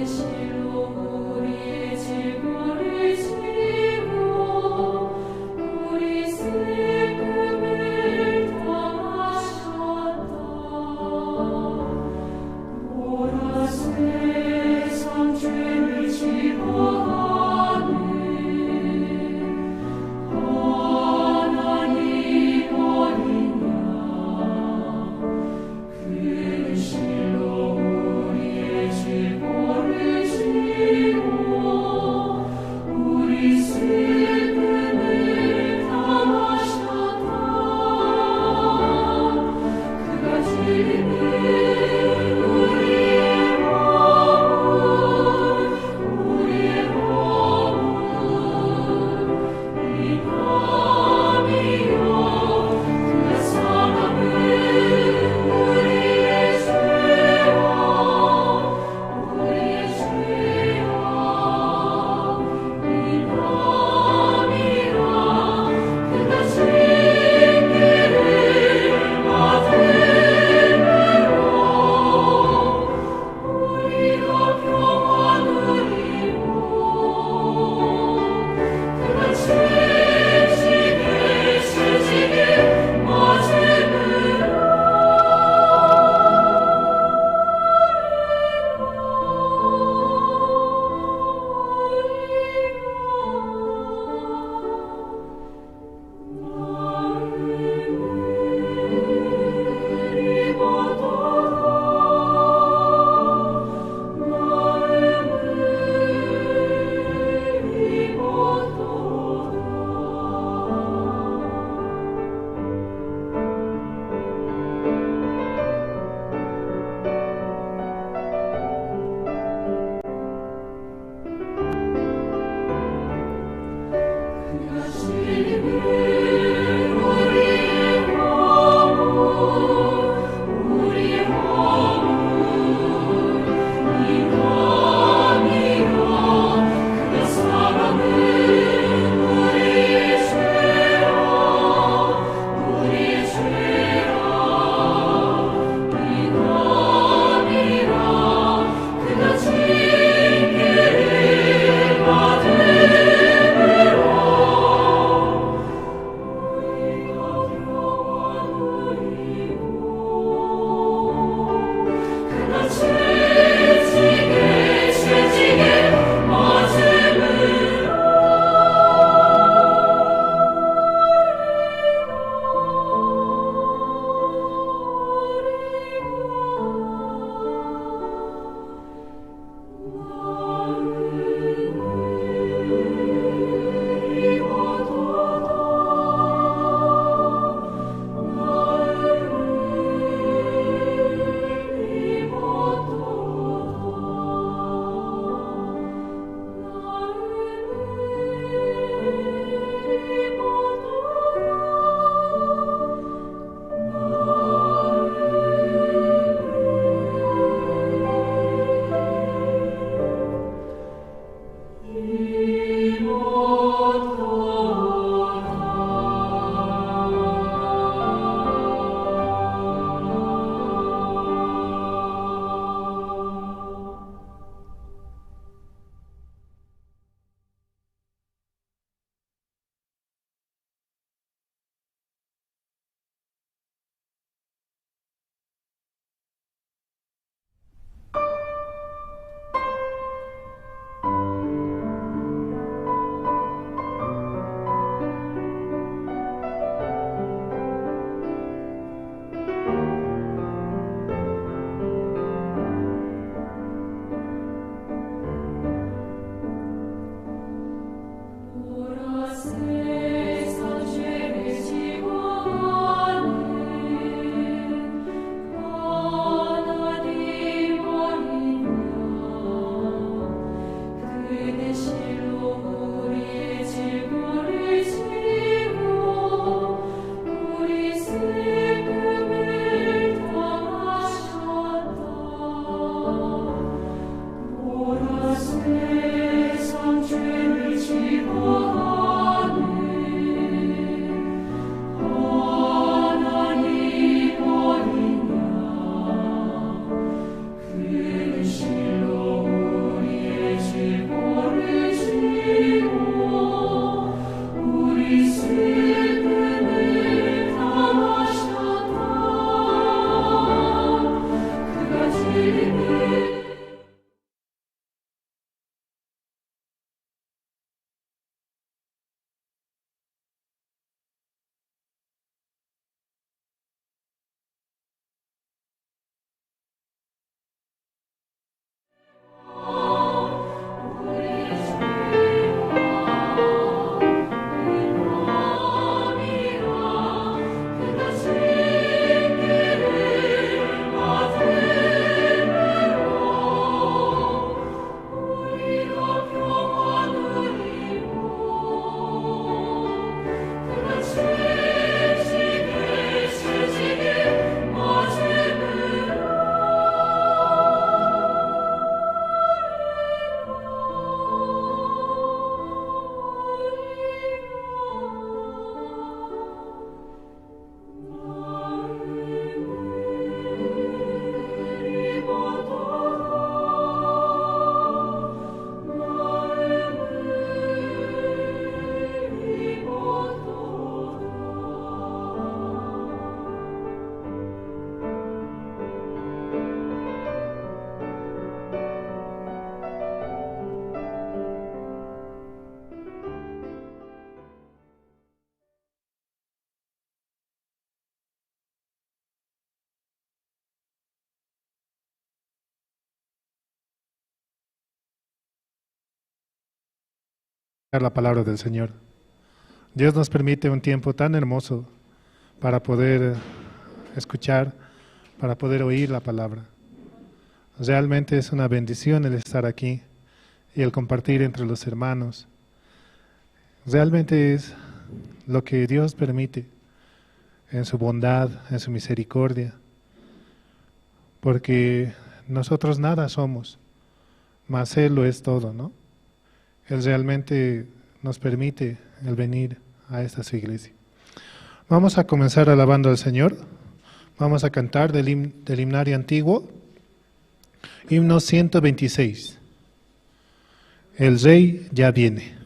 실로 우리의 죄를 la palabra del Señor. Dios nos permite un tiempo tan hermoso para poder escuchar, para poder oír la palabra. Realmente es una bendición el estar aquí y el compartir entre los hermanos. Realmente es lo que Dios permite en su bondad, en su misericordia, porque nosotros nada somos, mas Él lo es todo, ¿no? Él realmente nos permite el venir a esta su iglesia. Vamos a comenzar alabando al Señor. Vamos a cantar del himnario antiguo, himno 126. El Rey ya viene.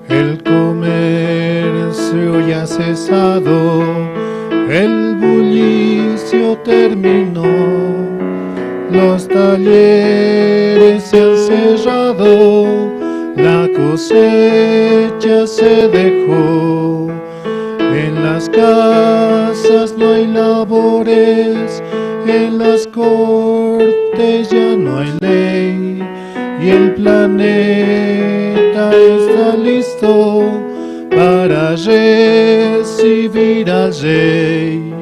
El comercio ya ha cesado, el bullicio terminó, los talleres se han cerrado, la cosecha se dejó, en las casas no hay labores, en las cortes ya no hay ley, y el planeta está listo para recibir al Rey.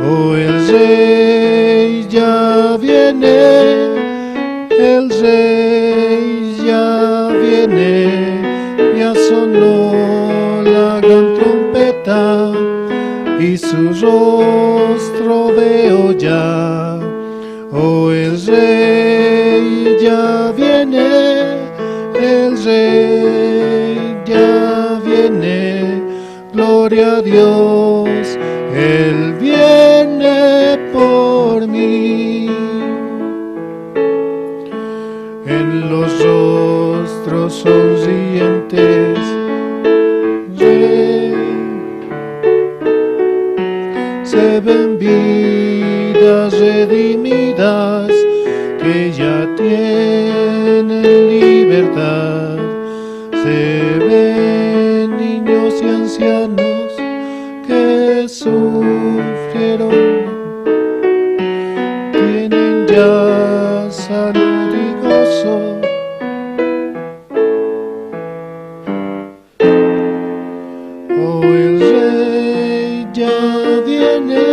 Oh, el Rey ya viene, el Rey ya viene, ya sonó la gran trompeta y su rostro veo ya. Oh, el Rey ya viene, el Rey ya viene, gloria a Dios, Él viene por mí. En los rostros sonrientes, se ven vidas redimidas que ya tienen libertad. Se ven niños y ancianos que sufrieron, tienen ya salud y gozo. Oh, el Rey ya viene,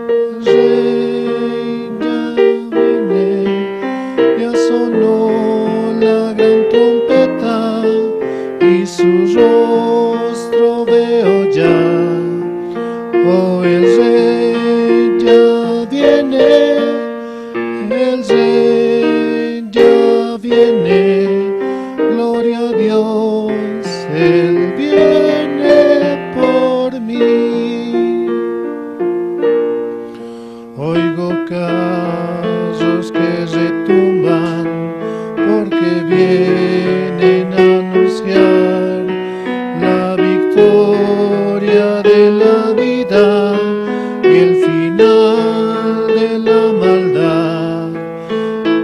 el Rey ya viene, ya sonó la gran trompeta y su rostro veo ya. Oh, el Rey ya viene, el Rey ya viene, gloria a Dios, Él viene por mí. Oigo carros que retumban porque vienen a anunciar la victoria de la vida y el final de la maldad.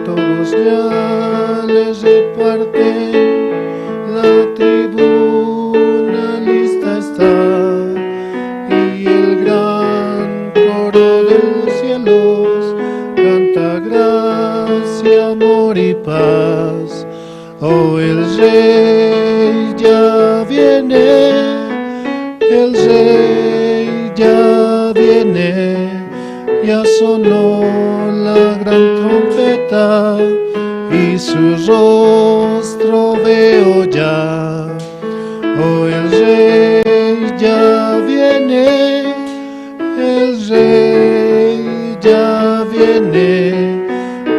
Todos ya les reparten, la tribuna lista está y el gran coro de los cielos canta gracia, amor y paz. Oh, el Rey ya viene, el Rey ya viene, ya sonó la gran trompeta y su rostro veo ya. Oh, el Rey ya viene, el Rey ya viene,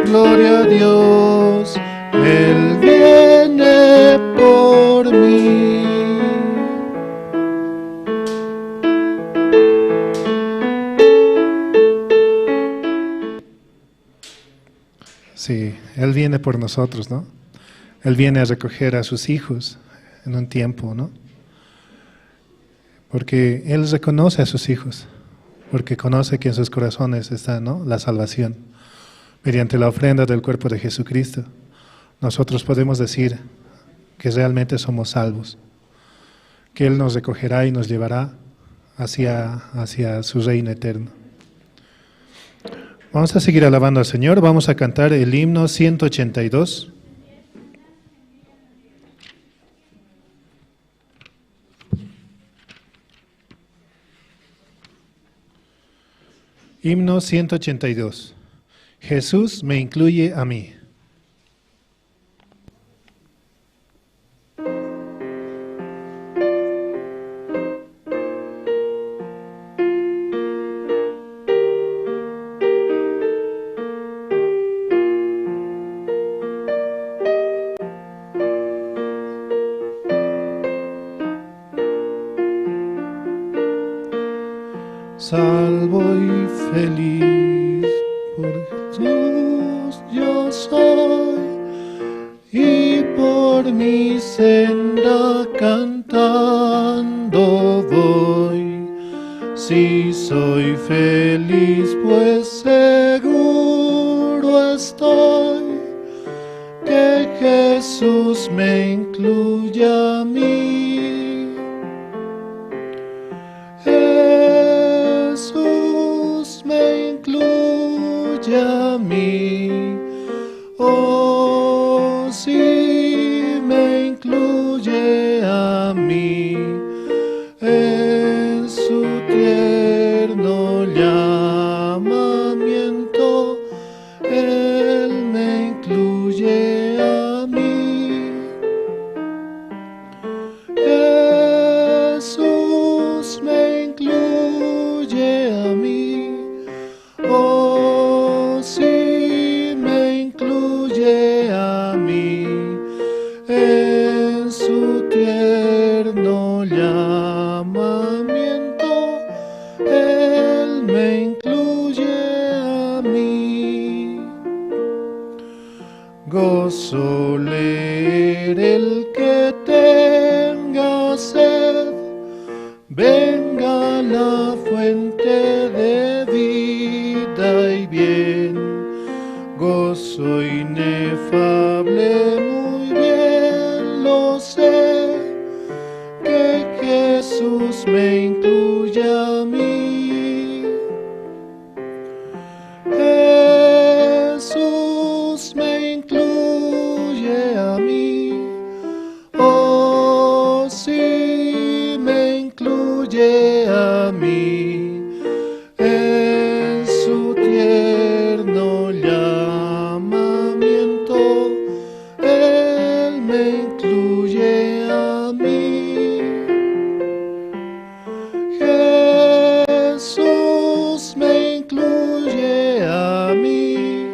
gloria a Dios, Él viene por mí. Sí, Él viene por nosotros, ¿no? Él viene a recoger a sus hijos en un tiempo, ¿no? porque Él reconoce a sus hijos, porque conoce que en sus corazones está, ¿no?, la salvación. Mediante la ofrenda del cuerpo de Jesucristo, nosotros podemos decir que realmente somos salvos, que Él nos recogerá y nos llevará hacia su reino eterno. Vamos a seguir alabando al Señor, vamos a cantar el himno 182. Himno 182. Jesús me incluye a mí. Salvo y feliz por Jesús yo soy, y por mi senda cantando voy. Si soy feliz, pues seguro estoy que Jesús me incluye a mí. A mí, oh, si me incluye a mí, en su tierno llamamiento, Él me incluye a mí. Jesús me incluye a mí, oh, si me incluye a mí, en su tierno llamamiento, Él me incluye a mí. Gozo leer el que tenga sed, venga la fuente de vida y bien. Gozo inefable, muy bien lo sé, que Jesús me incluye a mí. Jesús me incluye a mí, oh, sí me incluye a mí, en su tierno llamamiento, Él me incluye a mí. Jesús me incluye a mí,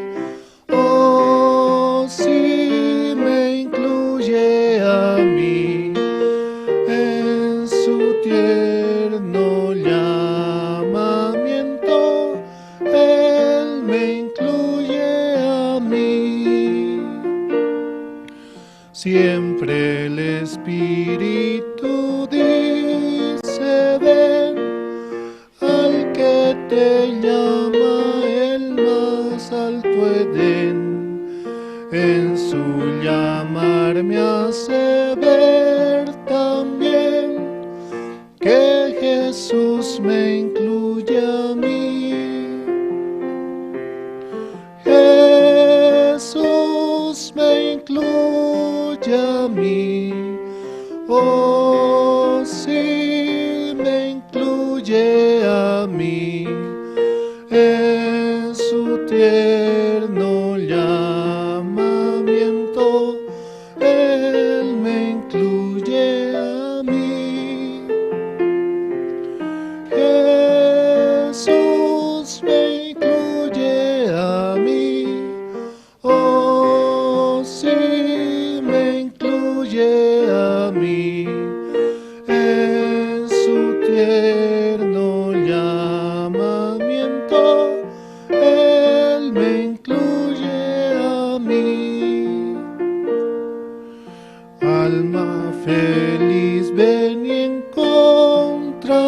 oh, sí me incluye a mí, en su tierno llamamiento, Él me incluye a mí. Siempre el Espíritu dice: ven, al que te llama el más alto Edén. En su llamar me hace ver también que Jesús me incluye a mí. Jesús me incluye a mí, oh, sí me incluye a mí, en su tierno llamamiento, Él me incluye a mí. Jesús me incluye a mí, oh, sí me incluye a mí, en su tierno llamamiento, Él me incluye a mí. Alma feliz, ven y encuentra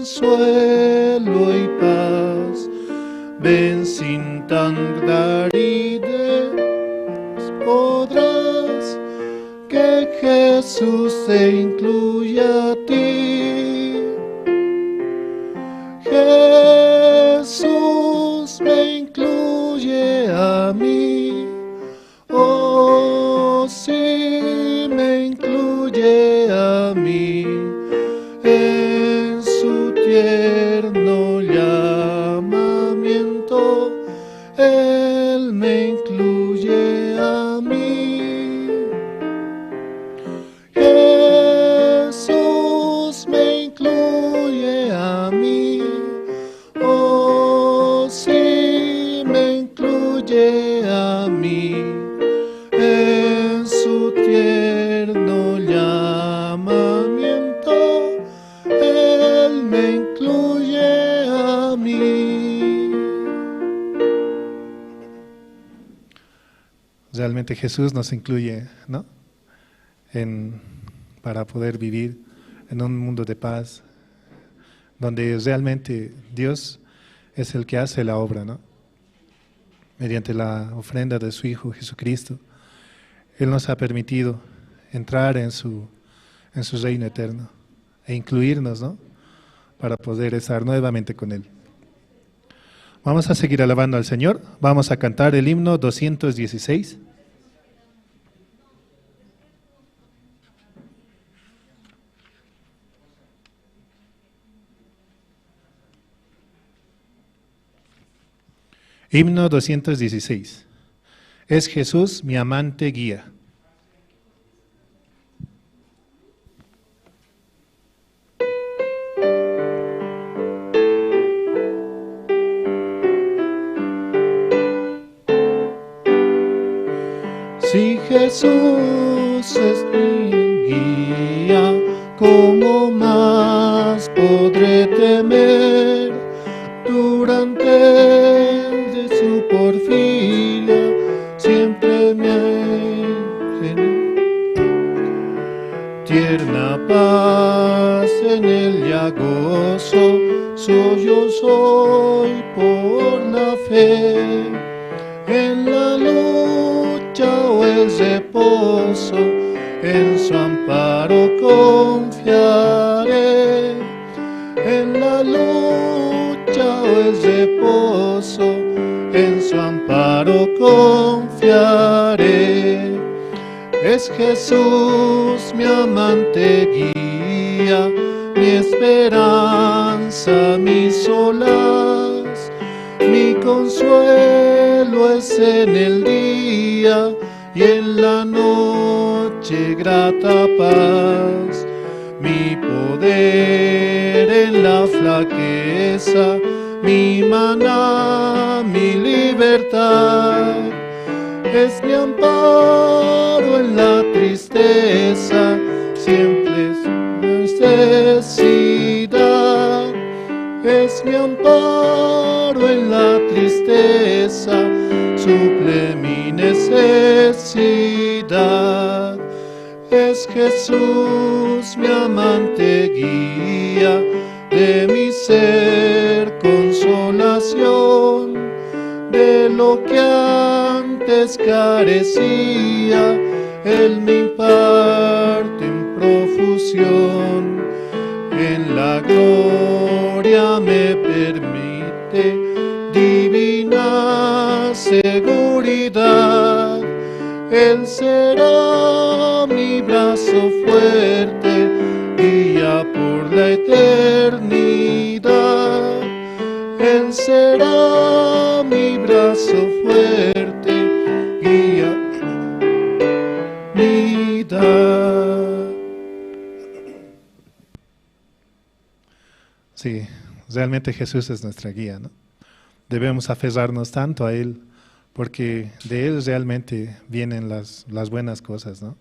consuelo y paz. Ven sin tardar y podrás que Jesús te incluya a ti. Jesús me incluye a mí. Oh, sí, me incluye a mí. En su tierno llamamiento, Él me incluye a mí. Jesús me incluye a mí. Oh, sí, me incluye a mí. En su tierno llamamiento, Él me incluye a mí. Realmente Jesús nos incluye, ¿no? Para poder vivir en un mundo de paz, donde realmente Dios es el que hace la obra, ¿no? Mediante la ofrenda de su Hijo Jesucristo, Él nos ha permitido entrar en su reino eterno e incluirnos, ¿no? Para poder estar nuevamente con Él. Vamos a seguir alabando al Señor. Vamos a cantar el himno 216. Himno 216. Es Jesús mi amante guía. Si Jesús es mi guía, ¿cómo más podré temer? Durante de su porfiria siempre me tierna paz en él ya gozo, suyo soy por la fe. En la lucha o el reposo, en su amparo confiaré. En la lucha o el reposo, en su amparo confiaré. Es Jesús mi amante guía, mi esperanza, mi solaz, mi consuelo es en el día y en la noche grata paz. Mi poder en la flaqueza, mi maná, mi libertad. Es mi amparo en la tristeza, siempre es necesidad. Es mi amparo en la tristeza, suple mi necesidad. Es Jesús mi amante guía, de mi ser consolación, de lo que antes carecía, Él me imparte en profusión. En la gloria me permite divina seguridad. Él será mi brazo fuerte, guía por la eternidad. Él será mi brazo fuerte, guía mi vida. Sí, realmente Jesús es nuestra guía, ¿no? Debemos aferrarnos tanto a Él, porque de Él realmente vienen las buenas cosas, ¿no?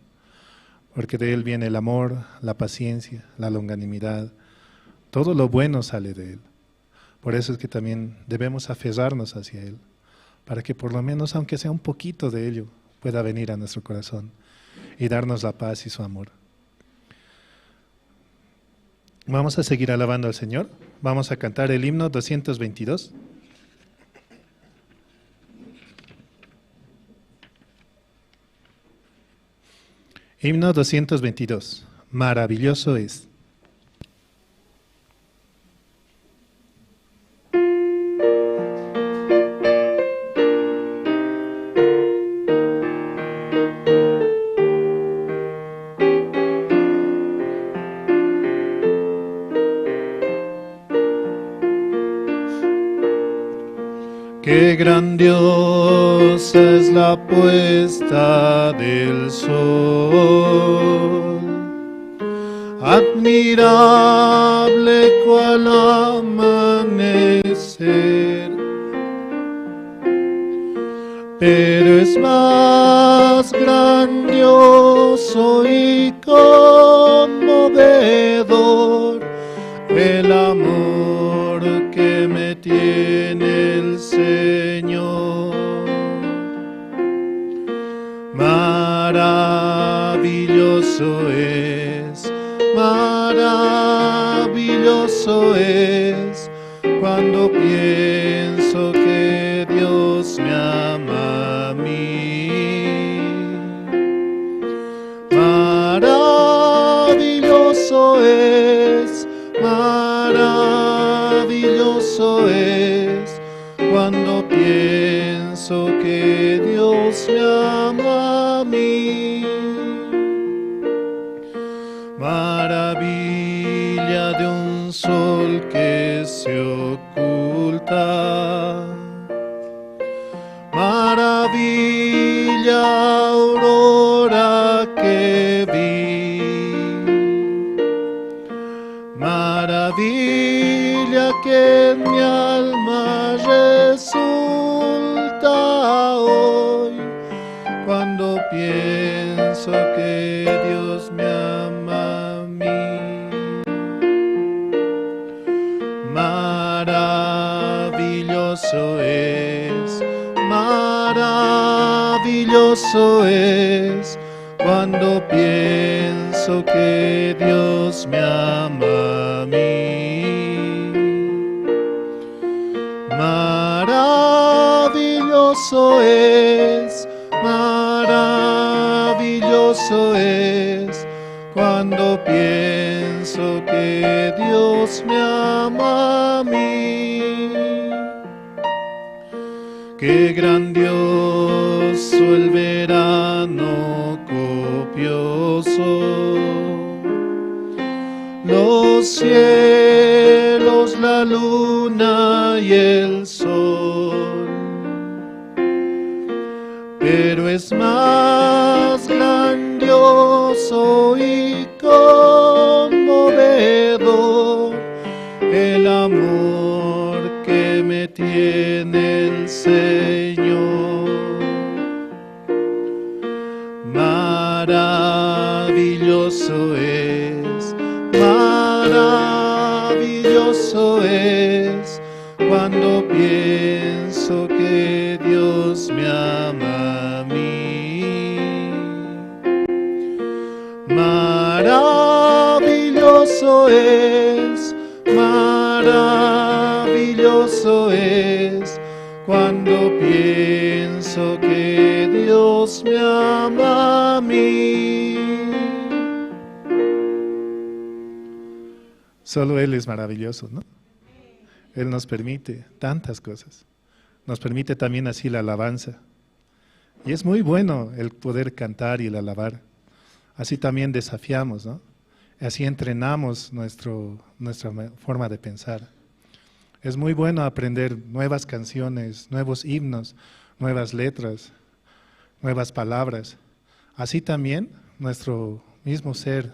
Porque de Él viene el amor, la paciencia, la longanimidad. Todo lo bueno sale de Él. Por eso es que también debemos aferrarnos hacia Él, para que por lo menos, aunque sea un poquito de ello, pueda venir a nuestro corazón y darnos la paz y su amor. Vamos a seguir alabando al Señor. Vamos a cantar el himno 222. Himno 222. Maravilloso es. Qué grandiosa es la puesta del sol, admirable cual amanecer, pero es más grandioso y conmovedor el amor que me tiene el Señor. Maravilloso es cuando pienso que Dios me ama a mí. Maravilloso es cuando pienso que Dios me ama a mí. Maravilla de un sol que se oculta, maravilla aurora que vi, maravilla que en mi alma resulta hoy cuando pienso que Dios me ama a mí. Maravilloso es cuando pienso que Dios me ama a mí. Maravilloso es cuando pienso que Dios me ama a mí. Qué grandioso el verano copioso, los cielos, la luna y el sol, pero es más grandioso y conmovedor el amor que me tiene el Señor. Maravilloso es cuando pienso que Dios me ama a mí. Maravilloso es cuando pienso que Dios me ama a mí. Solo Él es maravilloso, ¿no? Él nos permite tantas cosas. Nos permite también así la alabanza. Y es muy bueno el poder cantar y el alabar. Así también desafiamos, ¿no? Así entrenamos nuestra forma de pensar. Es muy bueno aprender nuevas canciones, nuevos himnos, nuevas letras, nuevas palabras. Así también nuestro mismo ser,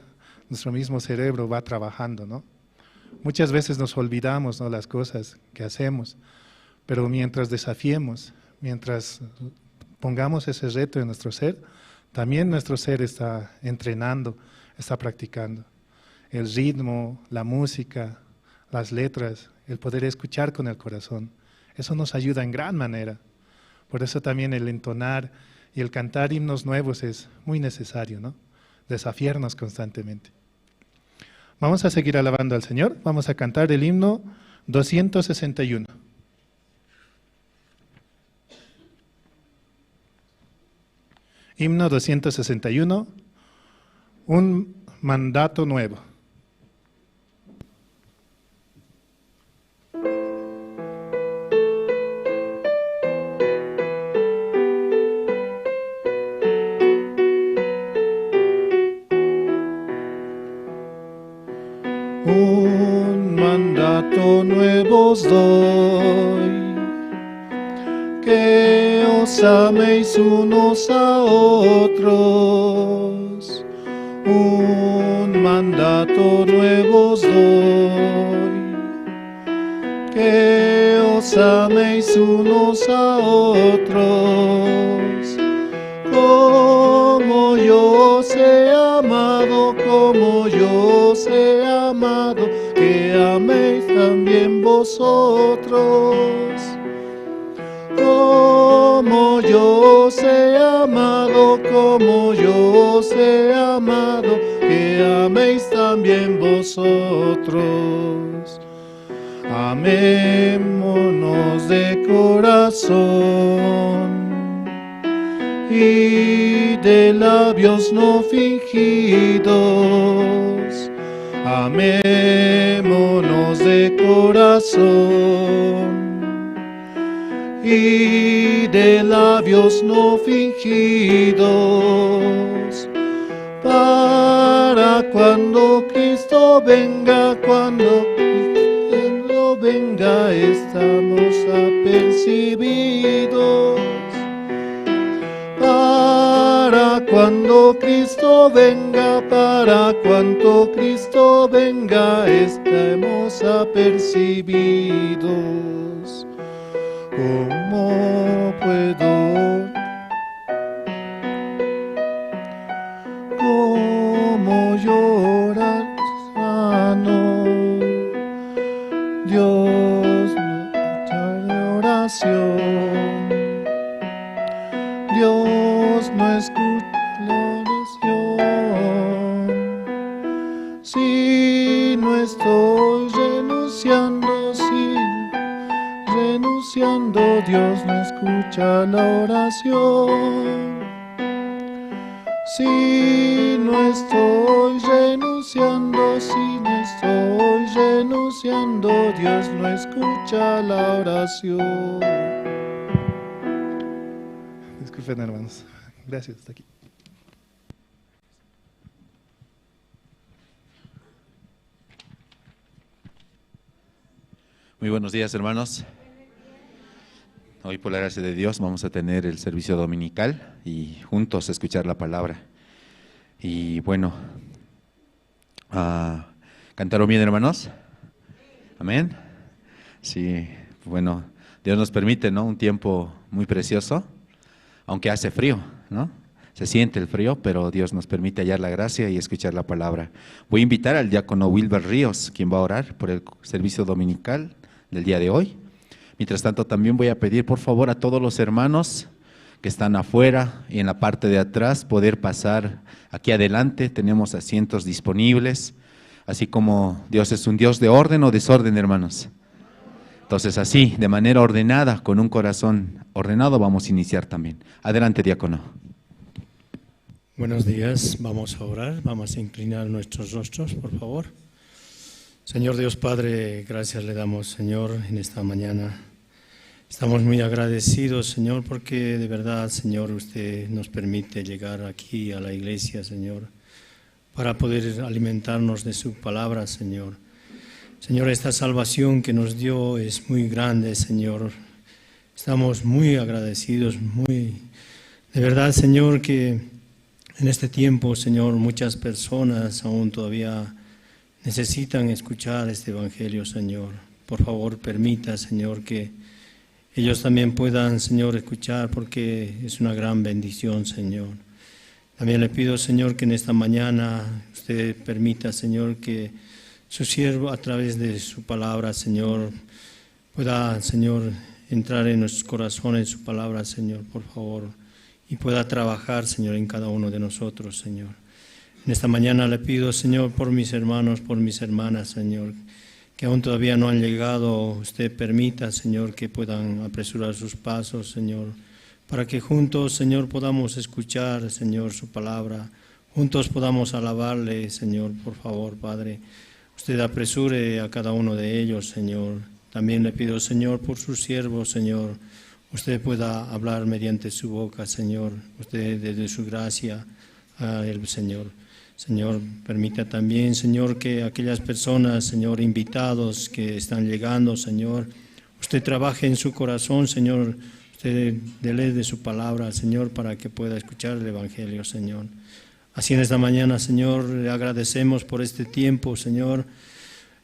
nuestro mismo cerebro va trabajando, ¿no? Muchas veces nos olvidamos, ¿no?, las cosas que hacemos, pero mientras desafiemos, mientras pongamos ese reto en nuestro ser, también nuestro ser está entrenando, está practicando. El ritmo, la música, las letras, el poder escuchar con el corazón, eso nos ayuda en gran manera. Por eso también el entonar y el cantar himnos nuevos es muy necesario, ¿no? Desafiarnos constantemente. Vamos a seguir alabando al Señor. Vamos a cantar el himno 261. Himno 261, un mandato nuevo. Un mandato nuevo os doy, que os améis unos a otros. Un mandato nuevo os doy, que os améis unos a otros. Como yo os he amado, como yo os he amado, que améis también vosotros. Como yo os he amado, como yo os he amado, que améis también vosotros. Amémonos de corazón y de labios no fingidos. Amémonos de corazón y de labios no fingidos, para cuando Cristo venga, cuando Cristo venga, estamos apercibidos. Para cuando Cristo venga, para cuando Cristo venga, estemos apercibidos. ¿Cómo puedo? ¿Cómo llorar sano? Dios no escucha la oración. Dios no escucha la oración. Si no estoy renunciando, si renunciando, Dios no escucha la oración. Si no estoy renunciando, si no estoy renunciando, Dios no escucha la oración. Disculpen, hermanos. Gracias, hasta aquí. Muy buenos días, hermanos. Hoy, por la gracia de Dios, vamos a tener el servicio dominical y juntos escuchar la palabra. Y bueno, ¿cantaron bien, hermanos? Amén. Sí, bueno, Dios nos permite, ¿no?, un tiempo muy precioso, aunque hace frío, ¿no? Se siente el frío, pero Dios nos permite hallar la gracia y escuchar la palabra. Voy a invitar al diácono Wilber Ríos, quien va a orar por el servicio dominical del día de hoy. Mientras tanto, también voy a pedir por favor a todos los hermanos que están afuera y en la parte de atrás poder pasar aquí adelante. Tenemos asientos disponibles, así como Dios es un Dios de orden o desorden, hermanos. Entonces así, de manera ordenada, con un corazón ordenado, vamos a iniciar también. Adelante, diácono. Buenos días, vamos a orar, vamos a inclinar nuestros rostros, por favor. Señor Dios Padre, gracias le damos, Señor, en esta mañana. Estamos muy agradecidos, Señor, porque de verdad, Señor, usted nos permite llegar aquí a la iglesia, Señor, para poder alimentarnos de su palabra, Señor. Señor, esta salvación que nos dio es muy grande, Señor. Estamos muy agradecidos, de verdad, Señor, que en este tiempo, Señor, muchas personas aún todavía necesitan escuchar este evangelio, Señor. Por favor, permita, Señor, que ellos también puedan, Señor, escuchar, porque es una gran bendición, Señor. También le pido, Señor, que en esta mañana usted permita, Señor, que su siervo, a través de su palabra, Señor, pueda, Señor, entrar en nuestros corazones su palabra, Señor, por favor, y pueda trabajar, Señor, en cada uno de nosotros, Señor. En esta mañana le pido, Señor, por mis hermanos, por mis hermanas, Señor, que aún todavía no han llegado. Usted permita, Señor, que puedan apresurar sus pasos, Señor, para que juntos, Señor, podamos escuchar, Señor, su palabra. Juntos podamos alabarle, Señor, por favor, Padre. Usted apresure a cada uno de ellos, Señor. También le pido, Señor, por sus siervos, Señor. Usted pueda hablar mediante su boca, Señor. Usted, desde su gracia, a él, Señor. Señor, permita también, Señor, que aquellas personas, Señor, invitados que están llegando, Señor, usted trabaje en su corazón, Señor. Usted dele de su palabra, Señor, para que pueda escuchar el Evangelio, Señor. Así en esta mañana, Señor, le agradecemos por este tiempo, Señor.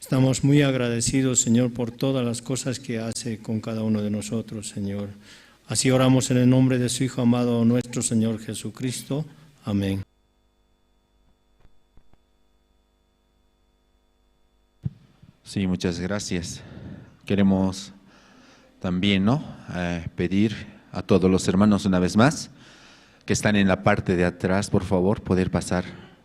Estamos muy agradecidos, Señor, por todas las cosas que hace con cada uno de nosotros, Señor. Así oramos en el nombre de su Hijo amado, nuestro Señor Jesucristo. Amén. Sí, muchas gracias. Queremos también, pedir a todos los hermanos una vez más que están en la parte de atrás, por favor, poder pasar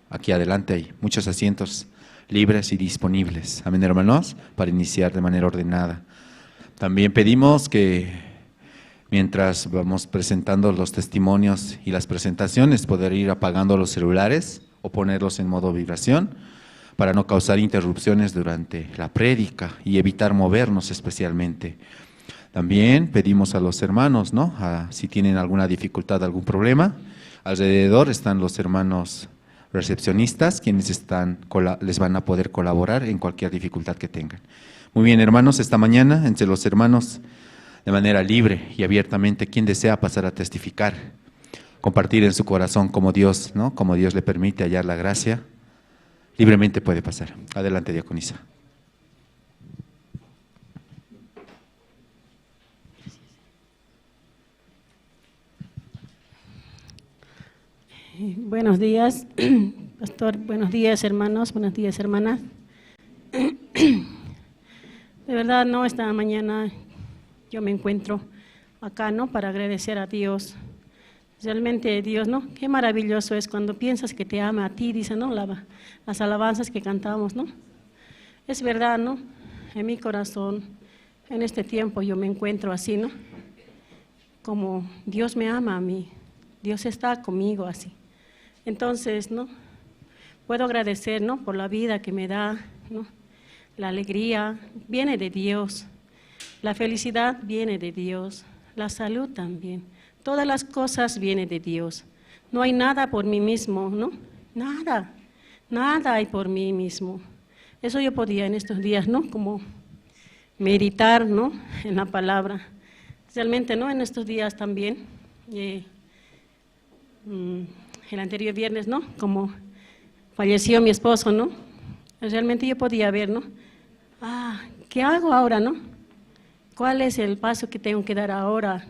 aquí adelante. Hay muchos asientos libres y disponibles. Amén, hermanos, para iniciar de manera ordenada. También pedimos que mientras vamos presentando los testimonios y las presentaciones, poder ir apagando los celulares o ponerlos en modo vibración para no causar interrupciones durante la prédica y evitar movernos especialmente. También pedimos a los hermanos, si tienen alguna dificultad, algún problema, alrededor están los hermanos recepcionistas, quienes les van a poder colaborar en cualquier dificultad que tengan. Muy bien, hermanos, esta mañana, entre los hermanos, de manera libre y abiertamente, quien desea pasar a testificar, compartir en su corazón como Dios le permite hallar la gracia, libremente puede pasar. Adelante, diaconisa. Buenos días, pastor. Buenos días, hermanos. Buenos días, hermanas. De verdad, esta mañana yo me encuentro acá, para agradecer a Dios. Realmente Dios, qué maravilloso es cuando piensas que te ama a ti, dice, las alabanzas que cantamos, Es verdad, en mi corazón, en este tiempo yo me encuentro así, como Dios me ama a mí, Dios está conmigo así. Entonces, puedo agradecer, por la vida que me da, la alegría viene de Dios, la felicidad viene de Dios, la salud también. Todas las cosas vienen de Dios. No hay nada por mí mismo, Nada hay por mí mismo. Eso yo podía en estos días, como meditar, en la palabra. Realmente, en estos días también, el anterior viernes, como falleció mi esposo, Realmente yo podía ver, ¿qué hago ahora, ¿Cuál es el paso que tengo que dar ahora,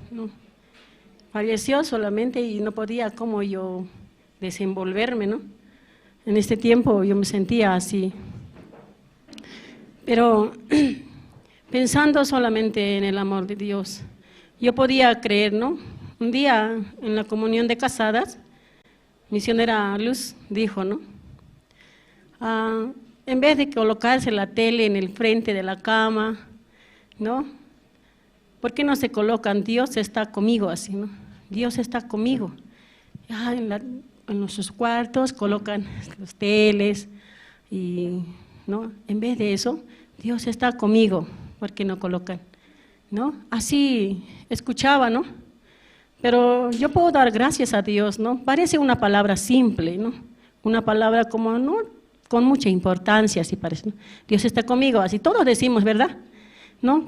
Falleció solamente y no podía como yo desenvolverme, En este tiempo yo me sentía así. Pero pensando solamente en el amor de Dios, yo podía creer, Un día en la comunión de casadas, misionera Luz dijo, en vez de colocarse la tele en el frente de la cama, ¿por qué no se colocan? Dios está conmigo así, Dios está conmigo. En nuestros cuartos colocan los teles y, en vez de eso, Dios está conmigo. ¿Por qué no colocan? Así escuchaba, Pero yo puedo dar gracias a Dios, Parece una palabra simple, Una palabra como, con mucha importancia, así parece, Dios está conmigo, así todos decimos, ¿verdad?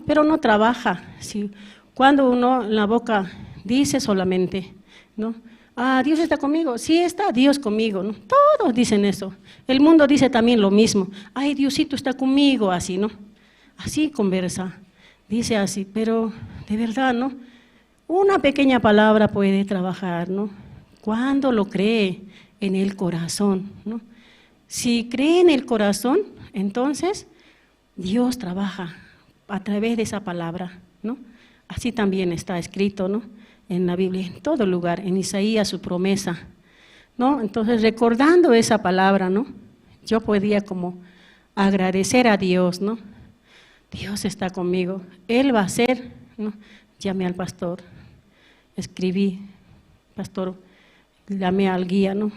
Pero no trabaja. ¿Sí? Cuando uno en la boca dice solamente, Dios está conmigo, sí está Dios conmigo, Todos dicen eso. El mundo dice también lo mismo. Ay, Diosito está conmigo, así, Así conversa, dice así, pero de verdad, Una pequeña palabra puede trabajar, Cuando lo cree en el corazón, Si cree en el corazón, entonces Dios trabaja a través de esa palabra, Así también está escrito, en la Biblia, en todo lugar, en Isaías su promesa. ¿no? Entonces, recordando esa palabra, ¿no? Yo podía como agradecer a Dios, ¿no? Dios está conmigo, Él va a hacer, ¿no? Llamé al pastor, escribí, pastor, llamé al guía, ¿no?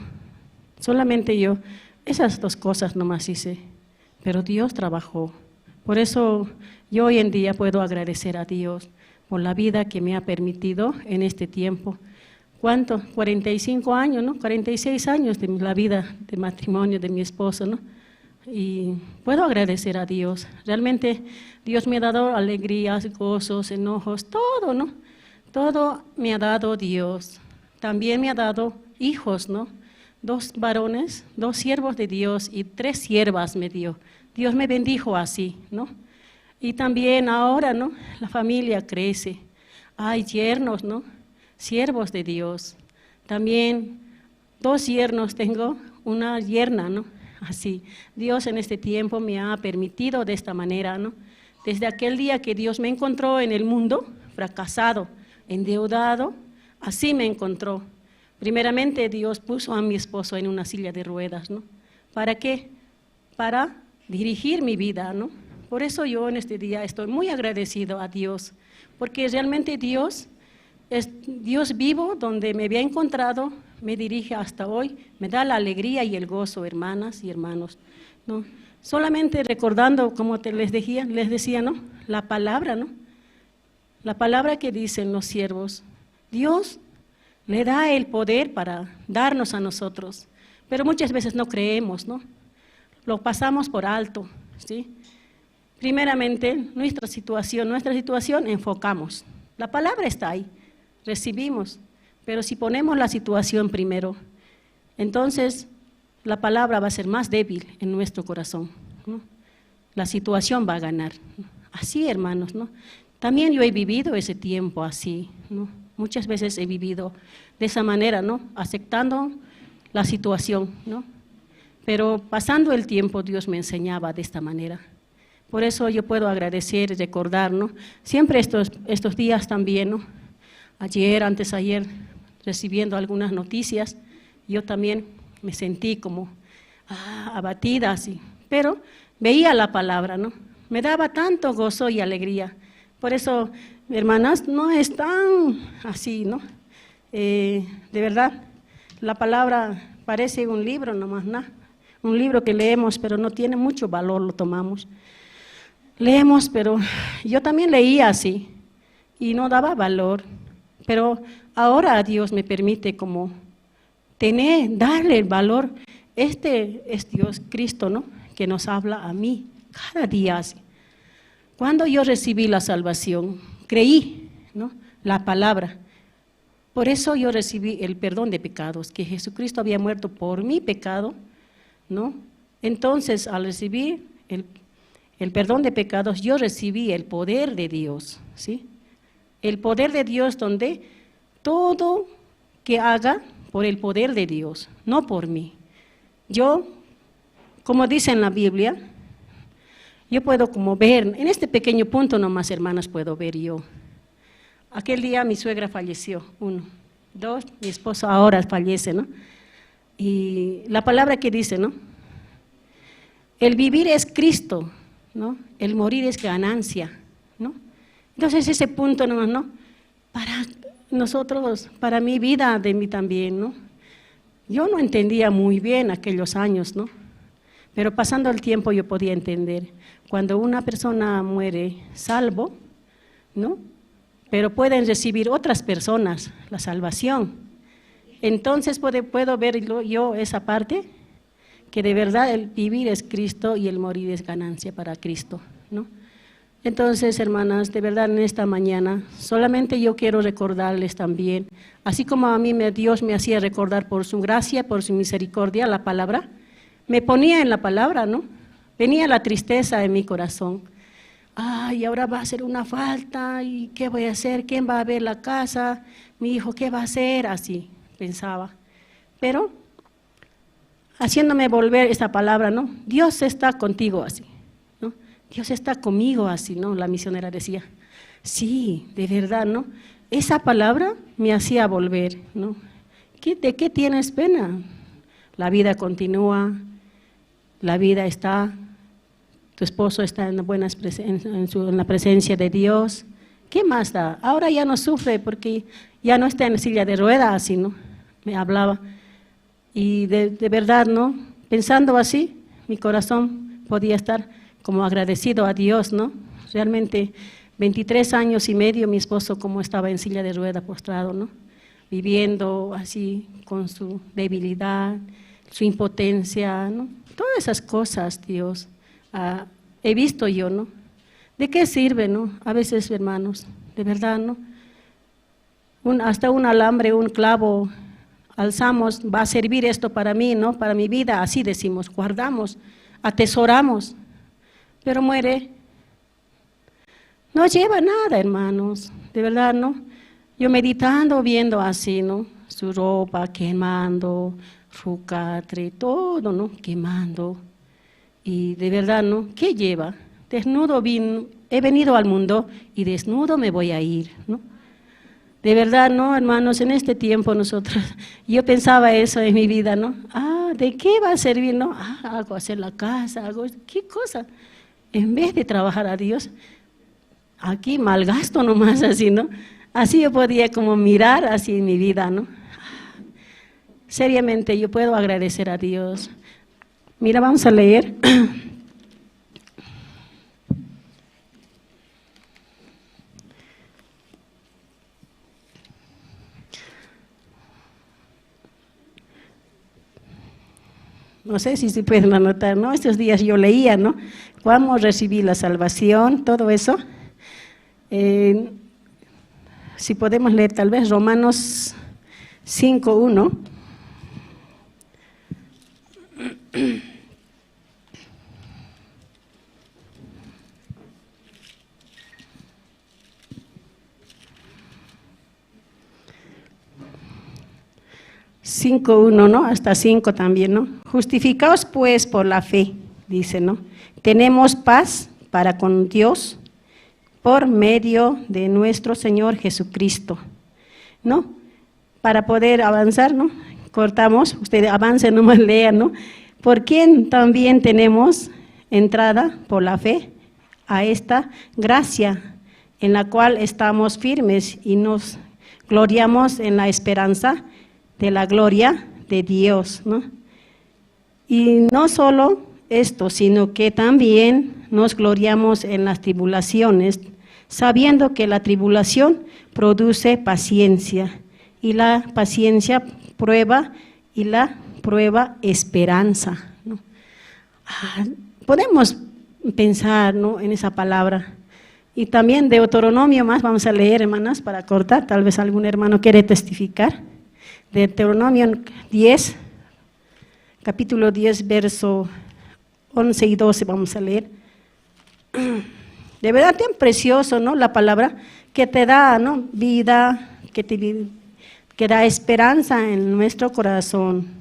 Solamente yo, esas dos cosas nomás hice, pero Dios trabajó. Por eso yo hoy en día puedo agradecer a Dios por la vida que me ha permitido en este tiempo. ¿Cuánto? 45 años, ¿no? 46 años de la vida de matrimonio de mi esposo, ¿no? Y puedo agradecer a Dios. Realmente Dios me ha dado alegrías, gozos, enojos, todo, ¿no? Todo me ha dado Dios. También me ha dado hijos, ¿no? 2 varones, 2 siervos de Dios y 3 siervas me dio. Dios me bendijo así, ¿no? Y también ahora, ¿no? La familia crece. Hay yernos, ¿no? Siervos de Dios. También 2 yernos tengo, una yerna, ¿no? Así. Dios en este tiempo me ha permitido de esta manera, ¿no? Desde aquel día que Dios me encontró en el mundo, fracasado, endeudado, así me encontró. Primeramente Dios puso a mi esposo en una silla de ruedas, ¿no? ¿Para qué? Para dirigir mi vida, ¿no? Por eso yo en este día estoy muy agradecido a Dios, porque realmente Dios es Dios vivo, donde me había encontrado, me dirige hasta hoy, me da la alegría y el gozo, hermanas y hermanos, ¿no? Solamente recordando, como les decía, ¿no? La palabra, ¿no? La palabra que dicen los siervos, Dios le da el poder para darnos a nosotros, pero muchas veces no creemos, ¿no? Lo pasamos por alto, ¿sí? Primeramente, nuestra situación enfocamos. La palabra está ahí, recibimos, pero si ponemos la situación primero, entonces la palabra va a ser más débil en nuestro corazón, ¿no? La situación va a ganar. Así, hermanos, ¿no? También yo he vivido ese tiempo así, ¿no? Muchas veces he vivido de esa manera, ¿no? Aceptando la situación, ¿no? Pero pasando el tiempo Dios me enseñaba de esta manera. Por eso yo puedo agradecer y recordar, ¿no? Siempre estos días también, ¿no? Ayer, antes ayer, recibiendo algunas noticias, yo también me sentí como abatida así, pero veía la palabra, ¿no? Me daba tanto gozo y alegría. Por eso, hermanas, no es tan así, ¿no? De verdad, la palabra parece un libro nomás, ¿no? Un libro que leemos, pero no tiene mucho valor, lo tomamos. Leemos, pero yo también leía así y no daba valor, pero ahora Dios me permite como darle el valor. Este es Dios, Cristo, ¿no? Que nos habla a mí cada día así. Cuando yo recibí la salvación, creí, ¿no? La palabra. Por eso yo recibí el perdón de pecados, que Jesucristo había muerto por mi pecado, ¿no? Entonces, al recibir el perdón de pecados, yo recibí el poder de Dios, ¿sí? El poder de Dios donde todo que haga por el poder de Dios, no por mí. Yo, como dice en la Biblia, yo puedo como ver, en este pequeño punto nomás, hermanas, puedo ver yo. Aquel día mi suegra falleció, 1, 2, mi esposo ahora fallece, ¿no? Y la palabra que dice, ¿no? El vivir es Cristo, ¿no? El morir es ganancia, ¿no? Entonces ese punto nomás, ¿no? Para nosotros, para mi vida, de mí también, ¿no? Yo no entendía muy bien aquellos años, ¿no? Pero pasando el tiempo yo podía entender. Cuando una persona muere salvo, ¿no? Pero pueden recibir otras personas la salvación. Entonces puedo ver yo esa parte, que de verdad el vivir es Cristo y el morir es ganancia para Cristo, ¿no? Entonces, hermanas, de verdad en esta mañana, solamente yo quiero recordarles también, así como a mí Dios me hacía recordar por su gracia, por su misericordia, la palabra, me ponía en la palabra, ¿no? Venía la tristeza en mi corazón. Ay, ahora va a ser una falta, ¿y qué voy a hacer? ¿Quién va a ver la casa? Mi hijo, ¿qué va a hacer? Así pensaba. Pero haciéndome volver esta palabra, ¿no? Dios está contigo así, ¿no? Dios está conmigo así, ¿no? La misionera decía. Sí, de verdad, ¿no? Esa palabra me hacía volver, ¿no? ¿de qué tienes pena? La vida continúa, la vida está, tu esposo está en la presencia de Dios. ¿Qué más da? Ahora ya no sufre porque ya no está en silla de ruedas, así, ¿no? Me hablaba. Y de verdad, ¿no? Pensando así, mi corazón podía estar como agradecido a Dios, ¿no? Realmente, 23 años y medio mi esposo como estaba en silla de ruedas postrado, ¿no? Viviendo así con su debilidad, su impotencia, ¿no? Todas esas cosas, Dios, he visto yo, ¿no? ¿De qué sirve, no? A veces, hermanos, de verdad, ¿no? Hasta un alambre, un clavo, alzamos, va a servir esto para mí, ¿no? Para mi vida, así decimos, guardamos, atesoramos, pero muere. No lleva nada, hermanos, de verdad, ¿no? Yo meditando, viendo así, ¿no? Su ropa quemando, su catre, todo, ¿no? Quemando. Y de verdad, ¿no? ¿Qué lleva? Desnudo he venido al mundo y desnudo me voy a ir, ¿no? De verdad, ¿no, hermanos? En este tiempo yo pensaba eso en mi vida, ¿no? ¿De qué va a servir, no? Hago hacer la casa, ¿qué cosa? En vez de trabajar a Dios, aquí malgasto nomás así, ¿no? Así yo podía como mirar así en mi vida, ¿no? Seriamente yo puedo agradecer a Dios. Mira, vamos a leer. No sé si se pueden anotar, ¿no? Estos días yo leía, ¿no? Cómo recibí la salvación, todo eso. Si podemos leer tal vez Romanos 5:1. ¿no? Hasta 5 también, ¿no? Justificaos pues por la fe, dice, ¿no? Tenemos paz para con Dios por medio de nuestro Señor Jesucristo, ¿no? Para poder avanzar, ¿no? Cortamos, ustedes avancen, nomás lean, ¿no? Por quien también tenemos entrada por la fe a esta gracia en la cual estamos firmes y nos gloriamos en la esperanza de la gloria de Dios, ¿no? Y no solo esto, sino que también nos gloriamos en las tribulaciones, sabiendo que la tribulación produce paciencia, y la paciencia prueba, y la prueba esperanza, ¿no? Podemos pensar, ¿no?, en esa palabra. Y también Deuteronomio más vamos a leer, hermanas, para cortar, tal vez algún hermano quiere testificar. Deuteronomio 10, capítulo 10, verso 11 y 12 vamos a leer. De verdad tan precioso, ¿no?, la palabra que te da, ¿no?, vida, que da esperanza en nuestro corazón.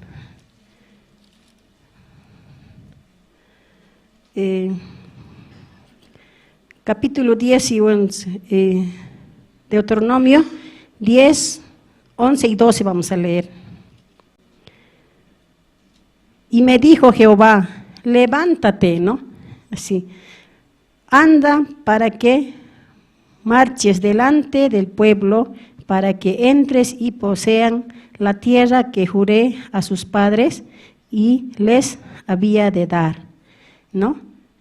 Capítulo 10 y 11, Deuteronomio 10, 11 y 12 vamos a leer. Y me dijo Jehová, levántate, ¿no? Así, anda para que marches delante del pueblo, para que entres y posean la tierra que juré a sus padres y les había de dar, ¿no?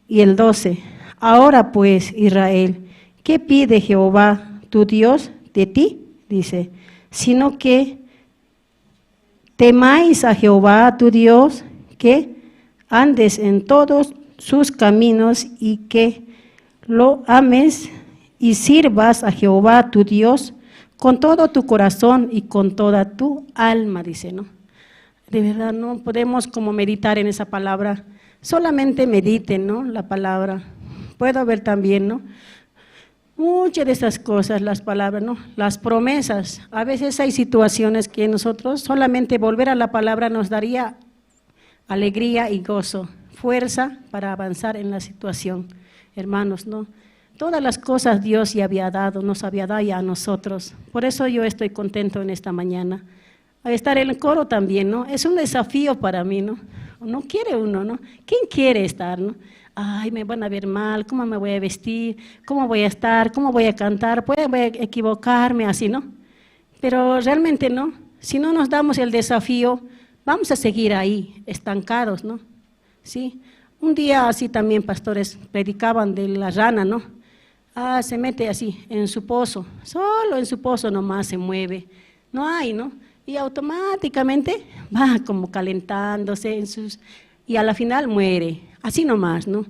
Y el 12, ahora pues, Israel, ¿qué pide Jehová tu Dios de ti? Dice, sino que temáis a Jehová tu Dios, que andes en todos sus caminos y que lo ames y sirvas a Jehová tu Dios con todo tu corazón y con toda tu alma, dice, ¿no? De verdad, no podemos como meditar en esa palabra, solamente mediten, ¿no?, la palabra. Puedo ver también, ¿no?, muchas de esas cosas, las palabras, ¿no?, las promesas. A veces hay situaciones que nosotros solamente volver a la palabra nos daría alegría y gozo, fuerza para avanzar en la situación. Hermanos, ¿no?, todas las cosas Dios ya había dado, nos había dado ya a nosotros. Por eso yo estoy contento en esta mañana. a estar en el coro también, ¿no? Es un desafío para mí, ¿no? No quiere uno, ¿no? ¿Quién quiere estar, no? Ay, me van a ver mal, ¿cómo me voy a vestir? ¿Cómo voy a estar? ¿Cómo voy a cantar? Voy a equivocarme, así, ¿no? Pero realmente no. Si no nos damos el desafío, vamos a seguir ahí, estancados, ¿no? Sí. Un día así también pastores predicaban de la rana, ¿no? Se mete así en su pozo, solo en su pozo nomás se mueve, no hay, ¿no? Y automáticamente va como calentándose y a la final muere, así nomás, ¿no?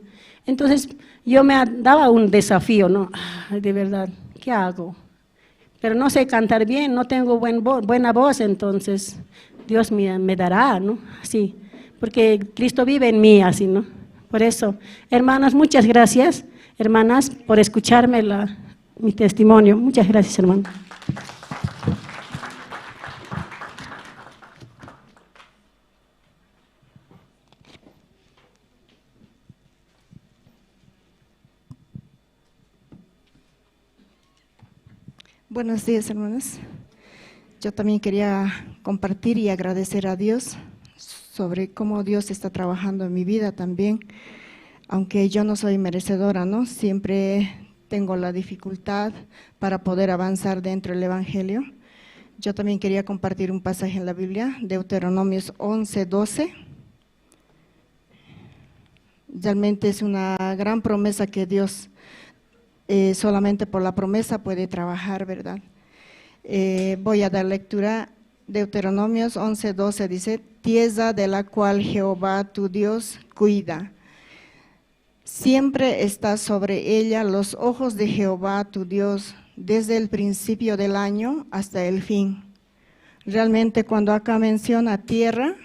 Entonces yo me daba un desafío, ¿no? De verdad, ¿qué hago? Pero no sé cantar bien, no tengo buena voz, entonces Dios me dará, ¿no? Así, porque Cristo vive en mí, así, ¿no? Por eso, hermanas, muchas gracias, hermanas, por escucharme mi testimonio. Muchas gracias, hermano. Buenos días, hermanos. Yo también quería compartir y agradecer a Dios sobre cómo Dios está trabajando en mi vida también, aunque yo no soy merecedora, ¿no? Siempre tengo la dificultad para poder avanzar dentro del Evangelio. Yo también quería compartir un pasaje en la Biblia, Deuteronomios 11:12. Realmente es una gran promesa que Dios solamente por la promesa puede trabajar, ¿verdad? Voy a dar lectura. Deuteronomios 11:12 dice: tierra de la cual Jehová tu Dios cuida. Siempre está sobre ella los ojos de Jehová tu Dios, desde el principio del año hasta el fin. Realmente cuando acá menciona tierra,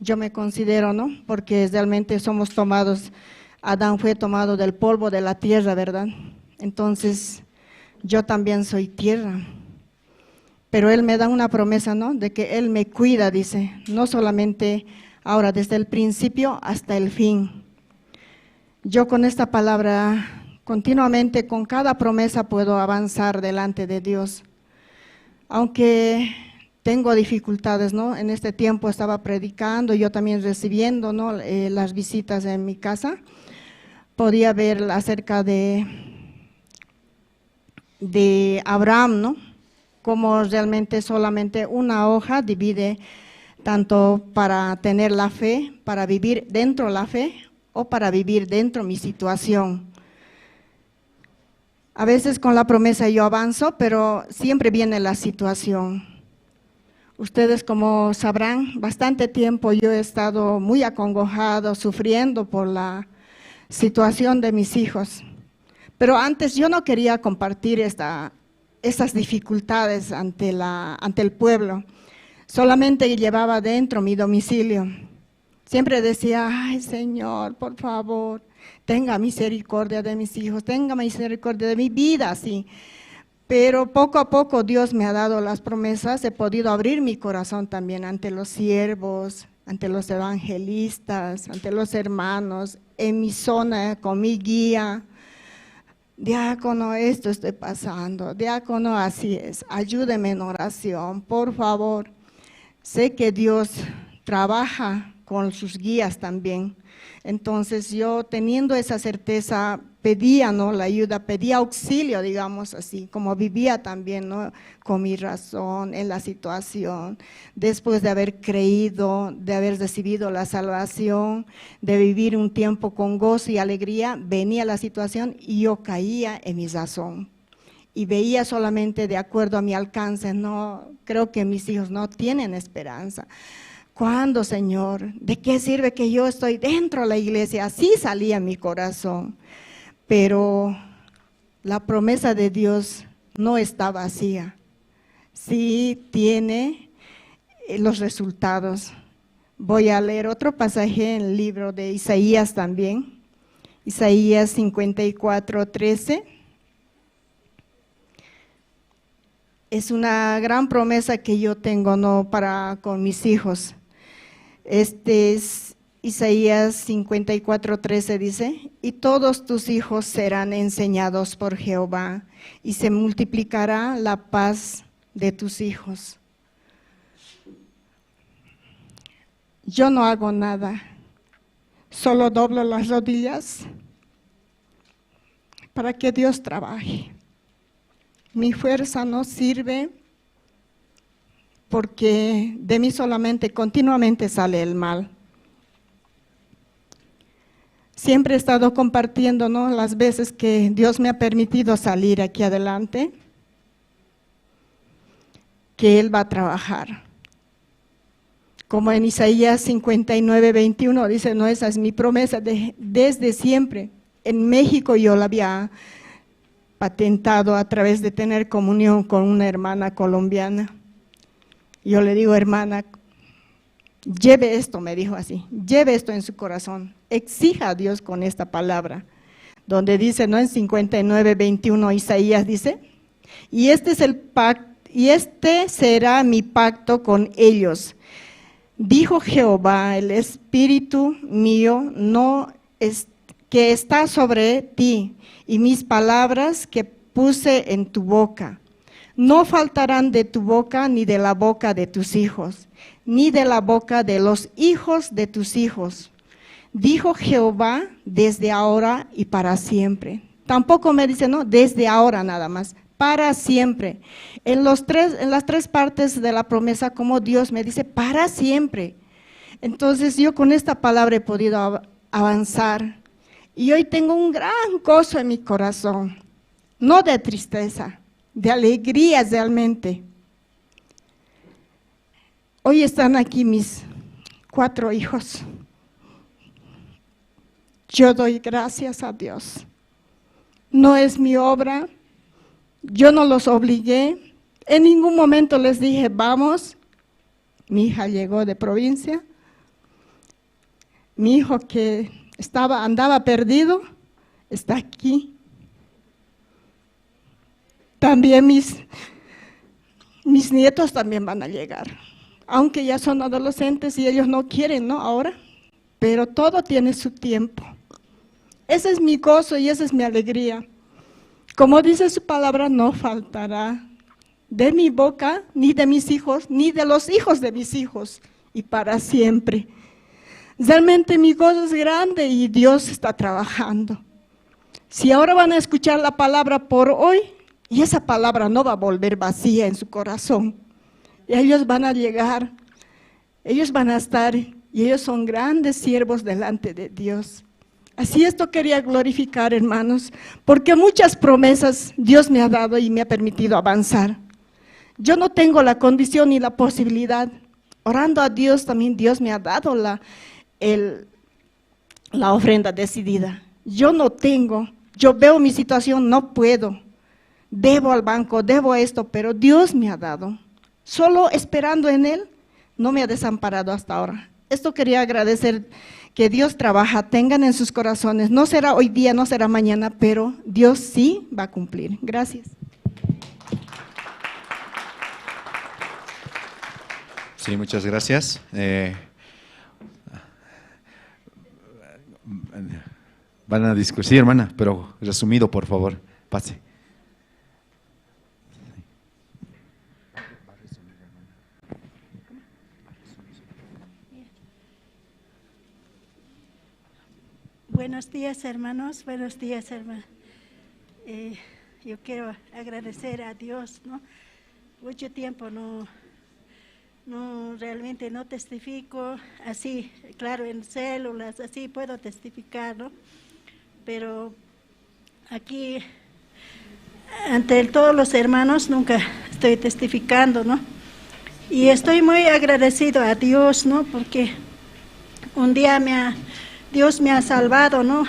yo me considero, ¿no? Porque realmente somos tomados, Adán fue tomado del polvo de la tierra, ¿verdad? Entonces, yo también soy tierra. Pero Él me da una promesa, ¿no? De que Él me cuida, dice, no solamente ahora, desde el principio hasta el fin. Yo con esta palabra, continuamente, con cada promesa puedo avanzar delante de Dios. Aunque tengo dificultades, ¿no? En este tiempo estaba predicando, yo también recibiendo, ¿no? Las visitas en mi casa. Podía ver acerca de Abraham, ¿no? Como realmente solamente una hoja divide tanto para tener la fe, para vivir dentro de la fe o para vivir dentro de mi situación. A veces con la promesa yo avanzo, pero siempre viene la situación. Ustedes como sabrán, bastante tiempo yo he estado muy acongojado, sufriendo por la situación de mis hijos. Pero antes yo no quería compartir esas dificultades ante el pueblo. Solamente llevaba dentro mi domicilio. Siempre decía: ay, Señor, por favor, tenga misericordia de mis hijos, tenga misericordia de mi vida, sí. Pero poco a poco Dios me ha dado las promesas, he podido abrir mi corazón también ante los siervos, ante los evangelistas, ante los hermanos, en mi zona, con mi guía. Diácono, esto estoy pasando, diácono, así es, ayúdeme en oración, por favor. Sé que Dios trabaja con sus guías también. Entonces yo, teniendo esa certeza, pedía, ¿no?, la ayuda, pedía auxilio, digamos así, como vivía también, ¿no?, con mi razón en la situación, después de haber creído, de haber recibido la salvación, de vivir un tiempo con gozo y alegría, venía la situación y yo caía en mi razón. Y veía solamente de acuerdo a mi alcance, no, creo que mis hijos no tienen esperanza. ¿Cuándo, Señor? ¿De qué sirve que yo estoy dentro de la iglesia? Así salía mi corazón. Pero la promesa de Dios no está vacía. Sí tiene los resultados. Voy a leer otro pasaje en el libro de Isaías también. Isaías 54:13. Es una gran promesa que yo tengo, ¿no?, con mis hijos. Este es Isaías 54:13, dice: y todos tus hijos serán enseñados por Jehová, y se multiplicará la paz de tus hijos. yo no hago nada, solo doblo las rodillas para que Dios trabaje. Mi fuerza no sirve porque de mí solamente continuamente sale el mal. Siempre he estado compartiendo, ¿no?, las veces que Dios me ha permitido salir aquí adelante, que Él va a trabajar. Como en Isaías 59:21 dice, no, esa es mi promesa desde siempre. En México yo la había patentado a través de tener comunión con una hermana colombiana. Yo le digo, hermana, lleve esto, me dijo así, lleve esto en su corazón, exija a Dios con esta palabra, donde dice, ¿no?, en 59:21 Isaías dice, y este es el pacto, y este será mi pacto con ellos, dijo Jehová, el Espíritu mío que está sobre ti, y mis palabras que puse en tu boca, no faltarán de tu boca ni de la boca de tus hijos, ni de la boca de los hijos de tus hijos, dijo Jehová, desde ahora y para siempre. Tampoco me dice, no, desde ahora nada más, para siempre. En las tres partes de la promesa, como Dios me dice, para siempre. Entonces yo con esta palabra he podido avanzar. Y hoy tengo un gran gozo en mi corazón, no de tristeza, de alegría realmente. Hoy están aquí mis 4 hijos. Yo doy gracias a Dios. No es mi obra, yo no los obligué, en ningún momento les dije, vamos. Mi hija llegó de provincia, mi hijo que andaba perdido, está aquí. También mis nietos también van a llegar, aunque ya son adolescentes y ellos no quieren, ¿no?, ahora, pero todo tiene su tiempo. Ese es mi gozo y esa es mi alegría. Como dice su palabra, no faltará de mi boca, ni de mis hijos, ni de los hijos de mis hijos, y para siempre. Realmente mi gozo es grande y Dios está trabajando. Si ahora van a escuchar la palabra por hoy, y esa palabra no va a volver vacía en su corazón, y ellos van a llegar, ellos van a estar, y ellos son grandes siervos delante de Dios. Así esto quería glorificar, hermanos, porque muchas promesas Dios me ha dado y me ha permitido avanzar. Yo no tengo la condición ni la posibilidad. Orando a Dios también Dios me ha dado la ofrenda decidida. Yo no tengo, yo veo mi situación, no puedo. Debo al banco, debo esto, pero Dios me ha dado. Solo esperando en Él, no me ha desamparado hasta ahora. Esto quería agradecer, que Dios trabaja, tengan en sus corazones. No será hoy día, no será mañana, pero Dios sí va a cumplir. Gracias. Sí, muchas gracias. Van a discutir, hermana, pero resumido, por favor, pase. Buenos días, hermanos, buenos días, hermana. Yo quiero agradecer a Dios, ¿no? Mucho tiempo no realmente no testifico así, claro, en células, así puedo testificar, ¿no? Pero aquí, ante todos los hermanos, nunca estoy testificando, ¿no? Y estoy muy agradecido a Dios, ¿no? Porque un día Dios me ha salvado, ¿no?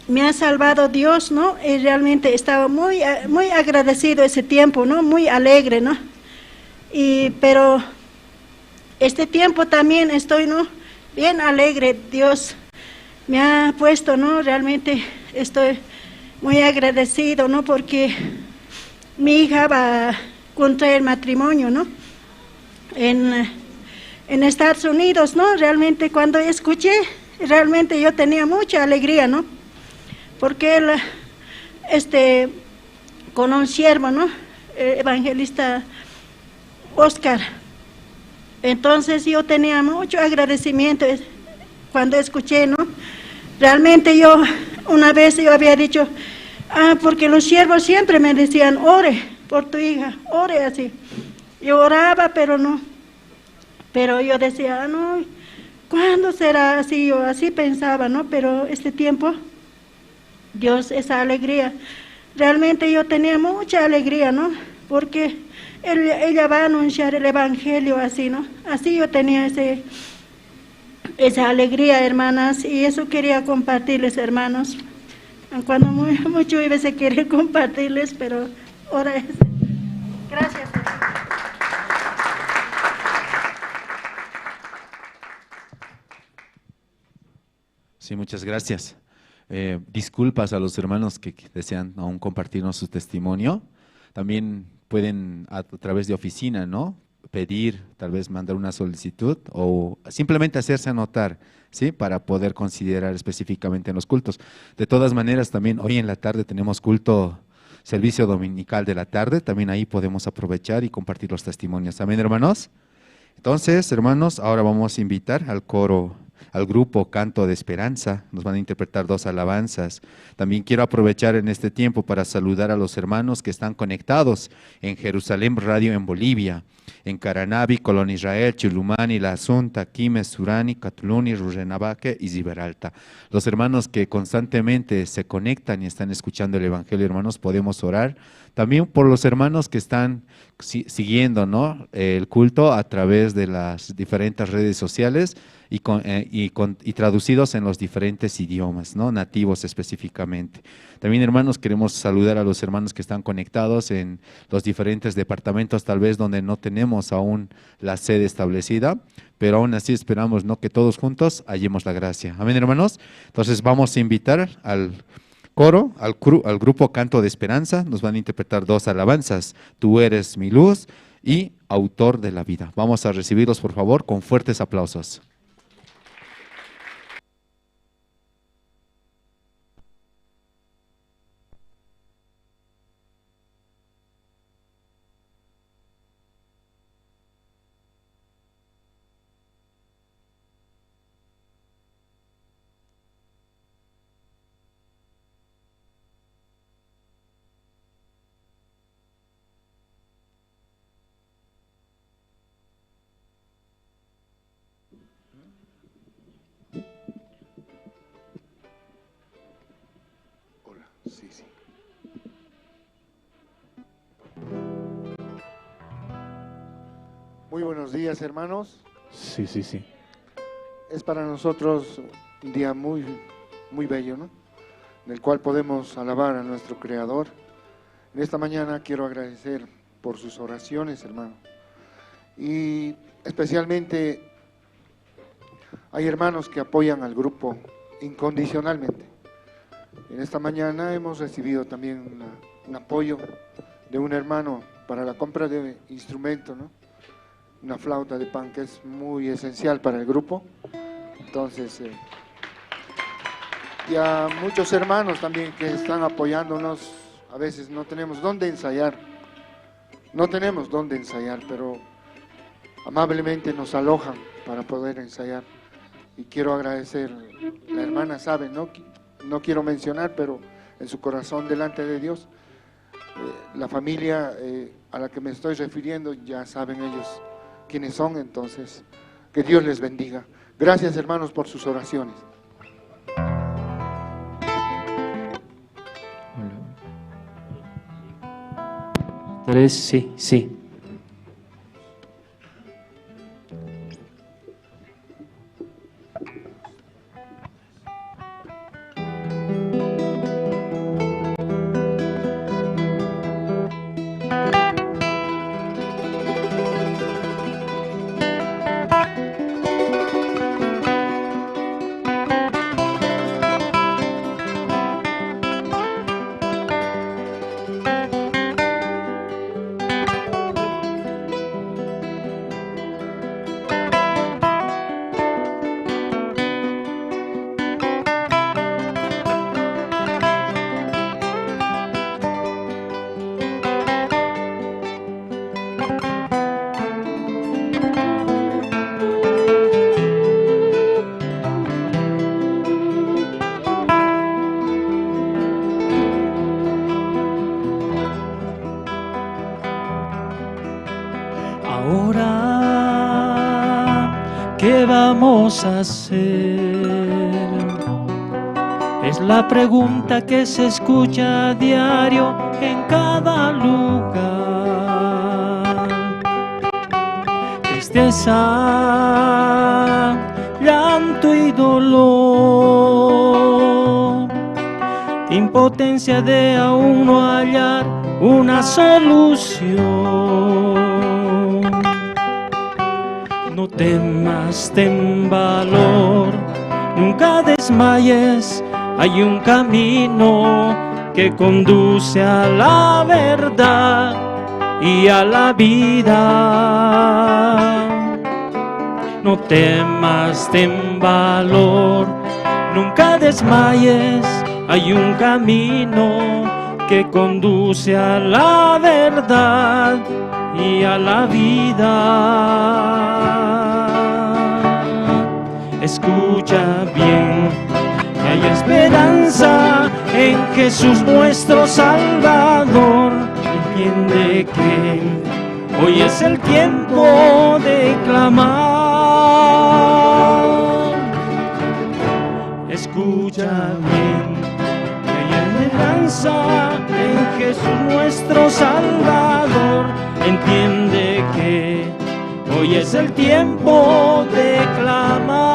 Me ha salvado Dios, ¿no? Y realmente estaba muy agradecido ese tiempo, ¿no? Muy alegre, ¿no? Pero este tiempo también estoy, ¿no?, bien alegre. Dios me ha puesto, ¿no? Realmente estoy muy agradecido, ¿no? Porque mi hija va a contraer matrimonio, ¿no? En Estados Unidos, ¿no? Realmente cuando escuché, realmente yo tenía mucha alegría, ¿no? Porque él, con un siervo, ¿no? Evangelista Oscar, Entonces yo tenía mucho agradecimiento cuando escuché, ¿no? Realmente yo, una vez yo había dicho, porque los siervos siempre me decían, ore por tu hija, ore así. Yo oraba, pero no. Pero yo decía, no, ¿cuándo será así? Yo así pensaba, ¿no? Pero este tiempo, Dios, esa alegría. Realmente yo tenía mucha alegría, ¿no? Porque ella va a anunciar el Evangelio así, ¿no? Así yo tenía esa alegría, hermanas, y eso quería compartirles, hermanos. Cuando mucho a veces quiere compartirles, pero ahora es. Gracias. Sí, muchas gracias. Disculpas a los hermanos que desean aún compartirnos su testimonio. También pueden a través de oficina, ¿no? Pedir, tal vez mandar una solicitud o simplemente hacerse anotar, ¿sí? Para poder considerar específicamente en los cultos. De todas maneras, también hoy en la tarde tenemos culto, servicio dominical de la tarde, también ahí podemos aprovechar y compartir los testimonios. ¿Amén, hermanos? Entonces, hermanos, ahora vamos a invitar al coro, al grupo Canto de Esperanza, nos van a interpretar 2 alabanzas. También quiero aprovechar en este tiempo para saludar a los hermanos que están conectados en Jerusalén Radio en Bolivia, en Caranavi, Colón Israel, Chilumani, La Asunta, Quimes, Surani, Catuluni, Rurrenabaque y Ziberalta. Los hermanos que constantemente se conectan y están escuchando el Evangelio, hermanos, podemos orar. También por los hermanos que están siguiendo, ¿no?, el culto a través de las diferentes redes sociales y traducidos en los diferentes idiomas, ¿no?, nativos específicamente. También, hermanos, queremos saludar a los hermanos que están conectados en los diferentes departamentos, tal vez donde no tenemos aún la sede establecida, pero aún así esperamos, ¿no?, que todos juntos hallemos la gracia. Amén, hermanos. Entonces vamos a invitar al coro, al grupo Canto de Esperanza. Nos van a interpretar 2 alabanzas, Tú eres mi luz y Autor de la vida. Vamos a recibirlos, por favor, con fuertes aplausos. Sí, sí. Muy buenos días, hermanos. Sí, sí, sí. Es para nosotros un día muy, muy bello, ¿no?, en el cual podemos alabar a nuestro Creador. En esta mañana quiero agradecer por sus oraciones, hermano. Y especialmente hay hermanos que apoyan al grupo incondicionalmente. En esta mañana hemos recibido también un apoyo de un hermano para la compra de instrumento, ¿no?, una flauta de pan que es muy esencial para el grupo. Entonces, y a muchos hermanos también que están apoyándonos. A veces no tenemos dónde ensayar, pero amablemente nos alojan para poder ensayar. Y quiero agradecer, la hermana sabe, no quiero mencionar, pero en su corazón delante de Dios, la familia a la que me estoy refiriendo, ya saben ellos quiénes son. Entonces, que Dios les bendiga. Gracias, hermanos, por sus oraciones. Tres, sí, sí. Ahora, ¿qué vamos a hacer? Es la pregunta que se escucha a diario en cada lugar. Tristeza, llanto y dolor, impotencia de aún no hallar una solución. No temas, ten valor, nunca desmayes, hay un camino que conduce a la verdad y a la vida. No temas, ten valor, nunca desmayes, hay un camino que conduce a la verdad y a la vida. Escucha bien, que hay esperanza en Jesús nuestro Salvador. Entiende que hoy es el tiempo de clamar. Escucha bien, que hay esperanza en Jesús nuestro Salvador. Entiende que hoy es el tiempo de clamar.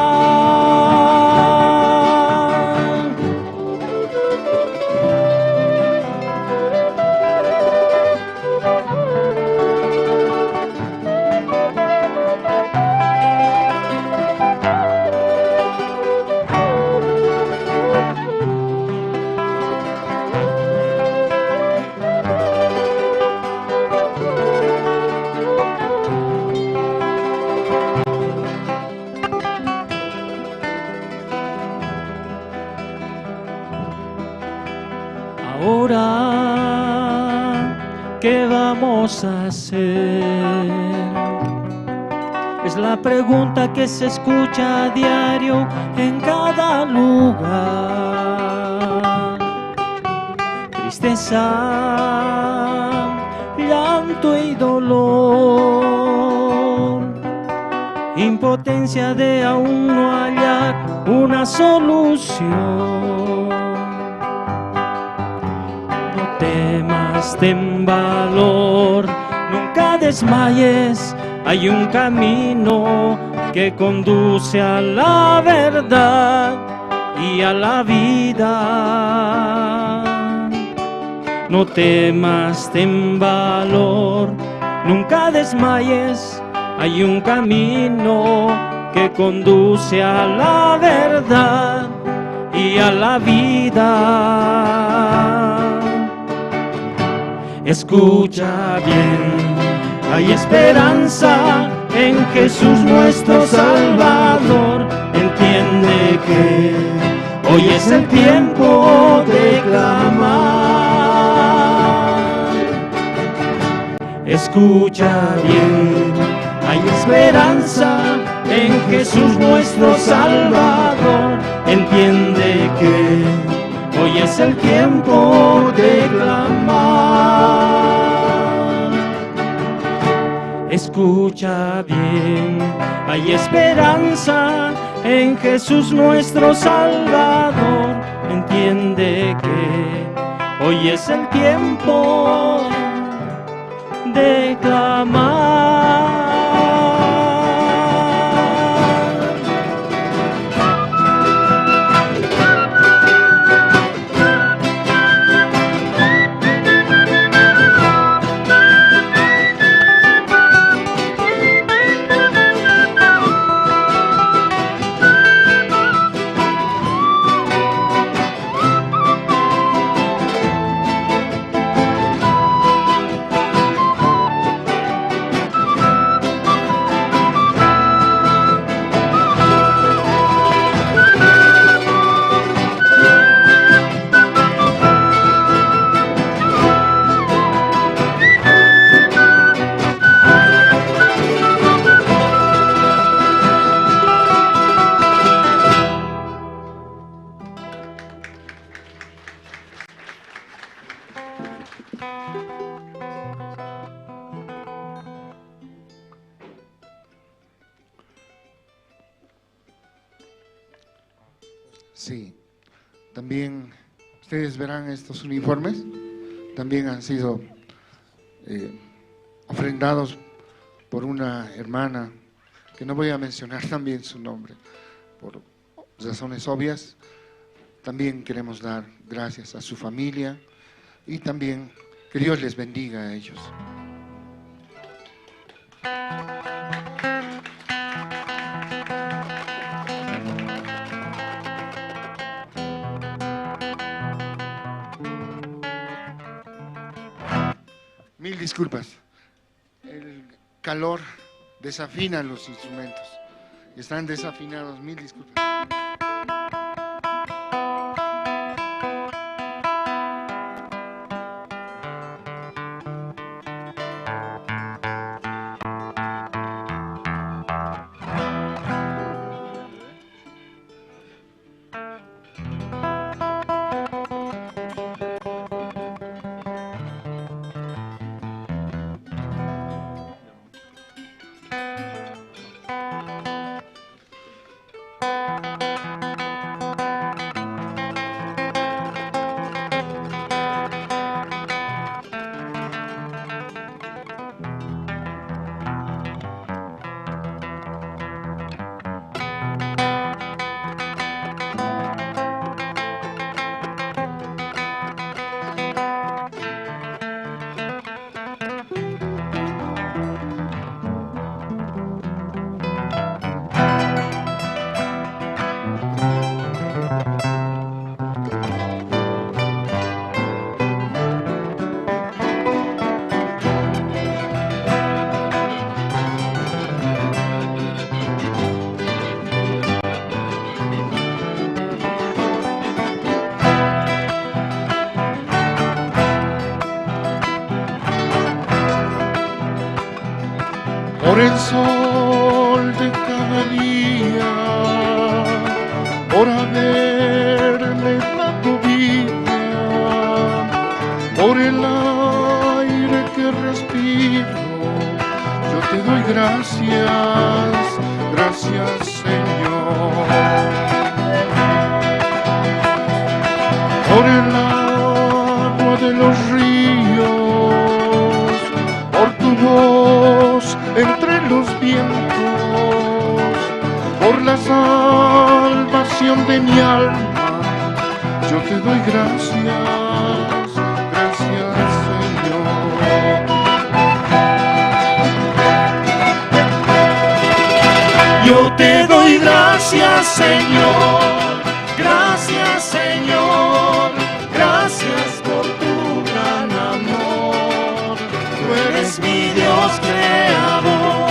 Ahora, ¿qué vamos a hacer? Es la pregunta que se escucha a diario en cada lugar. Tristeza, llanto y dolor, impotencia de aún no hallar una solución. No temas, ten valor, nunca desmayes, hay un camino que conduce a la verdad y a la vida. No temas, ten valor, nunca desmayes, hay un camino que conduce a la verdad y a la vida. Escucha bien, hay esperanza en Jesús nuestro Salvador. Entiende que hoy es el tiempo de clamar. Escucha bien, hay esperanza en Jesús nuestro Salvador. Entiende que hoy es el tiempo de clamar. Escucha bien, hay esperanza en Jesús nuestro Salvador. Entiende que hoy es el tiempo de clamar. Sí, también ustedes verán estos uniformes, también han sido ofrendados por una hermana, que no voy a mencionar también su nombre, por razones obvias. También queremos dar gracias a su familia y también que Dios les bendiga a ellos. Mil disculpas, el calor desafina los instrumentos, están desafinados, mil disculpas. Por el sol de cada día, por haberme dado vida, por el aire que respiro, yo te doy gracias, gracias Señor. Por el agua de los ríos, por tu voz entre los vientos, por la salvación de mi alma, yo te doy gracias, gracias Señor. Yo te doy gracias, Señor, gracias, Señor, gracias por tu gran amor. Tú eres mi Dios creador,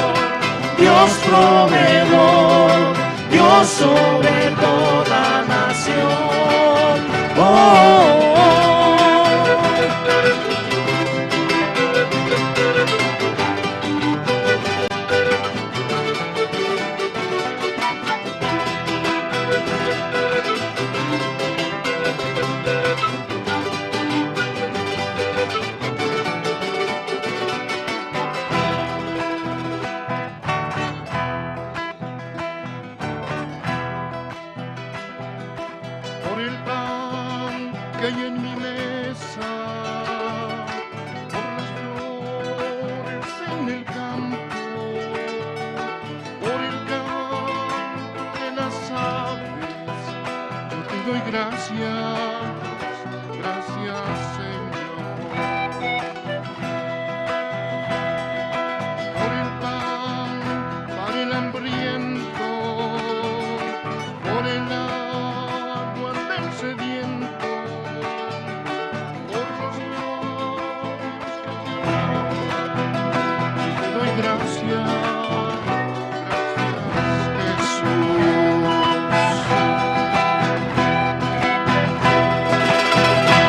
Dios proveedor, Dios sobre toda nación. Oh, oh, oh. Por el pan que hay en mi mesa, por las flores en el campo, por el canto de las aves, yo te doy gracias, gracias Señor. Por el pan para el hambriento, por el agua del sediento, por los labios que te doy gracias, gracias Jesús.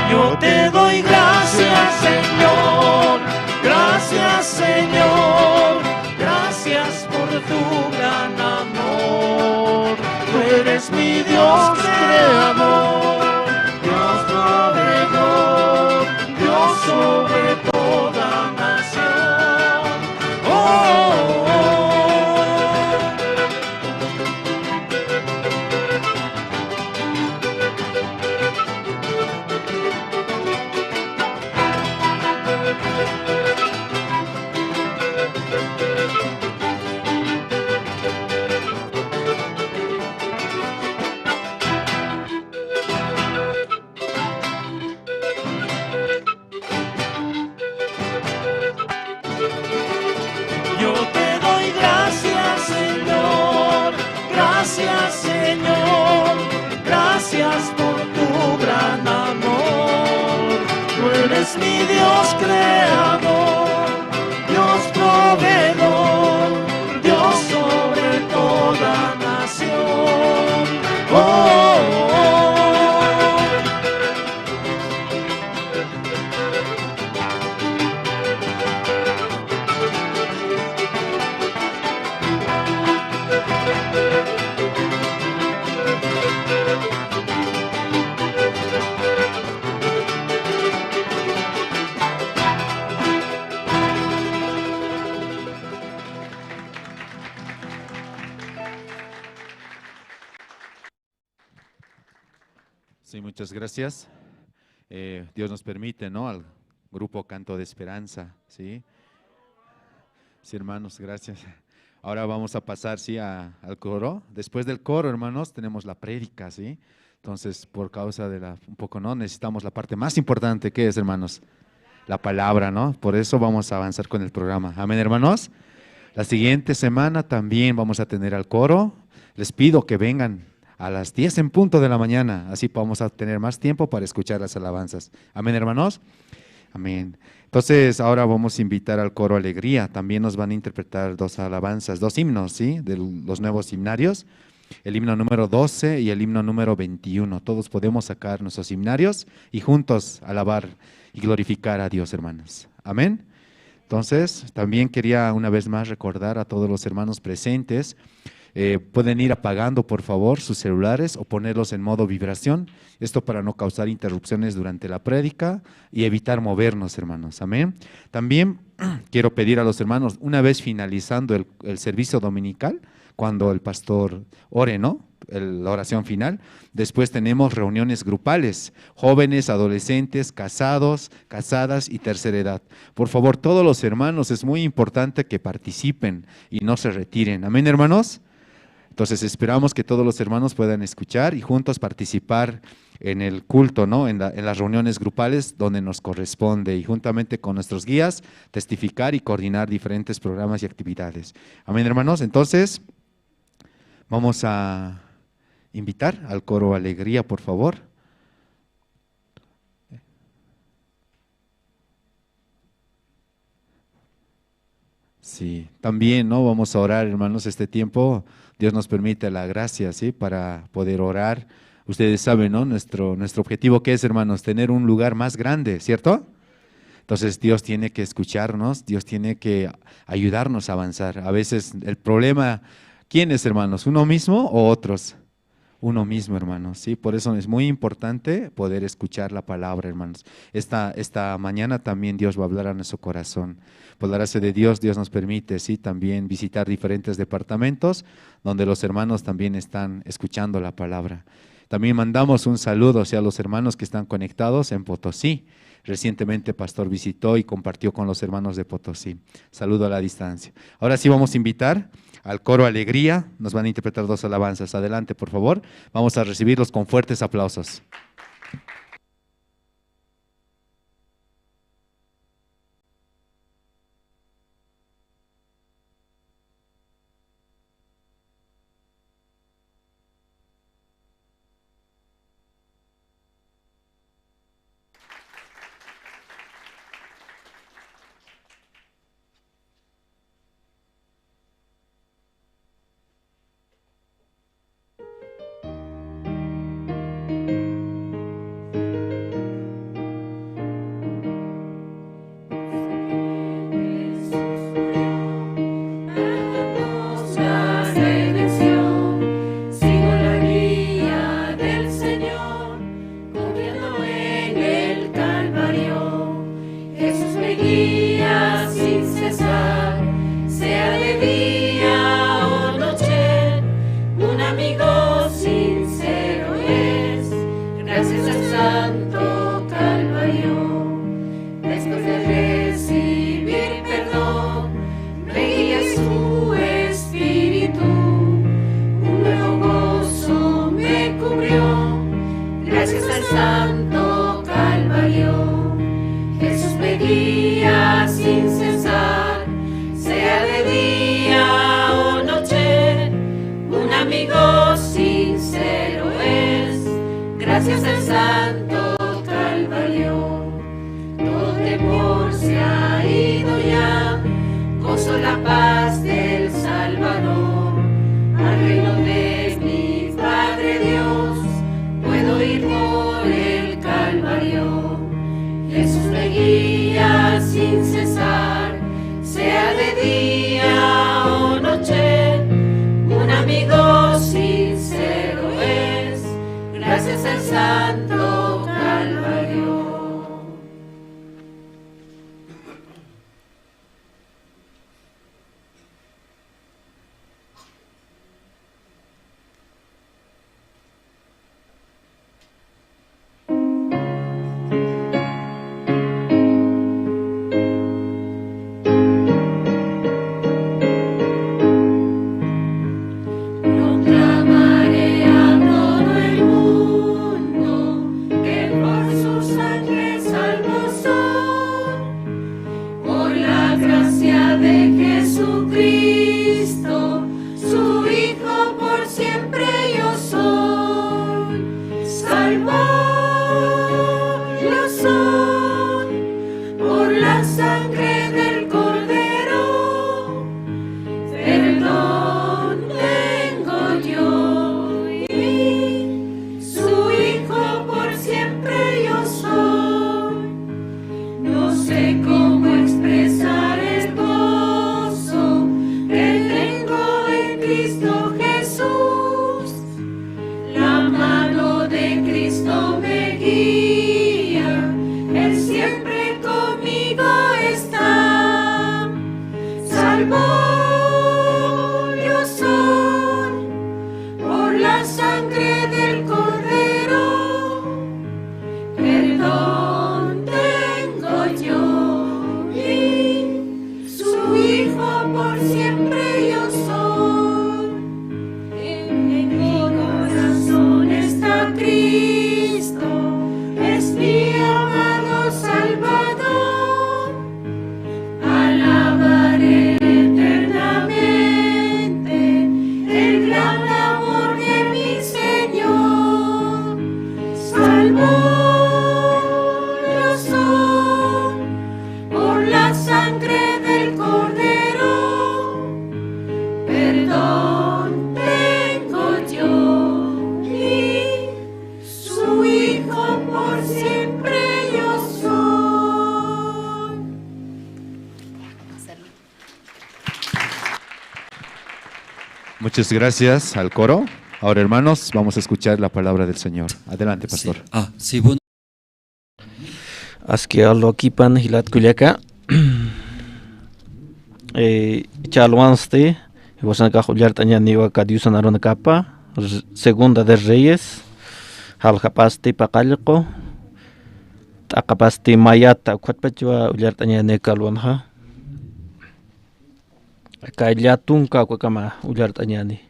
Yo te doy gracias, Señor, gracias, Señor, gracias por tu gran amor. Tú eres mi Dios creador, Dios proveedor, Dios sobre toda nación. Oh, oh, oh. es mi Dios creador, Dios proveedor, Dios sobre toda nación. Oh, oh, oh. Sí, muchas gracias. Dios nos permite, ¿no? Al grupo Canto de Esperanza, ¿sí? Sí, hermanos, gracias. Ahora vamos a pasar, sí, al coro. Después del coro, hermanos, tenemos la prédica, ¿sí? Entonces, por causa de un poco, ¿no? Necesitamos la parte más importante, ¿qué es, hermanos? La palabra, ¿no? Por eso vamos a avanzar con el programa. Amén, hermanos. La siguiente semana también vamos a tener al coro. Les pido que vengan a las 10 en punto de la mañana, así vamos a tener más tiempo para escuchar las alabanzas. Amén, hermanos. Amén. Entonces, ahora vamos a invitar al coro Alegría. También nos van a interpretar 2 alabanzas, 2 himnos, ¿sí? De los nuevos himnarios. El himno número 12 y el himno número 21. Todos podemos sacar nuestros himnarios y juntos alabar y glorificar a Dios, hermanos. Amén. Entonces, también quería una vez más recordar a todos los hermanos presentes. Pueden ir apagando, por favor, sus celulares o ponerlos en modo vibración. Esto para no causar interrupciones durante la prédica y evitar movernos, hermanos. Amén. También quiero pedir a los hermanos, una vez finalizando el servicio dominical, cuando el pastor ore, ¿no? La oración final. Después tenemos reuniones grupales, jóvenes, adolescentes, casados, casadas y tercera edad. Por favor, todos los hermanos, es muy importante que participen y no se retiren. Amén, hermanos. Entonces esperamos que todos los hermanos puedan escuchar y juntos participar en el culto, ¿no? En las reuniones grupales donde nos corresponde y juntamente con nuestros guías testificar y coordinar diferentes programas y actividades. Amén, hermanos. Entonces vamos a invitar al coro Alegría, por favor. Sí, también, ¿no? Vamos a orar, hermanos, este tiempo. Dios nos permite la gracia, ¿sí? Para poder orar. Ustedes saben, ¿no? Nuestro objetivo, ¿qué es, hermanos? Tener un lugar más grande, ¿cierto? Entonces Dios tiene que escucharnos, Dios tiene que ayudarnos a avanzar. A veces el problema, ¿quién es, hermanos? ¿Uno mismo o otros? Uno mismo, hermanos, ¿sí? Por eso es muy importante poder escuchar la palabra, hermanos. Esta mañana también Dios va a hablar a nuestro corazón. Por la gracia de Dios, Dios nos permite, ¿sí? También visitar diferentes departamentos donde los hermanos también están escuchando la palabra. También mandamos un saludo hacia los hermanos que están conectados en Potosí. Recientemente Pastor visitó y compartió con los hermanos de Potosí. Saludo a la distancia. Ahora sí vamos a invitar al coro Alegría. Nos van a interpretar 2 alabanzas. Adelante, por favor. Vamos a recibirlos con fuertes aplausos. Gracias al Santo Calvario, perdón tengo yo y su hijo por siempre yo soy. Muchas gracias al coro. Ahora, hermanos, vamos a escuchar la palabra del Señor. Adelante, pastor. Sí, bueno. Askealo kipan hilat kuliaka. Chalwanste, Guasanca Juliar Tañaniwa Cadiusan Arona Capa, Segunda de Reyes, Jaljapaste Pacalco, Tacapaste Mayata, Cuatpachua, Uliar Tañane Calwanja, Kailatunca, Cuacama, Uliar Tañani.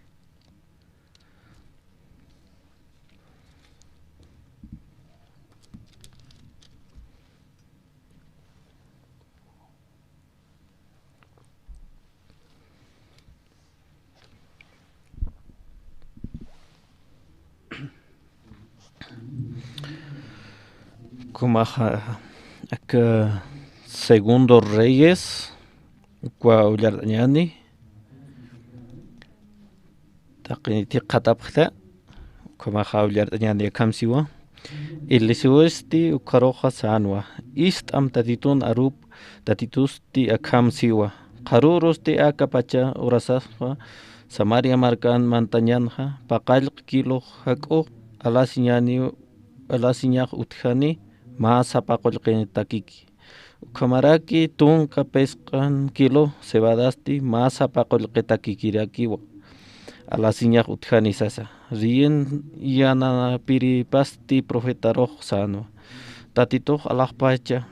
Kumaha acá Segundo Reyes Cuaulardañani Taqiniti Katapta Kumaha Ulardañani Kamsiwa Ilisuesti Ukaroja Sanwa East Am Tatitun Arup Tatitusti Akamsiwa Karurosti Akapacha Urasaswa Samaria Marcan Mantañanja Pakal Kilo Hako Alasiñaj Utjani Masa pacolquen taquiqui. Camaraki tunca pescan kilo cebadasti masa pacolquen taquiquiraquiwa. A la siña utjani sasa. Rien yana piripasti profeta sano. Tatito alajpacha.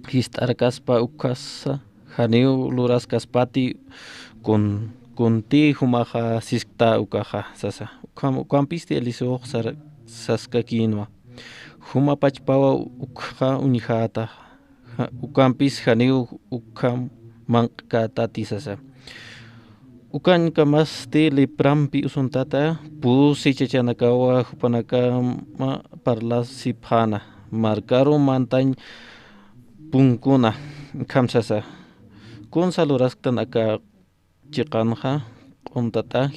Histarcaspa ukasa. Janiu luraskaspati con ti humaja siskta ukaja sasa. Kampisti eliso saskakinwa. Huma pachpawa ukha unijata ukampis janiu ukam mankatati sasa ukan kamasti liprampi usuntata pusi chachanakawa hupanaka parla siphana marcaro mantañ punkuna kamsasa kun salurastan aka chiqanja qontata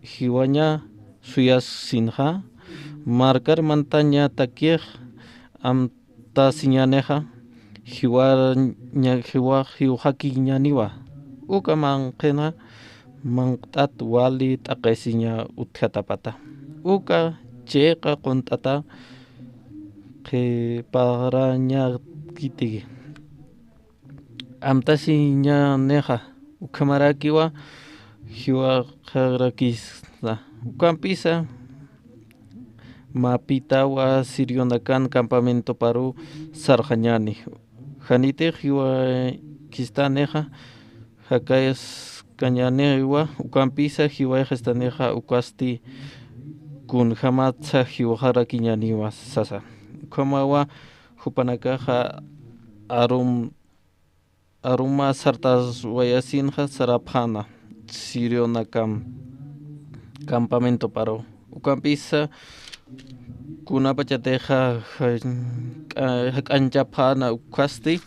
hiwaña suyas sinja marcar montaña taquiej amta siñaneja hiwaki ñaniwa uka manqena manqtat wali taqesiña utjatapata uka cheqa qontata que paraña kitigi amta siñaneja ukamarakiwa hiwaqrakisna ukampisa Mapitawa Sirionakan campamento paru Sarjañani. Janite jiwa kistaneja Hakayas Cañanewa Ucampisa jiwa gestaneja Ucasti kun Hamatza jiwahara Kiñaniwa Sasa. Kamawa Hupanakaja Aruma Sartas Wayasinja Sarapana Sirionakam campamento paru Ucampisa kuna pachateja kanchapana ukasti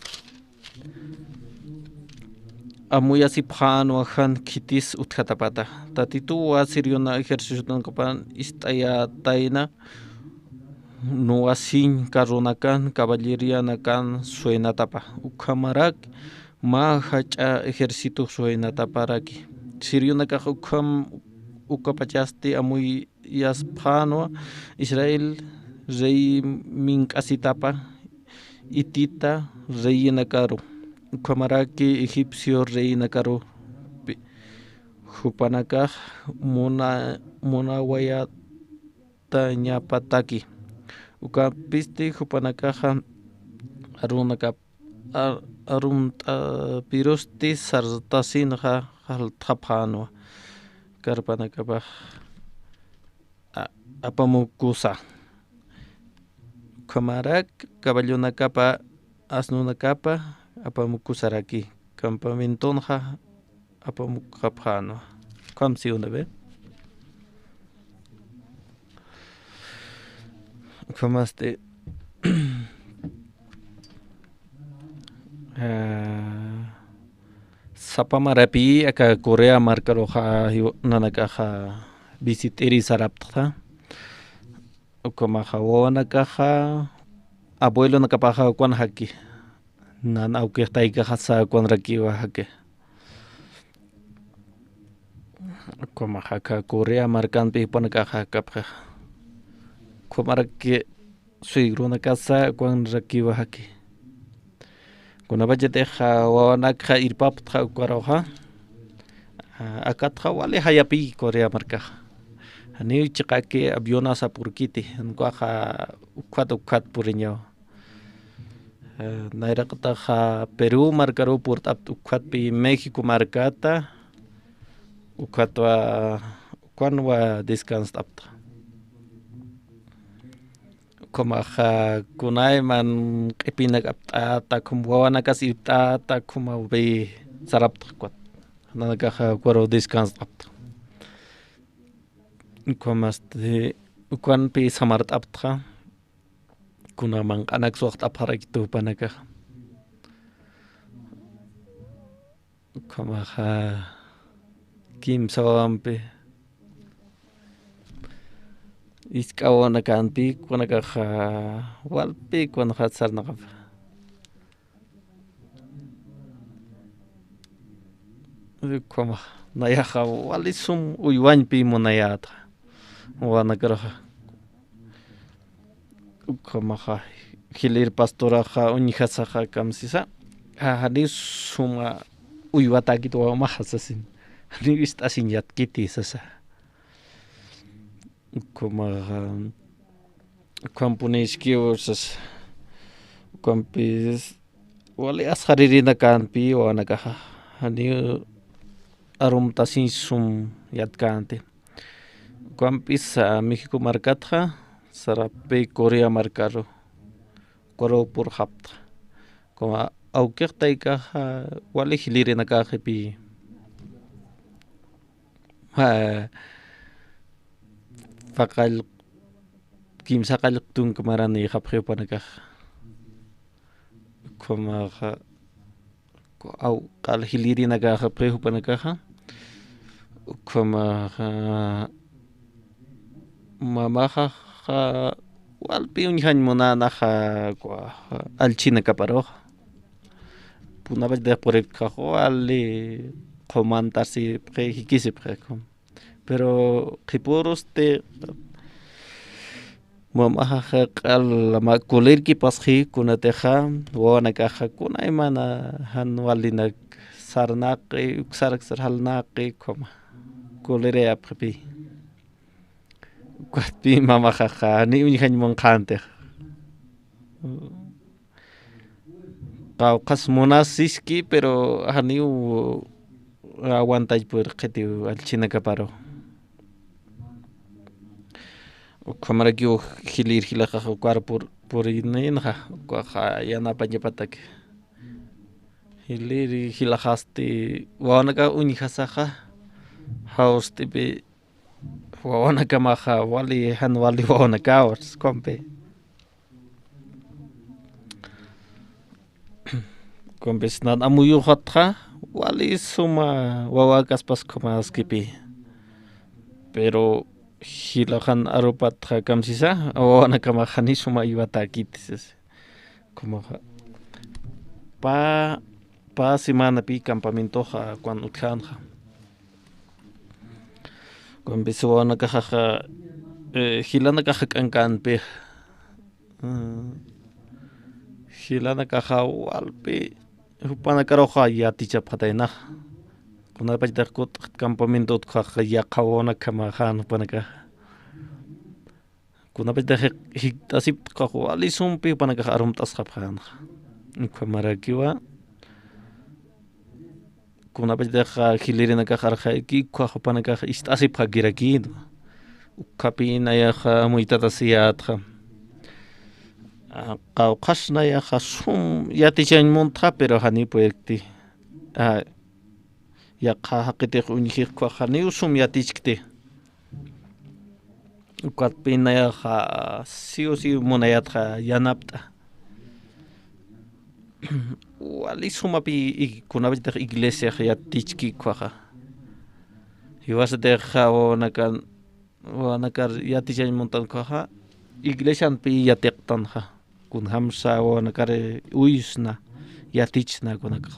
amuya sipano han kitis utjatapata tatitu asiriona ejercicio kapan istaya taina no asin karunakan caballería nakan suenatapa ukamarak ma hacha ejercito suenataparaki siriona ka ukam ukapachasti amuy yaspano Israel rey minkasitapa itita rey nakaru kamaraki egipcio rey nakaru hupanaka monawayata ñapataki ukapisti hupanakaja arunta pirosti sartasinja haltapano karpanakapa apamukusa kamarak caballonakapa asnunakapa apamukusaraki campamentonja apamukapjano kamsi una vez kamaste Sapamarapi acá Corea marcaroja nanakaja visiteri sarapta. Como jabona caja abuelo nakapaja kwan haki. Nan auke taika hasa kwan rakiwa hake. Como haka Corea marcan pi panakaja kapja. Como que suigro na casa kwan rakiwa haki. Kuna bajeteja wanakja irpapja kwaroja. Akatja wale hayapi Corea marcaja. Ani chikake aviona sapurkiti nkuaja ukat puriño. Nairaktaja Perú marcaro por ukatpi México marcata ukatwa kwanwa descansapta. Komaja kunaiman epinak aptata kumwana kasi aptata kumabe sarapta kwat. Nanakaja kwaro descansapta. Komaste ukwanpi samart apta. Kuna mang anak suakt aparakitu panaka. Komaha kim sawampe. Iskawana kanpi kunakaha walpi kunahat sarnakap. Koma nayaha walisum uywanpi monayata. Wanakaraha. Komaha hilir pastoraja unihasaja kamsisa. Hani suma uywataki to mahasasin. Hani istasin yatkiti sasa. Komaha kampunishki orsas. Kampis wali asharirina kanpi wanakaha. Hani arum tasin sum yatkante. Kampis México marcatja. Sarape Corea marcaro Coro por hapta como aukerta ikaja wale hilire nakaje pi fakal kim sakal tung kemarani hapje panakaj como au kal hilire nakaje prehu panakaja como mamaja walpi unhan monanaja alchina caparo punaba de por el cajo ali comantarsi prejikisi prekom pero kiporos te mamaja al ma kolerki pasji kunateja wana caja kuna imana han walinak sarnaqi uksarak sarhalnaqi koma kolere aprepi Kuatpi mama jaja ni unihan monkante. Kaukas monasiski pero hani aguanta por keti al china caparo. Kamara kyo hilir hilaja kwar por inenja kwaja yana panyapatak. Hilir hilajaste wanaka unihasaja hauste be Wawana kamaja wali han wali wawana kawas kompe. Kompe snan amuyu hotja wali suma wawakas pas komaskipi. Pero hilahan arupatja kamsisa wawana kamaja ni suma iwatakitis. Como pa semana pi campamento ja cuando utjanja. Empezó a caja gilana caja cancanpe gilana caja walpe upana caroja ya ticha patena kuna pachita kut campamento caja ya kawana kamajan upana caja kuna pachita hiktasip caja alisumpi upana caja arum tasjapjan kamarakiwa kuna pachita hilirina caja arjaiki caja upana caja istasip hagiraki kapina ya muitatasiatja qawqashna ya sum yatichanmunta pero hani puerti ya qahaqiti unjik hani usum yatichkti ukatpina ya sí o sí munayatja yanapta wali sumapi kunabit iglesia ya tichki kwaja iwas de jao nakan wanakar ya tichay montan kwaja iglesia pi ya tektan ja kun hamsa wanakar uisna ya tichna kunaka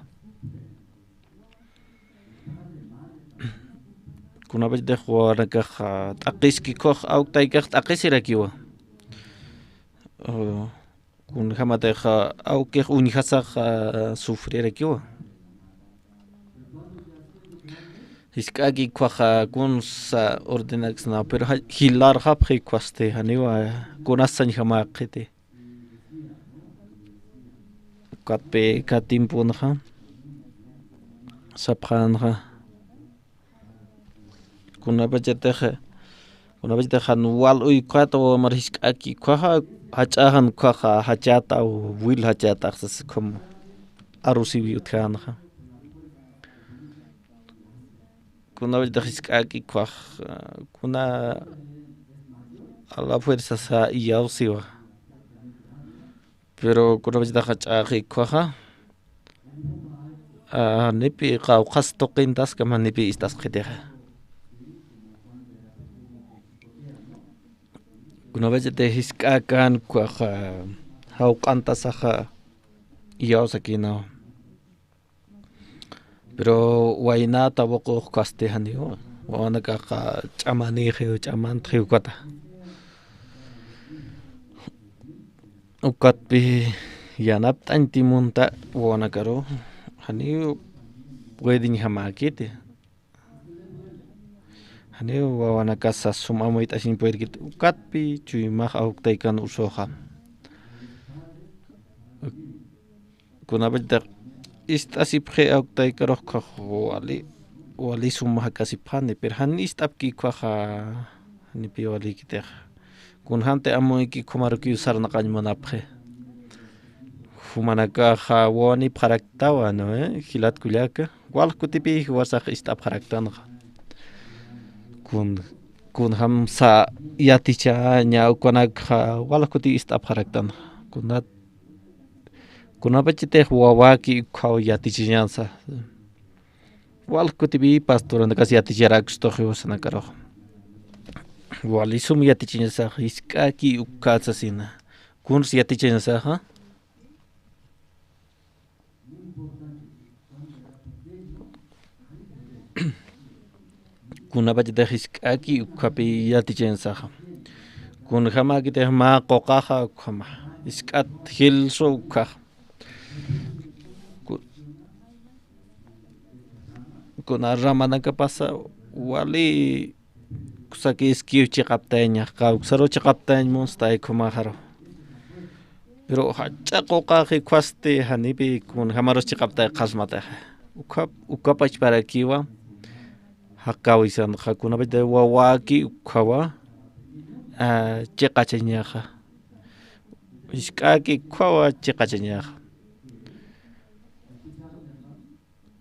kunabit de wanaka taqiski koj au taikaj taqisira kiwa kun hamateja au que unihasa sufrir kiwa iskagi kwaja kun sa ordenax na pero hilar hapje kwaste haniwa kunasan hamaqete katpe katimpunja saphanja kunabajeteja nuwal uy kwato marhiskaki kwaja hachahan kwaja hachata o wil hachata sas como arusi utkanja kuna vejhiskaki kwaj kuna a la fuerza sa yausiwa pero kuna vejhachaji kwaja nepi qawqas toqintas kama nepi istas qiteja kuna vejhiskakan kwaja hawqantasaja yausakino pero wainata boqo castejanio wanaka ch'amanije ch'amantje ukata ukatpi yanapt'an timunta wanakaro hani pueden hamakite hani wanaka sasumamoita sin poder kit ukatpi chuimaj autaikan usoja kuna vejta istasipje autay karojka wali summa kasipane pero han istapki kwaja ni piwali kite kun hante amoy ki komaruki usar naqañmanapje fumanaka hawani paraktawa no hilat kuliaka wal kutipi wasaq istap paraktana kun hamsa yaticha nya ukonaka wal kuti istap paraktana kunat kunapachite wawaki khaw yatichinyansa wal kutibi pastoranda kasi yaticharak stokhosana karo walisum yatichinsa iskaki ukatsasina kun yatichinsa ha kunapachite iskaki ukapi yatichinsa kun hamakite ma qoqaja khama iskat hilso ukha kuna ramanaka pasa wali kusaki skiu chiqaptaña qawsaro chiqaptañ monstay kumajaro pero hacha qoqaqi kwaste hanipi kun hamaros chiqaptay qasmata ukapach para kiwa haqawisan hakuna bide wawaki ukhawa chiqachañaja iskaki kwawa chiqachañaja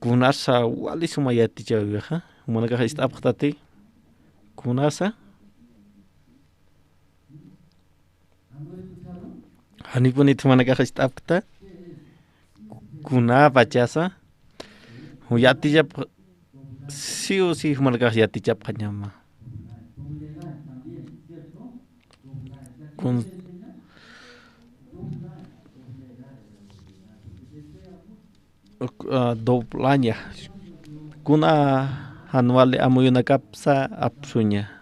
kunasa wali sumayati jawiha manaka istapqtati kunasa hanipuni manaka istapqta kuna pachasa huyati jap siu si manaka yati jap kanyama kun doblanya kuna hanwali amuyuna kapsa apsunya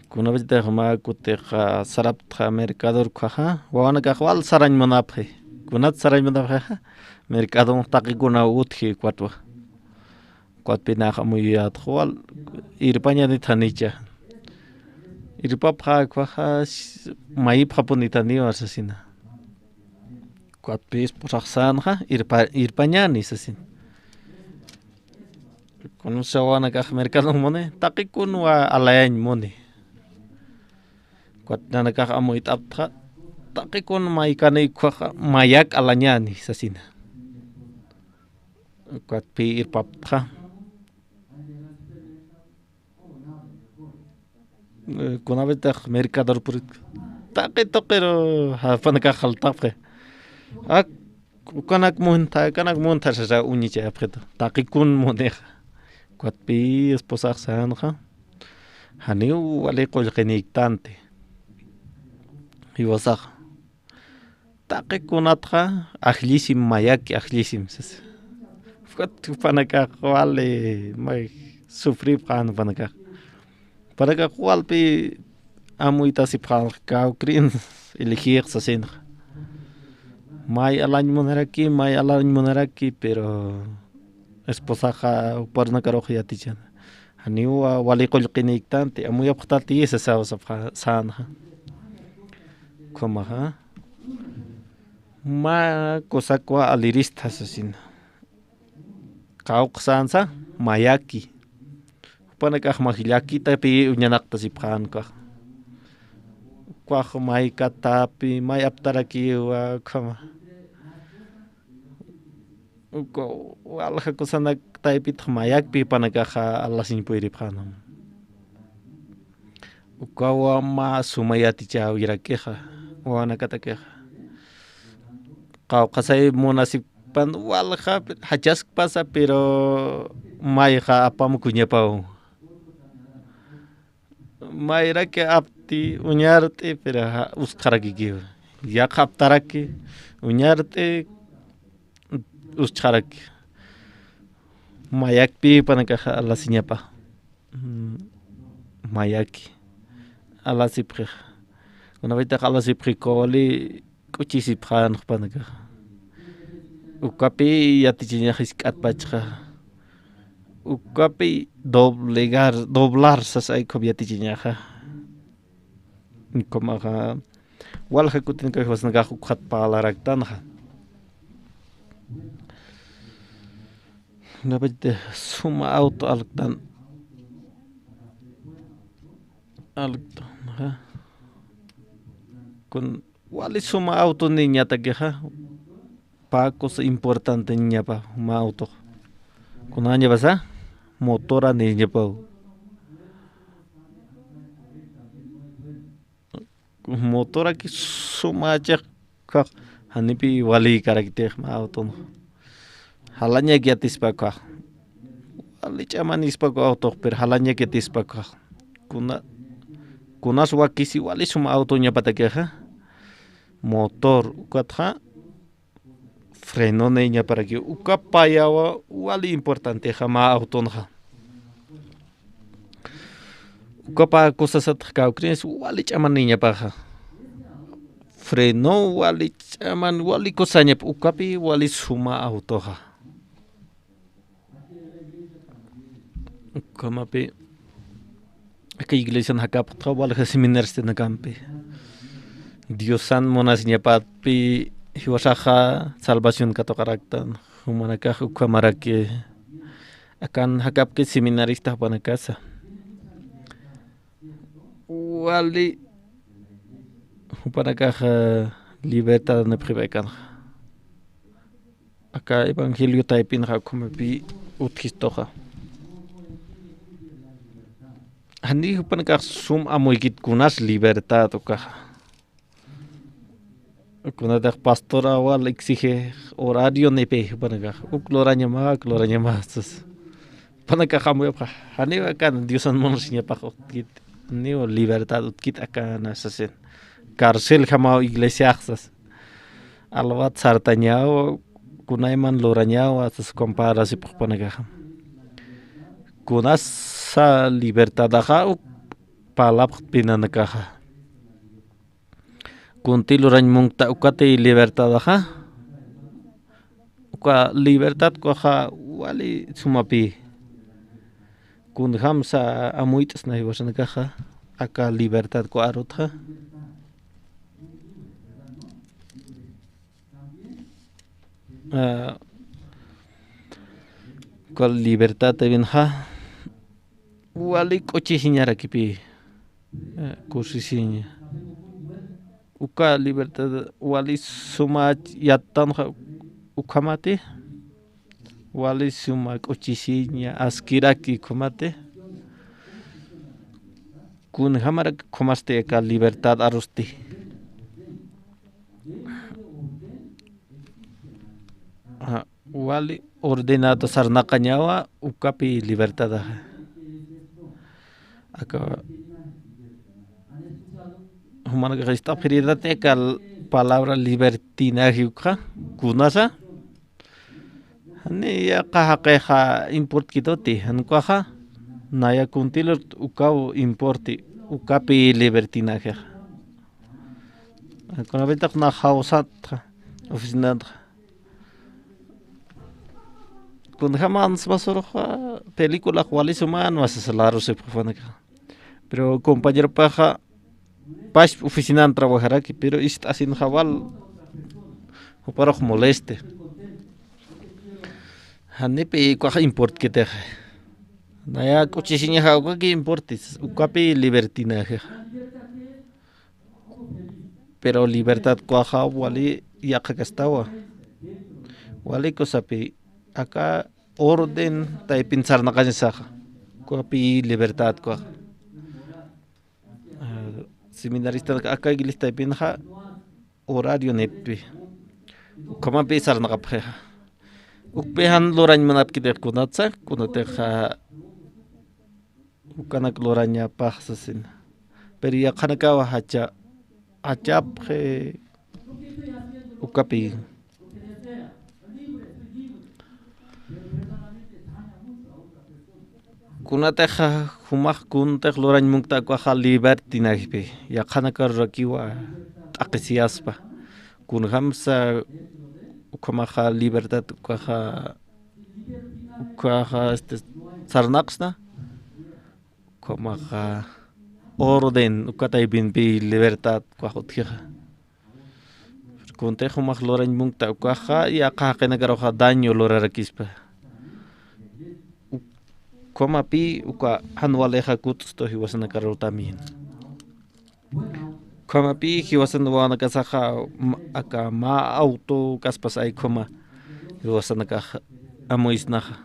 kuna vete hama kuteja sarapta mercador khaja wana kahwal sarañ manaphe kunat sarañ manaphe mercado taqi kuna uthi kwatwa kwatpina amuyat khwal irpaña ni thanicha irpapha khaja mai phapuni tani asasina kwatpis poraqsanja irpañani sasin kun sawana ka mercado mone taqikun wa alañ mone kwatnana ka amoy tapta taqikun maikani kwa mayak alañani sasina kwatpi irpapja kuna vete mercador por taqi toqero hafana ka khaltaqe kanak monta sa unicha apjeto takikun moneja cuatpi esposa sanja haniu wale kolgenictante y wasaj takikunatja ajlisim mayaki ajlisim sas panaka wale may sufrir panaka walpi amuita si kaukrin elegir sasin may alañ monaraki pero esposaja parna karoja yatichan haniwa wali kolqinictante amuy aptati esa sana como ma cosa kwa alirista sasin sansa mayaki panaka mahilaki tapi unyanakta si pranka kwa may katapi may aptaraki wa kama walha kusanak taipit mayakpi panakaja alasin puiri pranam ukawa ma sumayati chao irakeja wana katakeja kasay munasip pan walha hajas pasa pero mayja apam kuñapau mayra que apti uñarte pero uskaraki ya kaptaraki uñarte uskaraki mayakpi panakaja alasiñapa mayaki alasipre una vez alasipre koli kuchisipran panakaja ukapi yatichiñajis atpachja ukapi doblar sasay ko yatichiñaja komaja walja kutin ka wasnaga ukhat palaraktanja nabete suma auto altan con wali suma auto niña takeja pa cosa importante niña pa ma auto con aña basa motora niña pa motora ki suma chak hanipi wali karakter ma auto halanya giatis pa ka wali chamanis pa auto pero halanya giatis pa ka kunas wakisi wali suma auto nya patakeja motor ukatja freno neña para que ukapayawa wali importante jama autonja ukapa cosas atka ukres wali chaman niña paja freno wali chaman wali cosaña ukapi wali suma autoja como pe que iglesia nakap wali seminarste nakampe Dios san monas papi hiwasaja salvación katokaraktan humanaka ukamarake akan hakap ke seminarista panakasa wali hupanaka libertad na privekan aka evangelio taipin ha kumapi utkistoja hani hupanaka sum amoykit kunas libertad oka Kuna de pastora wal exige horario nepe panaga ukloraña más panaga jamu hani akan diosan monosiña pajo kit neo libertad kit akan asasen cárcel jamao iglesia axas alwat sartañao kunayman lorañao asas compara si panaga kunas sa libertad aja palap pinanakaja Kunti lurañ mungta ukate libertad aja uka libertad koja wali sumapi kun hamsa amuitas na hiwasan kaja aka libertad ko arutja ko libertad vinja wali kochisiñara kipi kursisiña uka libertad wali suma yatan ukamate wali suma kochisiña askiraki kumate kun hamara komaste ka libertad arusti wali ordenado sarnaqañawa ukapi libertad acá humana que está peridate kal palabra libertinaje kunasa ni ya qaha import kitoti anqaha naya kuntilur ukaw importi ukapi libertinaje con venta na hausat oficina con jamás basura película cuáles humanos salario se profana pero compañero paja pas oficina trabajar aquí pero está sin jabal o para moleste hanipe cuaja import que te naya cochisiña jauga que importes ukapi libertinaje pero libertad cuaja wali ya que estaba wali cosapi acá orden tai pensar na kanya saja cuapi libertad cuaja seminarista acá iglesia pinja horario nepi como pensar na kapja ukpehan lorañ manap kite kunatsa kunateja ukanak loraña pahsasin pero ya kanakawa hacha achapje ukapi kunateja humaj kuntej lorañ mukta kuaja libertinajpi ya kanaka rakiwa aqisiaspa kun hamsa ukamaja libertad kuaja sarnaqsna kuamaja orden ukatay binpi libertad kuajutja kuntejo maj lorañ mukta kuaja ya qaqena garoja daño lorarakispa Koma pi uka hanwaleja kutusto hiwasana karo también. Koma pi hiwasana wana kasaja aka ma auto kaspas ay koma hiwasana kaja amoisnaja.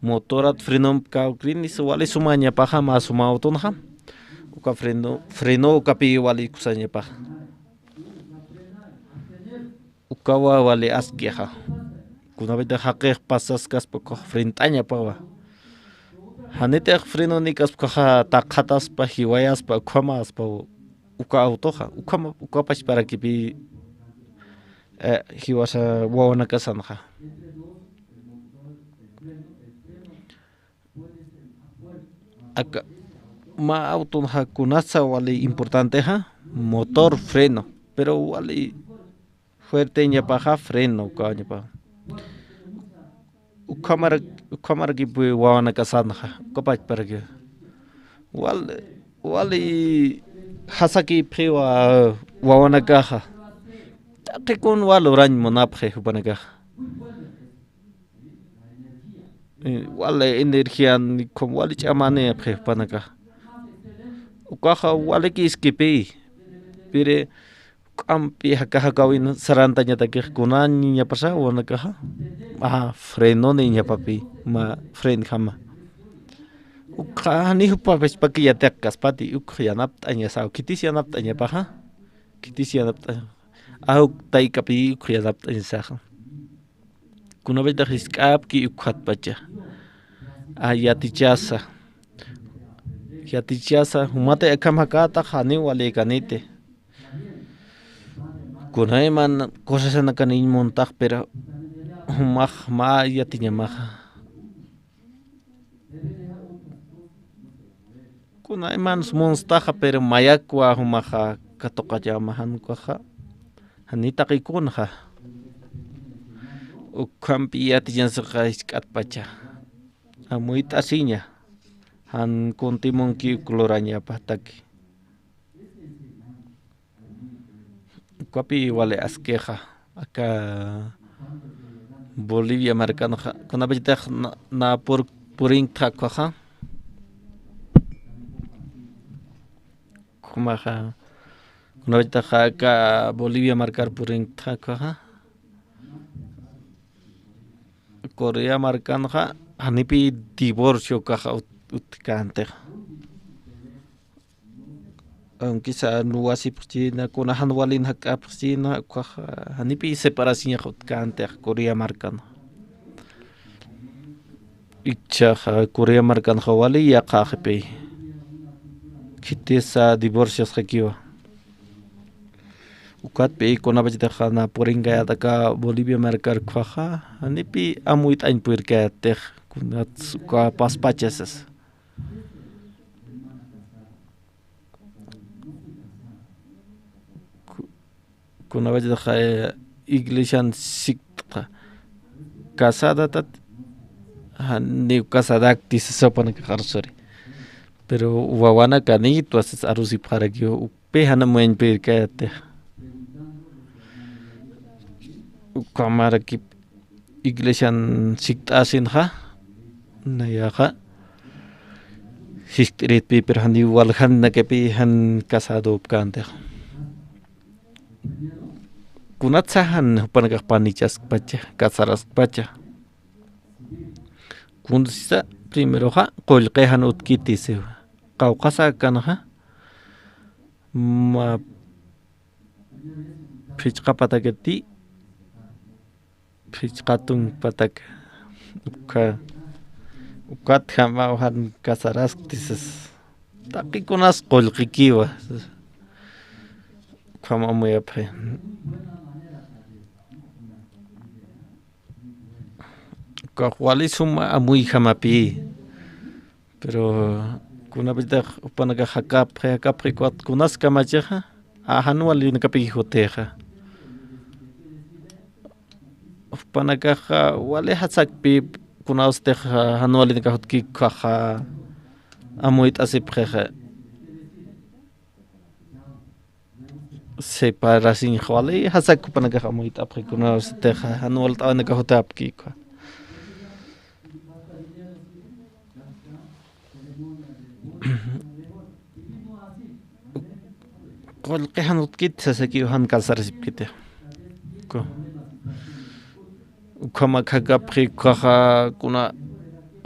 Motorat frenom ka ukrinis wale sumanya paja ma suma auto naja. Uka freno uka pi wale kusanya paja. Ukawa wale askeja. Kuna vete haqeq pasas kaspa ko frentaña pawa. Hanete freno ni kaspa taqatas pa hiwayas pa kwamas pa uka autoja uka pas para que pi hiwasa wawana kasanja aka ma auto ha kunasa wale importante ha motor freno pero wale fuerte nya paja freno kaña pa ukamar ki pu wawana kasanja kapach para que wale hasaki prewa wawana kaja que con walorañ monapje upanaga wale energía ni como wale chamane pre upanaga ukaja wale ki skipi pire ampi hakaja kawin sarantaña take kunani nya pasa wana kaja freno ni nya papi ma fren jama ukani upapes paki ya tekas pati ukyanap anya sa kitis yanap anya paja kitis yanap au tai kapi ukyanap anya sa kuna vez dahiskap ki ukhat pacha yatichasa humate akamhakata hani wale kanite kuna man cosas na kanin montag pero humaj ma yatiñamaja kuna man monstaja pero mayakwa humaja katokayamahan kwaja hanita kikunja ukampi yatiñansaja iskat pacha amuita siña han kuntimon ki kloraña pataki Cuapi wale asqueja acá Bolivia marcano con abita na por puring tacoja kumaja con abita acá Bolivia marcar puring tacoja Corea marcano ja hanipi divorcio caja utkante aunque sea no así pchina kuna hanwalin hak pchina kwa hanipi separación kante Corea marcan icha Corea marcan hawali ya qakhpe kitesa divorcios hakiwa ukat pe kuna bajita khana poringa ataka Bolivia marcar kwaha hanipi amuit ain puirka teh kunat ka paspachas kuna bajita kha iglesia sikta casada tat ni casada tis sopan karsori pero wawana kani tu asas arusi para kyo pe hana muen puirka teh kamara ki iglesia sikta sinha nayaha history paper hani walhan na kepi han casado kante kunat sahan panagak panichas pacha casaras pacha kunsa primero ha qolqehan utkitise qawqasa kanha ma fichqa patakati fichqatun patak ukat hama han casaras tises taqikunas qolqikiwa kama muy apre kahuali suma muy hamapi pero kuna bita upanaga hakap kwat kunas kamajeha ahanuali nakapi hoteja upanaga wale hasakpi kuna usted hanuali nakahotki kaha amuit asipjeja separasin khwali hasak panaga amuit aprekuna usted hanual ta nakahotapki ka qol qehanut kit sasaki han kalsarsip kite ko kama khagapri kha kuna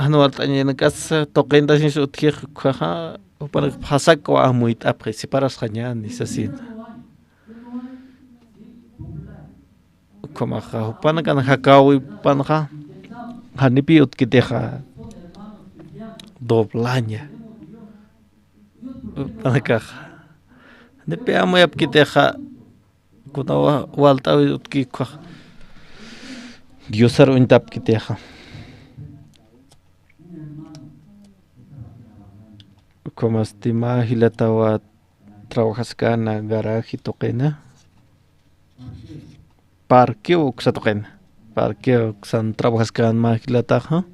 hanual tanya nakas toqenda sin sutkir kha upana hasak ko amuit apre separas khanyan isasin kama kha upana kan hakawi panha hanipi utkite kha doblanya upana kha nepe amoy apkite kha kuna walta utki kha Diosar untap kiteja como estima hilatawa trabajas kana garaje toqena parque uksa toqena parque uksan trabajas kana ma hilataja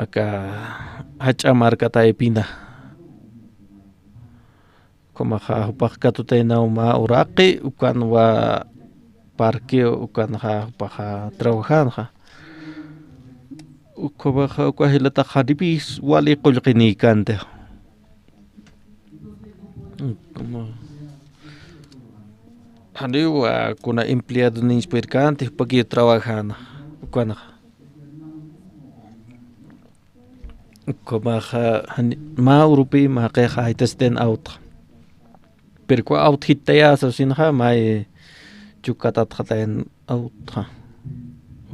acá hacha marca taipina como ha pakatutena uma uraqi ukan wa parque ukan ha paha trabajar ha ukobaja ukahilata hadipis wali qulqini kante como haniwa kuna empleado ni inspirante pagi trabajando ukan ukobaja ma urupi ma qeja itesten out pero ko out hitaya sa sinha mai chukatat khataen auto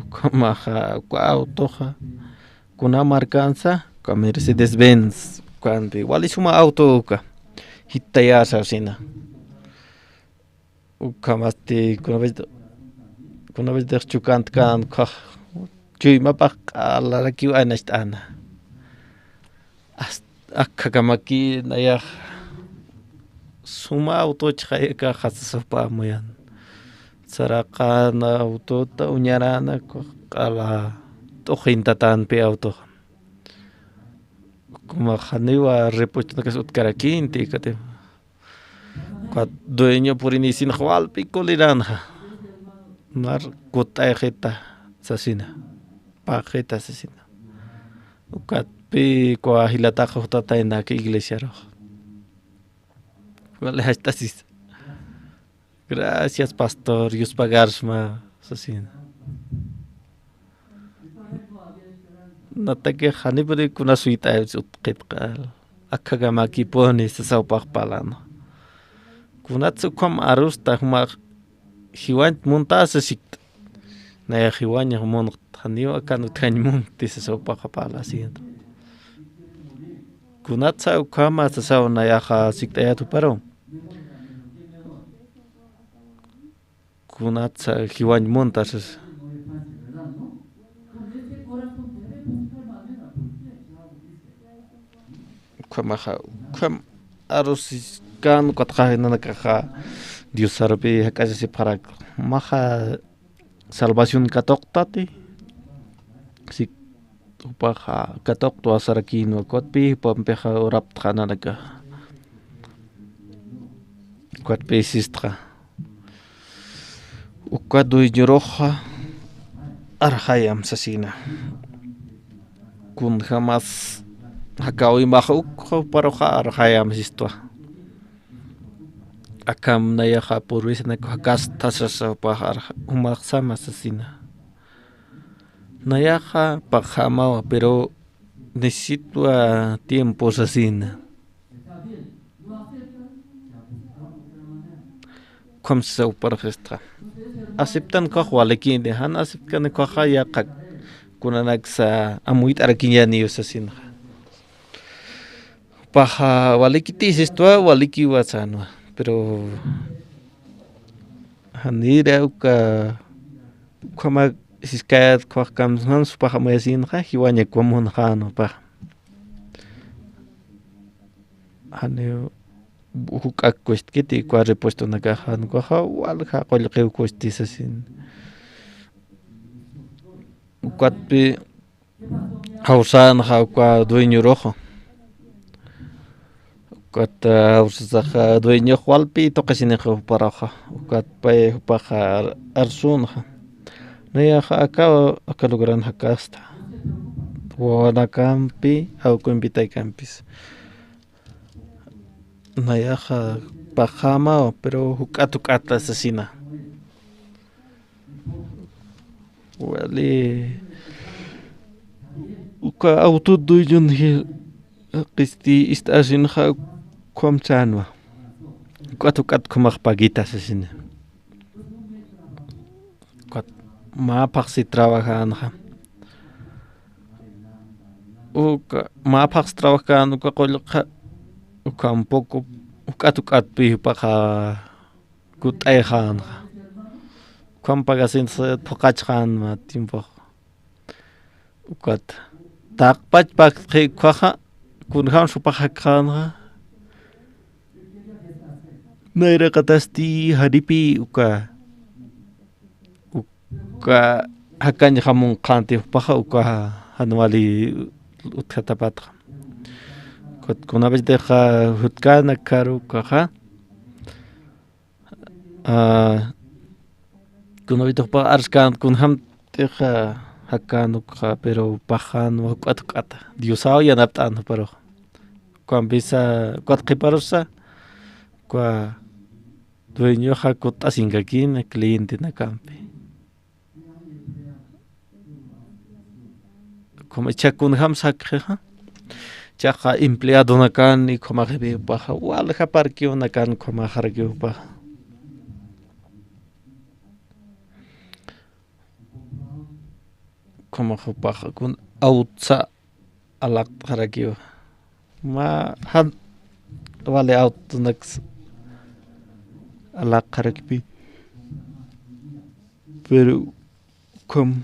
como auto kuna marcanza con Mercedes Benz cuando igual es una auto hitaya sasina ukamasti kuna vez de chukant kan kha chui mapak ala rakiu anastana akakamaki naya suma auto chaya ka khasapa moyan saraka na auto ta unyarana ko ala to hintatan pe auto como khaniwa repuesto que sut karakinti kate kwa dueño por inisin khwal pico liranja mar kotajeta sasina pajeta sasina ukat pi ko hilata khota ina ke iglesia ro vale hasta sis. Gracias, pastor. Dios pagarsma, sasina. Nata ke khani bari kuna suita utqit qal. akagamaki poni sasawpaqpalano kunatsu kwam arusta huma hiwan muntas sikta naya hiwaña monq taniwa kanu thañmun tisasawpaqpala siento kunatsa kwama sasaw nayaja siktayatu paro kunatsa hiwañ montas kwam arus kan kotqa nanakaja Dios sarpi hakasi para maja salvación katoqtati si upaja katokto asarakin kotpi pampeja oraptra nanaka kotpi sistra ukadu yoroja arhayam sasina kun jamás hakawi mahuk paroja arhayam sistua akam nayaja purwis na hakas tasasa pahar umaksama sasina nayaja pajama pero necesito tiempo sasina como se para gestar aceptan kahwalekin dehan aceptan kahaya kak kunanak sa amuit arakinya ni sasina paha walikiti sistua waliki wasano pero hanira uka kama siskayat kwa kamsan supaha mayasin ha hiwanya kwamun hano pa hane hukak kwest kiti kwa repuesto nagahan kwa ha walha qolqew kwestisasin ukatpi hausan ha kwa dueño rojo kata usaha dueño Jualpi toqasinejo paraja ukat pay paja arsunja nayaja aka logran hakasta wana campi au invitay campis nayaja pajama pero hukatukata asesina wali uka auto dueño qisti istasinja kwam chanwa kwatukat kumak pagita sasina kwat mapaksi trabajanja uka mapaksi trabajando uka qolqa uka un poco ukatukat pi paja kutayjanja kwam pagasin sa thokachjan ma tiempo ukat taqpach pak kwaja kunhan supajajanja naira katasti haripi uka hakan jamun qanti paja uka hanwali utkatapatra kuna vez deja hutkana karu kaja kuna vez pa arskan kunham deja hakan uka pero pajan watkata diosao yanaptan pero cuan bisa kwatqiparusa kwa dueño hakut asingakin cliente na campi como chakun ham sakha chaka empleado na kan y como rebe baja wal ha parqueo na kan como hargeu ba como baja kun outsa alak hargeu ma han wale out next alak hargbi pero como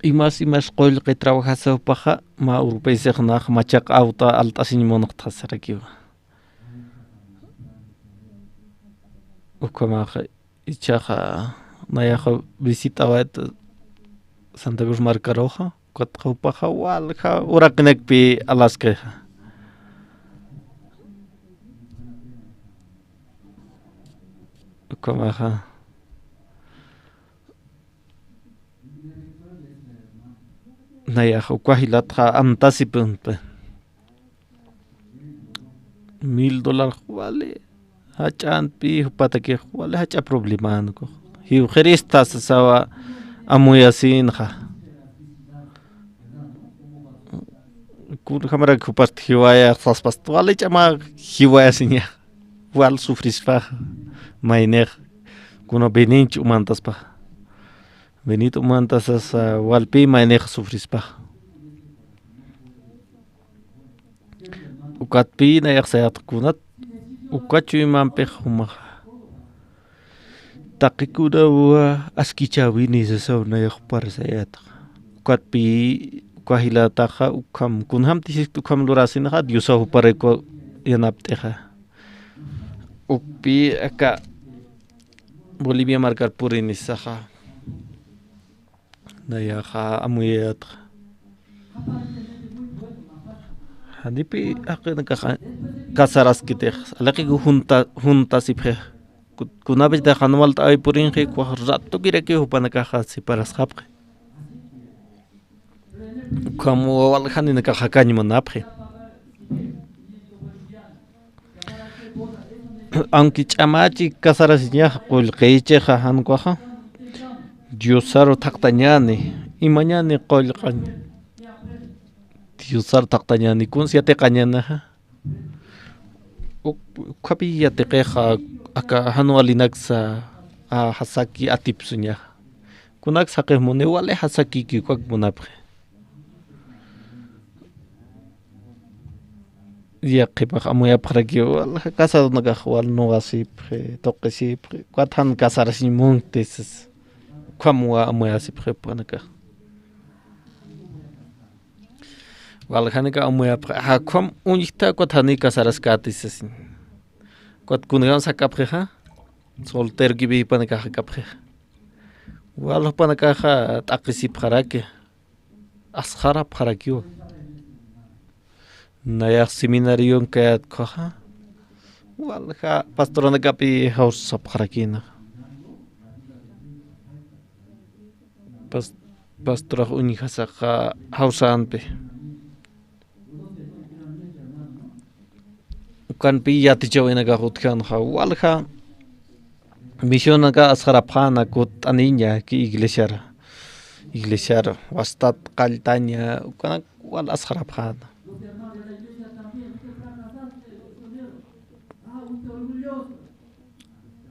y más qoil que trabajas paja ma urpeiseg na machaq auta alta sinimonoq tasarakiwa ukama ichaja nayaja visita wat Santa Cruz Marca Roja qatqa paja walja uraqnekpi alaska ukama naya ukwahilatja antasipun $1000 wale hachanpi patake wale hacha probleman ko hiu kheristas sawa amuyasinja kun hamara kupas hiwaya saspas wale chama hiwaya sinya wal sufrispa mainer kuno beninch umantas pa benito umantas as walpi mainer sufrispa ukatpi na yaksayat kunat ukachu imampe huma takikuda wa askichawini sa na yakpar sayat ukatpi kahila taha ukam kunham tisik ukam lurasin ha diusa pare ko yanapteha ukpi aka Bolivia marcar purin isaha naya ha amuyat hadipi akan kasaras kite alaki junta siphe kunabe de hanwal ay purin he ko rato kire ke hupana ka si paras khapre como wal khanina ka hakani manapre aunque chamachi kasarasinya qul qeiche han ko ha diosaro taqtañani y mañana qol qan diosar taqtañani kun siate qañana ha kapi yate qeja aka hanualinaksa a hasaki atipsunya kunak saqe mone wale hasaki ki kwak munapre ya qipa amoya para que casa no gahwal no así toque si cuatan casar sin montes como amoya si prepanaka wal hanika amoya ha kom unita cuatani casar skatis sin cuat kungan sakapre ha solter gibi panaka kapre wal panaka ha taqisi para que askhara para que nayak seminario kayak koha walha pastorona kapi house sapharakina pastor unihasaka house anpe kan pi yati chawena ka hutkan ha walha misiona ka askhara phana kut aninya ki iglesia wastat qaltanya kan wal askhara phana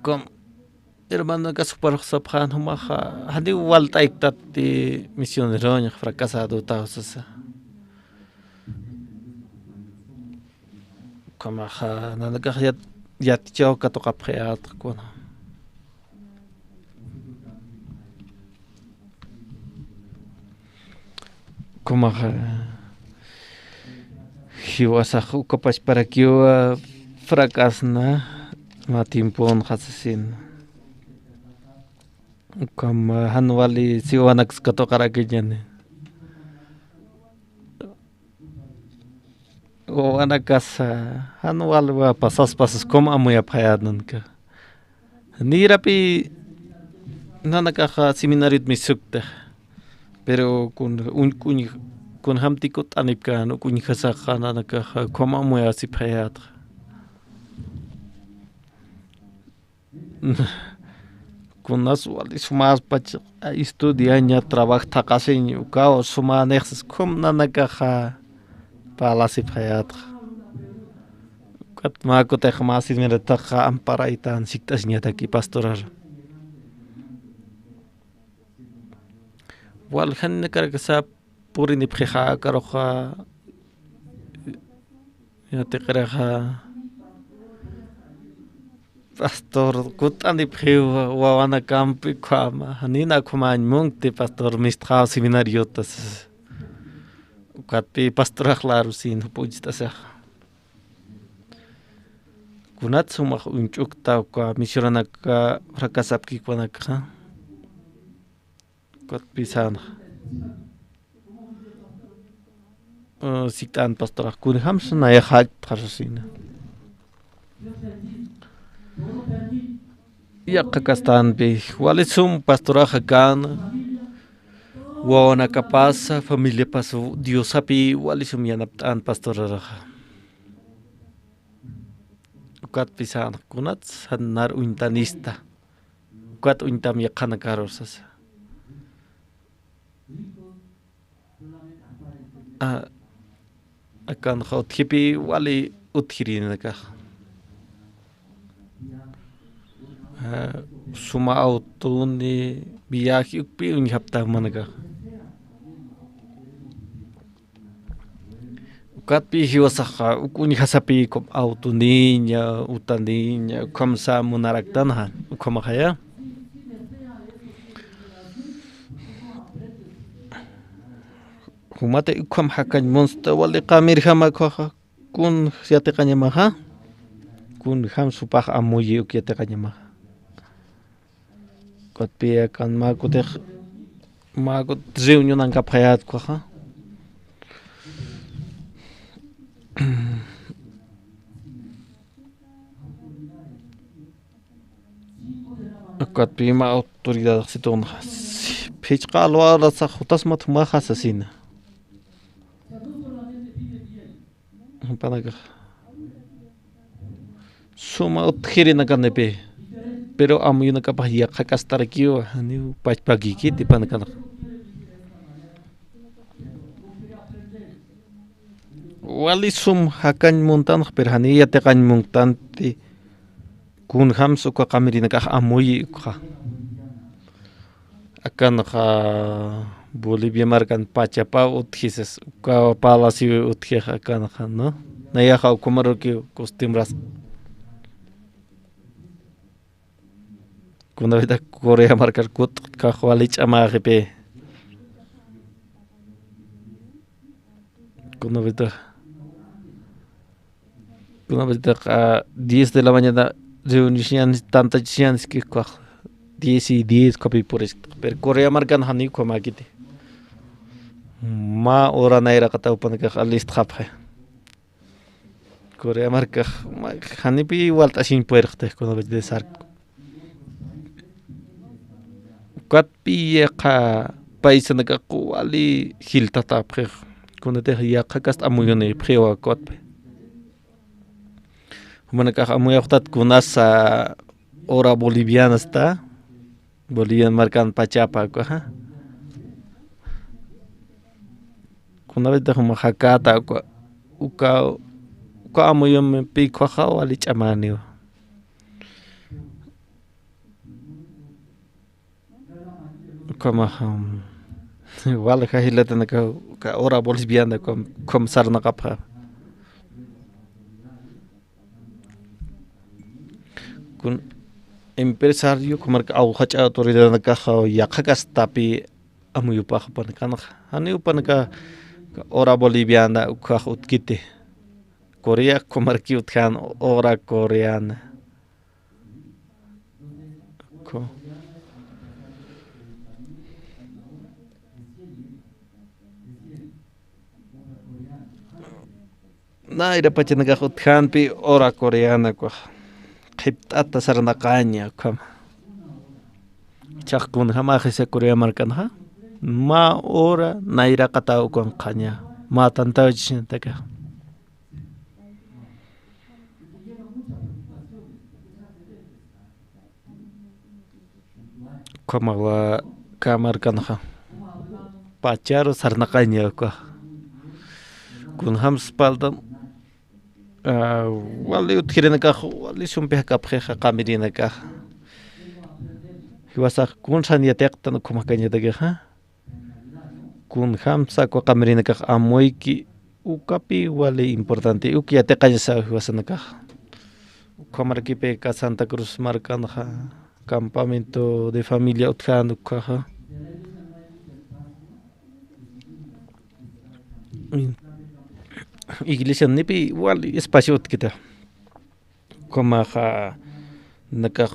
com hermano que super saphan humaha hadi wal taiktat ti misionero nya fracasado tausasa como ha nana ka yat chao ka to kapreat kona como ha hiwasa ukapas para que fracasna matimpon hasasin kam hanwali siwanax kato karakinyane o anakas hanwal wa pasas como amoya phayadan ka nirapi nanaka seminarit misukta pero kun hamtikot anipka no kun khasa khana naka como amoya si phayat con nas wali sumas pach estudianya trabajo taqasin uka suma nexs kom nanaka kha palasi phayat kat ma ko te khmasi mera taqa amparaitan siktasnya taki pastoral wal khan karkasa puri ni phikha karokha ya tiqraha pastor kutan diphiwa wawana campi kwama hanina kuman mungti pastor mistra seminario tas ukati pastor claro sin pujita sa kunat suma unchukta kwa misurana ka fracasapki kwanaka kot pisana siktan pastor kun hamsna ya hak tarasina ya kakastan be walisum pastoraja kan wana kapasa familia paso Dios api walisum yanaptan pastoraja ukat pisan kunat sanar untanista ukat untam yakana karosas akan uthipi wali uthirin ka suma auto ni viaje ukpi un hapta managa katpi hiwasakha ukuni hasapi kom auto niña utaniña komsa munaraktan ha ukamahaya humate ukam hakan monsta wali qamir hama kha kun yate qanyamaha kun ham supah amuyi ukyate qanyamaha katpi kan makute reunion an kaphayat kha katpi ma autoridad situn pechqa alwara sa khutas mat ma khasasina panaga suma uthirina kanepe pero amuyuna kapah ya khakastar kiyo ani pachpagi ki tipanaga wali sum hakan montan perhani ya tekan montan ti kun hamsu ka kamerina ka amuyi ka akan ka Bolivia markan pachapa uthises ka palasi uthia akan ka no naya ka kumaro ki costumbras kuna vida Korea markar kut ka wali chama pe kuna vida 10 de la mañana reunión tanta chance que 10 y 10 copy por esto pero Korea marcan hani como aquí ma ora naira kata upan ka list khaphe Korea marca hani pi walta sin puerte con de sar kat pi ka país na ka wali hilta ta pre con de ya kast amuyone prewa kot Manakah amu yaktat kunasa ora boliviana sta Bolivian marcan pachapa ko ha kuna vez huma hakata ko uka amu yom pi ko ha wali chamani kama wala ka hilata na ka ora boliviana kom sarna kapha kun empresario como que au hacha autoridad na kaha ya khakas tapi amu yupa pan kan hani upan ka ora boliviana ukha utkite Korea como que utkan ora coreana ko na ira pachana ka utkan pi ora coreana ko Hiptata sarna kanya kam chakun hama khise Korea markan ha ma ora naira kata ukon kanya ma tanta chin taka kama wa kamar kan ha pacharo sarna kanya ko kun ham spaldan wali uthirina ka wali sumpe ka pheja kamirina ka hiwasa kun san yatekta no kuma kanya daga ha kun hamsa ko kamirina ka amoy ki ukapi wali importante uki yatekanya sa hiwasa na ka kamar ki pe ka Santa Cruz markan ha campamento de familia uthanu ka ha iglesia nipi wali espacio kita como naka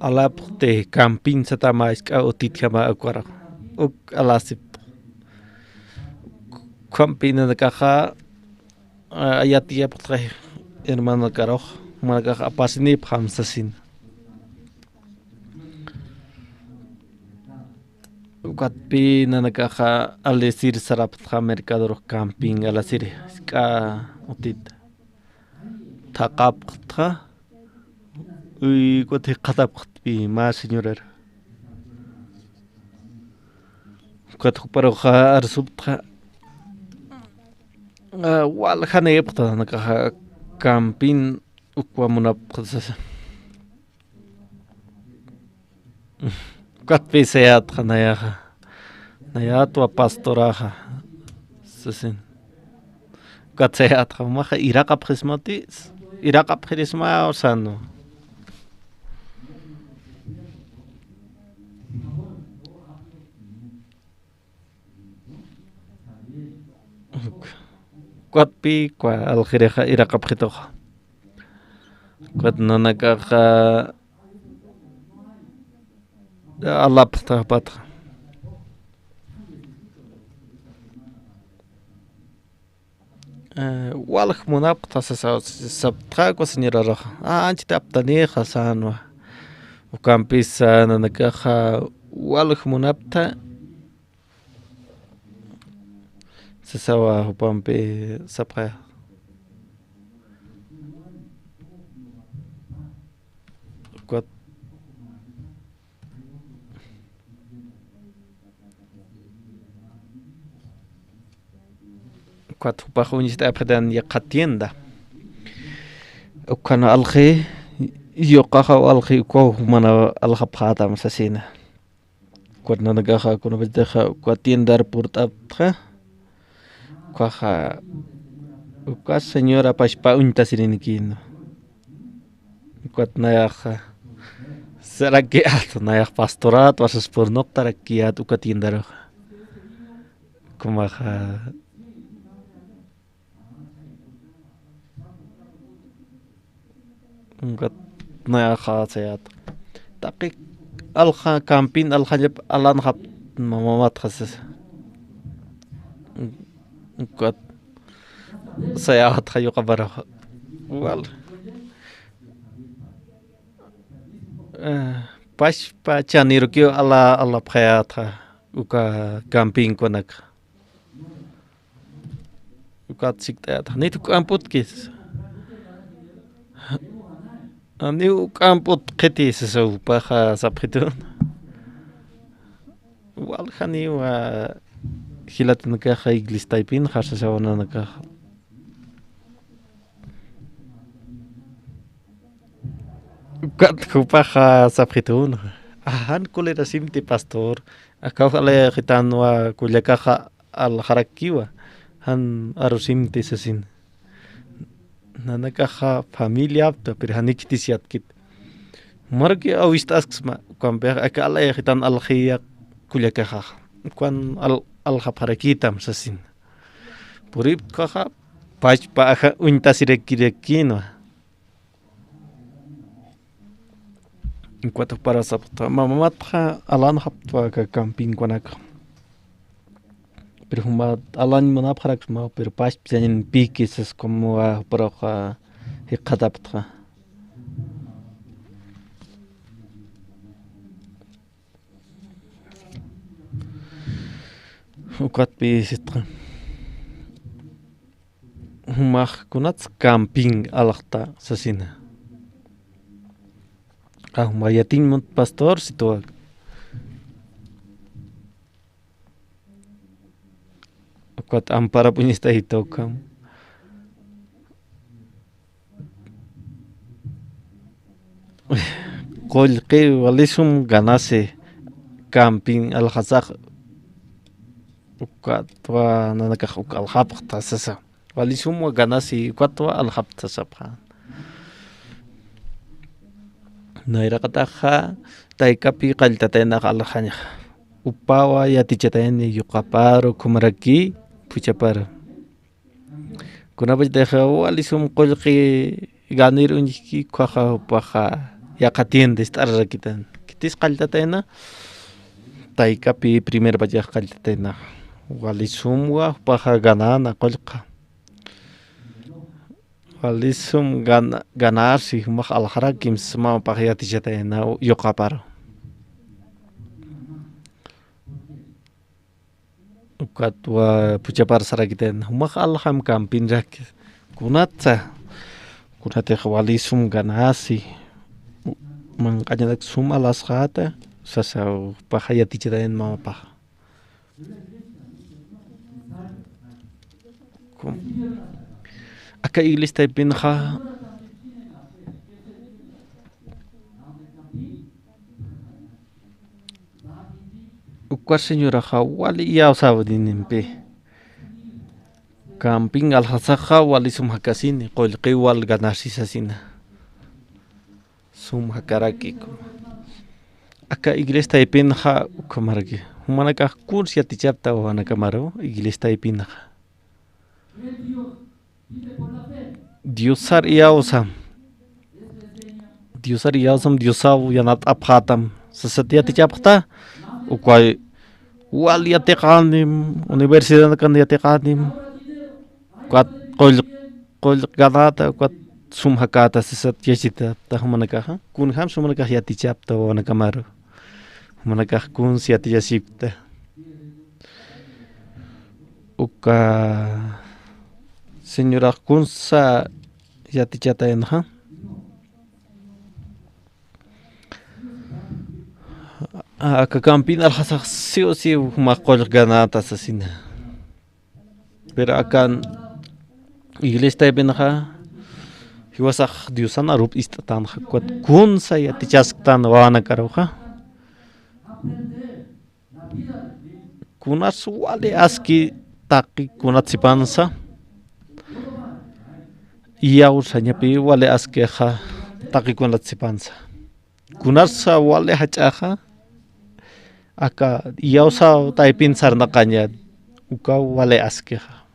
alap te camping satama iska otitjama akwara uk alasip camping naka ayatia putre hermano karo maka apasini phamsasin Katpi nanakaha alesir sarap mercado camping alasir ska otit thaqap tha uy ko the khatap khatpi ma señora kat paro kha arsub tha wal hanepta nakaha campin ukwamunap katpiseat hanayaha nayatwa pastoraha sasin katseat hamaha irakaprismatis irakaprisma osano Kuatpi kwa aljireja irakapjitoja kuat nanakaja alapta pata walj munapta saptra kwa señora roja anchita aptaneja sanwa ukampisa nanakaja walj munapta sasawa hupampe sapra kuat kuat hupajunista apredan yakatienda ukana alje yoqaja alje ko mana aljapjata masasina kuat nanagaja kuna beteja kuatiendar purtapja Kuaja uka señora pashpa unta sirinikino kuat nayaja será que nayaj pastorat wasas por noctara kiat uka tiendaro kumaja ukat nayaja seat tapi alja campin alja alan hap mamamat hasas kuat saya hayo kabar wal pas pachanir kyo ala phayata uka camping konak uka sikta ni tu kamput kis ani kamput kiti so paha sapritun wal khani wa hilat nakaja iglis taipin hasa sawana nakaja kat kupaja sapritun han kulera simti pastor akawale khitanwa kulyakaja al harakiwa han arusimti sasin nanakaja familia apta pero hanikitisiat kit marki awistasma kampe akala khitan al khiya kulyakaja kwan al haparakitam sasin purip kaha pach paha unta sirekirekino en cuanto para sapta mamatja alan haptwa ka camping kwanaka pero huma alan manapharak ma pero pach pianin pikis es como para hiqadaptra ukat pisitra humach kunats camping alakta sasina mayatin mont pastor situa ukat ampara punista hitokam kolqi walisum ganase camping alhazak ukatwa nanakaj ukalhapta sasa walisum ganasi ukatwa alhapta sapha nairakataja taikapi qaltatena alhaña upawa yatichateni yuqaparo kumaraki puchaparo kunapach deja walisum qolqi ganir uniki kwaja upaja yaqatiende estarrakitan kitis qaltatena taikapi primer bajaj qaltatena walisum wa upaja ganana qolqa walisum ganarsi mak alharakim sama pahyati jatena yokapar ukatwa puchapar sarakiten mak alham camping rak kunatsa walisum ganasi mangkanya sum alaskhata sasa pahyati jatena mapa Acá iglesia pinja ukwa señora wali ya sabdinimpe camping al hasaja wali sum hakasini qolqi wal ganasisasina sum hakaraki acá iglesia pinja ukamargi humanaka kursia tichapta wana kamaro iglesia pinja Diosar iyausam Diosaw yanat aphatam sasatia tichapta ukway wal yatiqanim universidad kan yatiqanim kwat qol ganata kwat sumhakata sasat yachita tahmanaka kun ham sumanaka yatichapta wana kamaro manaka kun siatiyasipta uka señora kunsa yatichata enha acá campina alhasa sí o sí maqol ganata asesina pero acá iglesia benha hiwasaq diosana rup istatan kwat kunsa yatichastan wana karoja kunas wale aski taki kunatsipansa Iyaus hañapi wale askeja taki kunatsipansa kunasa wale hachaja acá iausa taipin sarnaqaña uka wale askeja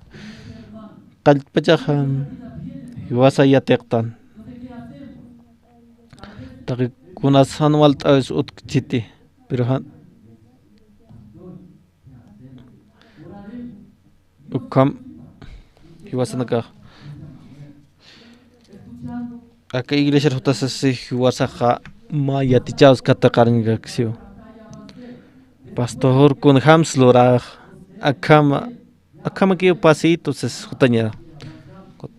qalpachaja iwasa yatiqtan taki kunas anual ta'es utkchiti pero ukam iwasanaka acá iglesia rutasasi iwasaja ma yatichaus kataqarniga ksio pastor kun hams loraj akama que pasito ses hutaña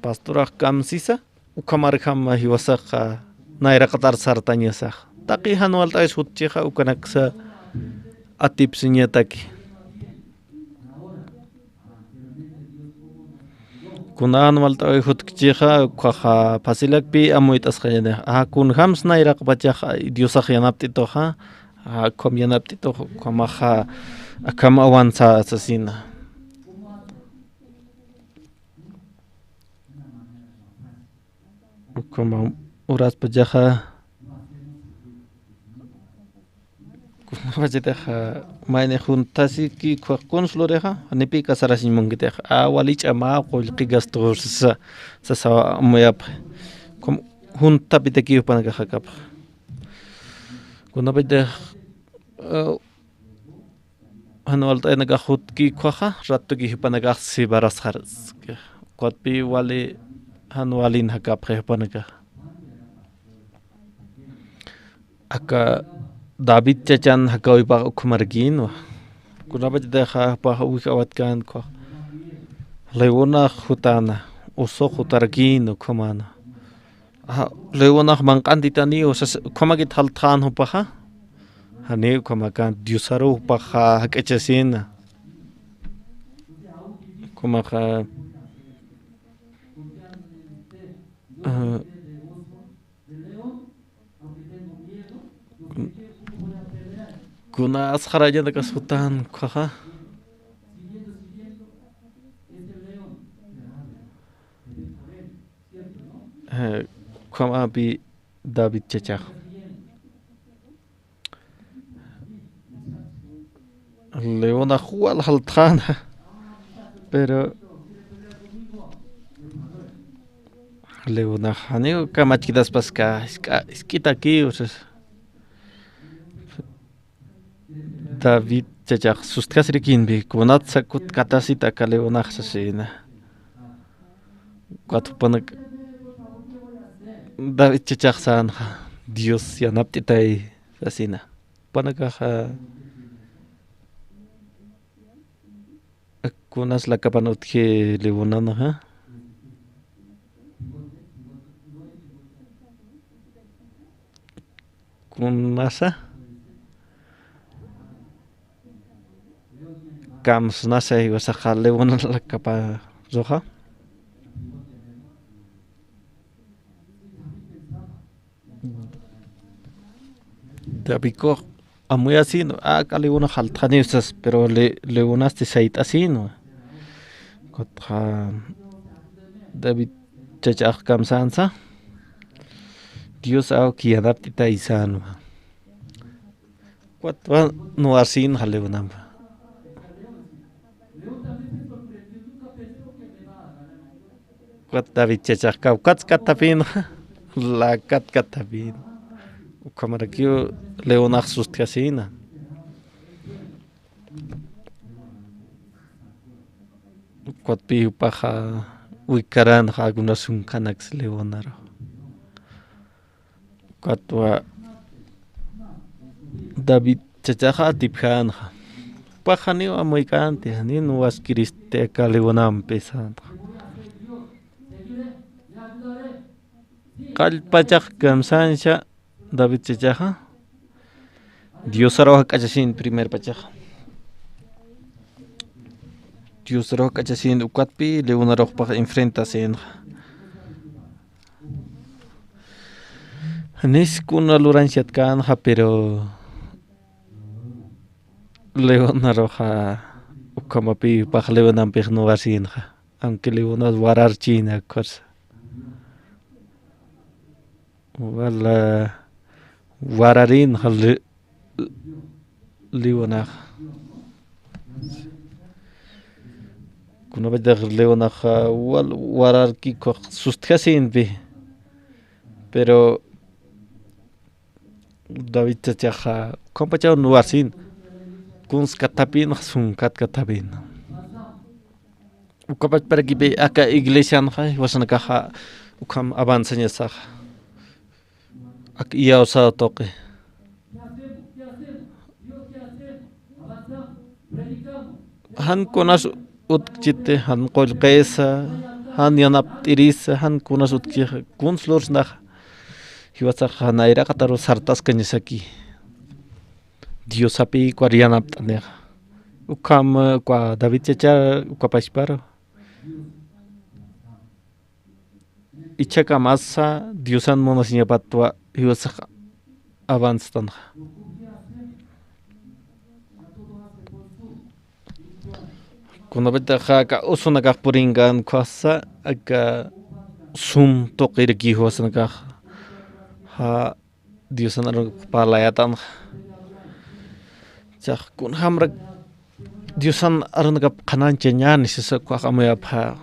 pastor kamsisa ukamar ham iwasaja naira qatar sartañasa taqi hanual ta'es hutcheja ukanaksa atipsiñataki kunan malta hutkicha kwaja pasilakpi amuitas khayane kun hams naira qapacha diosa yanapti toja kom yanapti to kwamaja akama avanza asesina como uras pajaja Vajiteja maine juntasi ki konsuloreja anipi kasarasin mongiteja awalich ama qolqi gastos sa moyap como junta piteki upanaga hakap kuna bide hanwalta enaga hutki kwaja rattuki upanaga si baras haras kwatpi wali hanwalin hakap upanaga aka David Chachan hakawi pa kumargin wa kuna ba deja pa wikawat kan ko leona hutana uso hutargin kumana leona mangkanditani usas kumagit haltan ho pa hane kumakan diusaro pa hakechasin kumaka kuna askharaja de kasutan khaja kama bi David Chacha leona jual haltana pero leona haneo kamachidas paska iskita aquí David Chachak sustkasrikin bi kunat sakut katasita kaleonach sasina kwatupanak David Chachak san Dios yanaptitai sasina panaka kunas la kapanut ke leonana ha kunasa Kams nasa iwasa khale wona la kapa zoha Dabico amuy así no le una jaltanistas pero le unaste sait así no David chachak kamsansa Dios au ki adaptita isano Cuatro no asin haleunam David chachak katapin la katapin Cámara que Leonard Sustiasina. Cuatpi paja uikaran algunas un canax Leonaro. Cuatwa David chachaja tipjan. Paja ni amoicante, ni no asquiriste ca Leonam pesando. Calpachak gamsancha. David chachaja Dios aroja cachasin primer pachaja Dios aroja cachasin ucatpi le una roja paja enfrenta sen Nis kuna luranciat kanja pero le una roja ucamapi paja le una pigno vasinja aunque le una warar china cosa wala Wararin hal Leonach Kuna bedar Leonach wal warar ki ko sustkasin be pero David chacha compachao no asin kuns katapin sun katapin Ukapach para que be aka iglesia no hay wasana kaha ukam avanza nyasa Ak iya usado toque. Han konas utchite han kolqesa han yanap tirisa han konas utki kunslors nach hiwasa hanaira kataro sartas kanyasaki Dios api kwarianap taner ukam kwa David chacha ukapashparo Ichaka masa Diosan monasinya patwa hiwasa avanstan Kuna beta ka usuna ka puringan kwasa aga sum toqir ki hiwasa ka ha Diosan aro palayatan Chak kun hamra Diosan aro ka kanancha nyani sisa kwa kamaya pa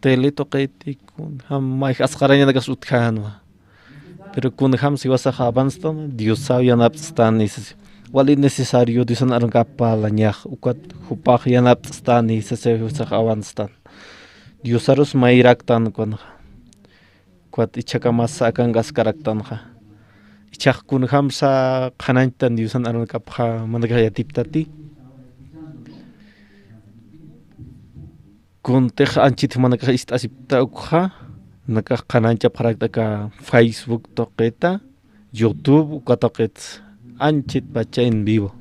Tele toqiti kun ham mai asqaraña nagas utkanwa pero kun ham si wasa avanstan Dios sabe yanapstan is wali necesario Dios aron kapalaña ukat hupaq yanapstan is se wasa avanstan Dios aros mairaktan kun kwat ichakamas akan gaskaraktan ha ichak kun ham sa khanantan Dios aron kapha managa yatiptati Kunteja anchit manaka istasipta ukha naka kanancha parakta Facebook toqeta YouTube ukatoqet anchit pacha en vivo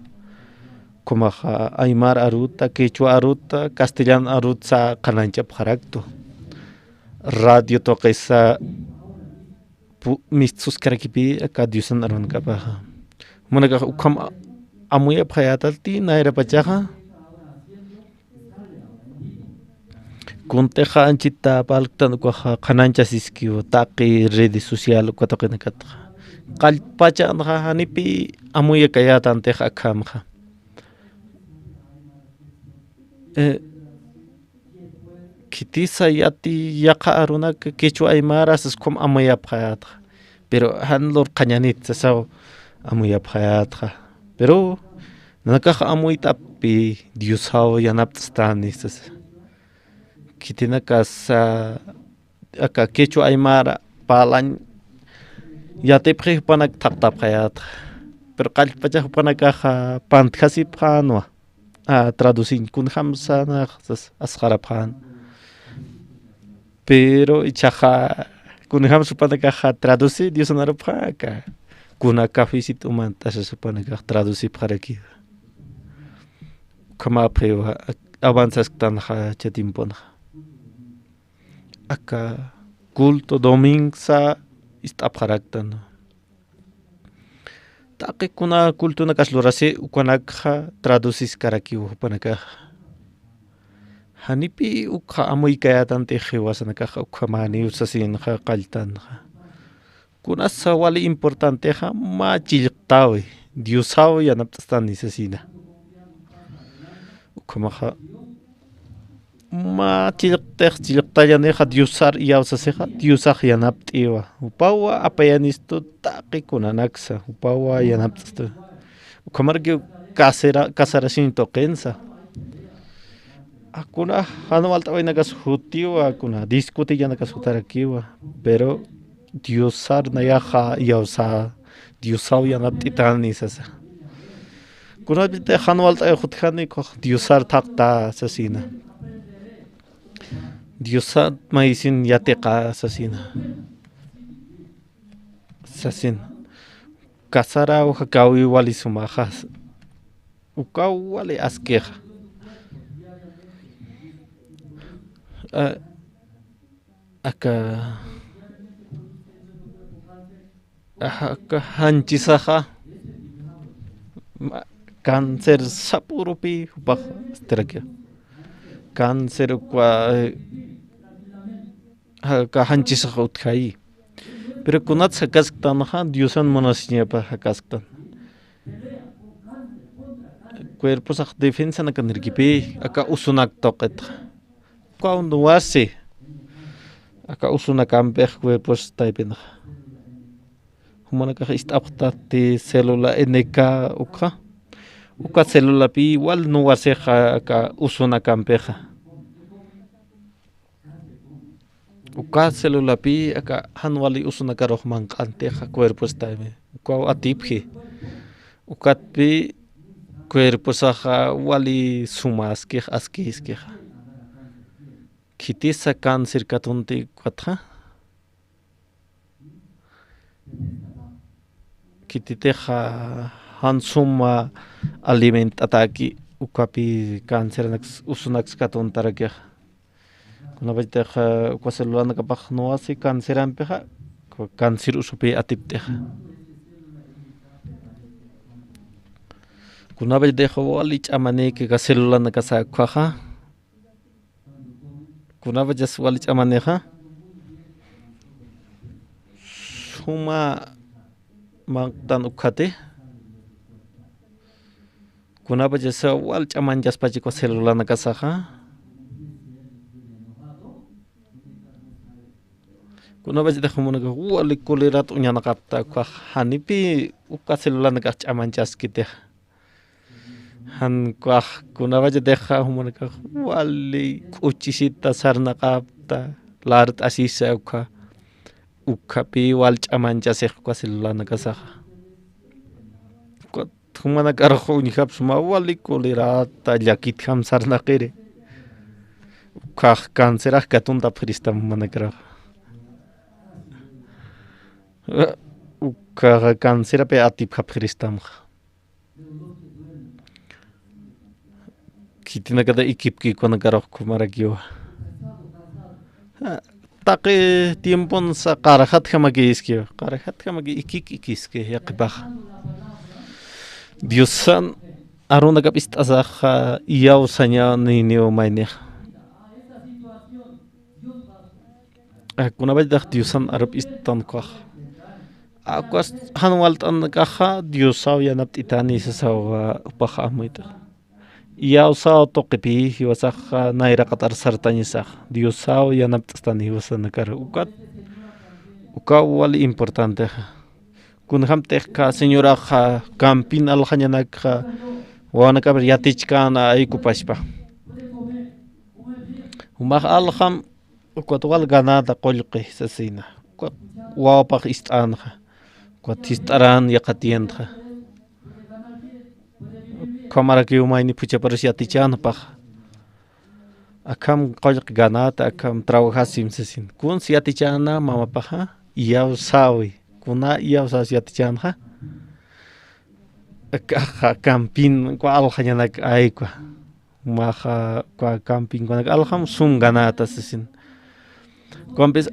como Aymar aruta Quechua aruta Castellano arutsa kanancha parakto radio toqesa mis suskrakipi aka Diosan aron kapa manaka ukam amuya phayatalti naira pachaja Kunteja anchita paltan kwa kanancha siskiu taqi redes social kwa toqena katqa qalpacha anja hanipi amuya kayatan teja kamja kitisa yati yaqa aruna Quechua Aymara seskom amuya phayat pero hanlor qañanit sasaw amuya phayat pero nakaja amuyta pi Diosao yanaptstani sas Kitina casa aka Quechua Aymara palan ya te panak tap hayat pero qalpacha panakaja pantkasi phanwa traducin kun hamsa na asqara phan pero ichaja kun hamsa panakaja traduci Dios anaro phaka kuna cafecito manta se supone traduci para aquí kama phewa avanzas tan ha chetimpon Aka culto domingo sa istapharaktan Taqi kuna kultuna kaslurasi ukanakha traducis karakiu panaka. Hanipi ukha amoy kayatan te khiwasanaka ukhamani usasin kha qaltan. Kuna sawali importante kha ma chiltawi diusaw yanaptastan nisasina. Ukhamakha ma chiltayaneja diusar yawsaseja diusaj yanaptiwa upawa apayanisto taqi kunanaksa upawa yanaptisto ukamarki kasarashin toqensa akuna hanualta wainakas hutiwa kuna discuti yanakas hutarakiwa pero diusar nayaja yawsa diusaw yanaptitani sasa kuna bite hanualta hutkani ko diusar taqta sasina Diosat maisin yateqa asasina. Sasin. Kasara o hakawi wali sumajas. Ukaw wali askeja. Aka hanchisaja. Cáncer sapurupi upaj sterakia. Cáncer kwa hanchis utkai pero kunat sakastan ha diosan monasnya pa hakastan cuerpo sak defensa na kanirgipe aka usunak toqet cuando wase aka usunak ampe cuerpos taipen humana ka istapta te célula NK uka célula pi igual no wase aka usunak ampeja uka célula pi aka hanwali usuna karoj manqanteja cuerpo estame uka atipje ukat pi cuerpo saja wali sumaskej askiskej kitisa cáncer katunti kwatja kititeja hansuma aliment ataki ukapi cáncer usunak katuntarakej kuna bajteja kwa célula nakapaj no asi cáncer ampeja cáncer usupi atipteja kuna bajteja wali chamane que ka célula nakasa kwaja kuna bajas wali chamaneja suma mangtan ukate kuna bajas wal chaman jaspaji kwa célula nakasaja kuna baje de khumuna wali kolerat unya nakapta kwa hanipi uka célula nakach amanchas kite han kwa kuna baje de khumuna wali kuchisita sarna kapta lart asisa uka pi wal amanchas kwa célula nakasa kwa khumana karho ni khap suma wali kolerat yakit kham sarna qire uka cáncer katunta pristam manakra uka cáncer pe atip khapristam kitina kada ikip ki kona karok kumarakyo taqi tiempon sa qarahat khamagi iskyo qarahat khamagi ikiske yaqbah diosan aruna kap istasakha yaw sanya ni neo maine kuna bajdah diosan arab istan qah Aquas hanwalt an kaha diosaw yanapt itani sasawa upaha amuita. Iausaw toqipi hiwasakha naira qatar sartanisakh. Diosaw yanapt stani hiwasanakar ukat. Uka wali importante. Kun hamtekha señora kha campin alhanyanakha wanakabr yatichkana aykupashpa. Umah alham ukat wal ganada qolqi sasina. Ukat wapaq istanha. Kuatistarán yakatientja. Kamara que umaini pucha parecia tichana paja. Akam koyak ganata akam trabajasim sesin. Kun si atichana mama paja iau sawi. Kuna iau sa si atichana. Akaha campin kwa alhayanak aikwa. Maha kwa camping kwa alham sum ganata sesin. Kuampes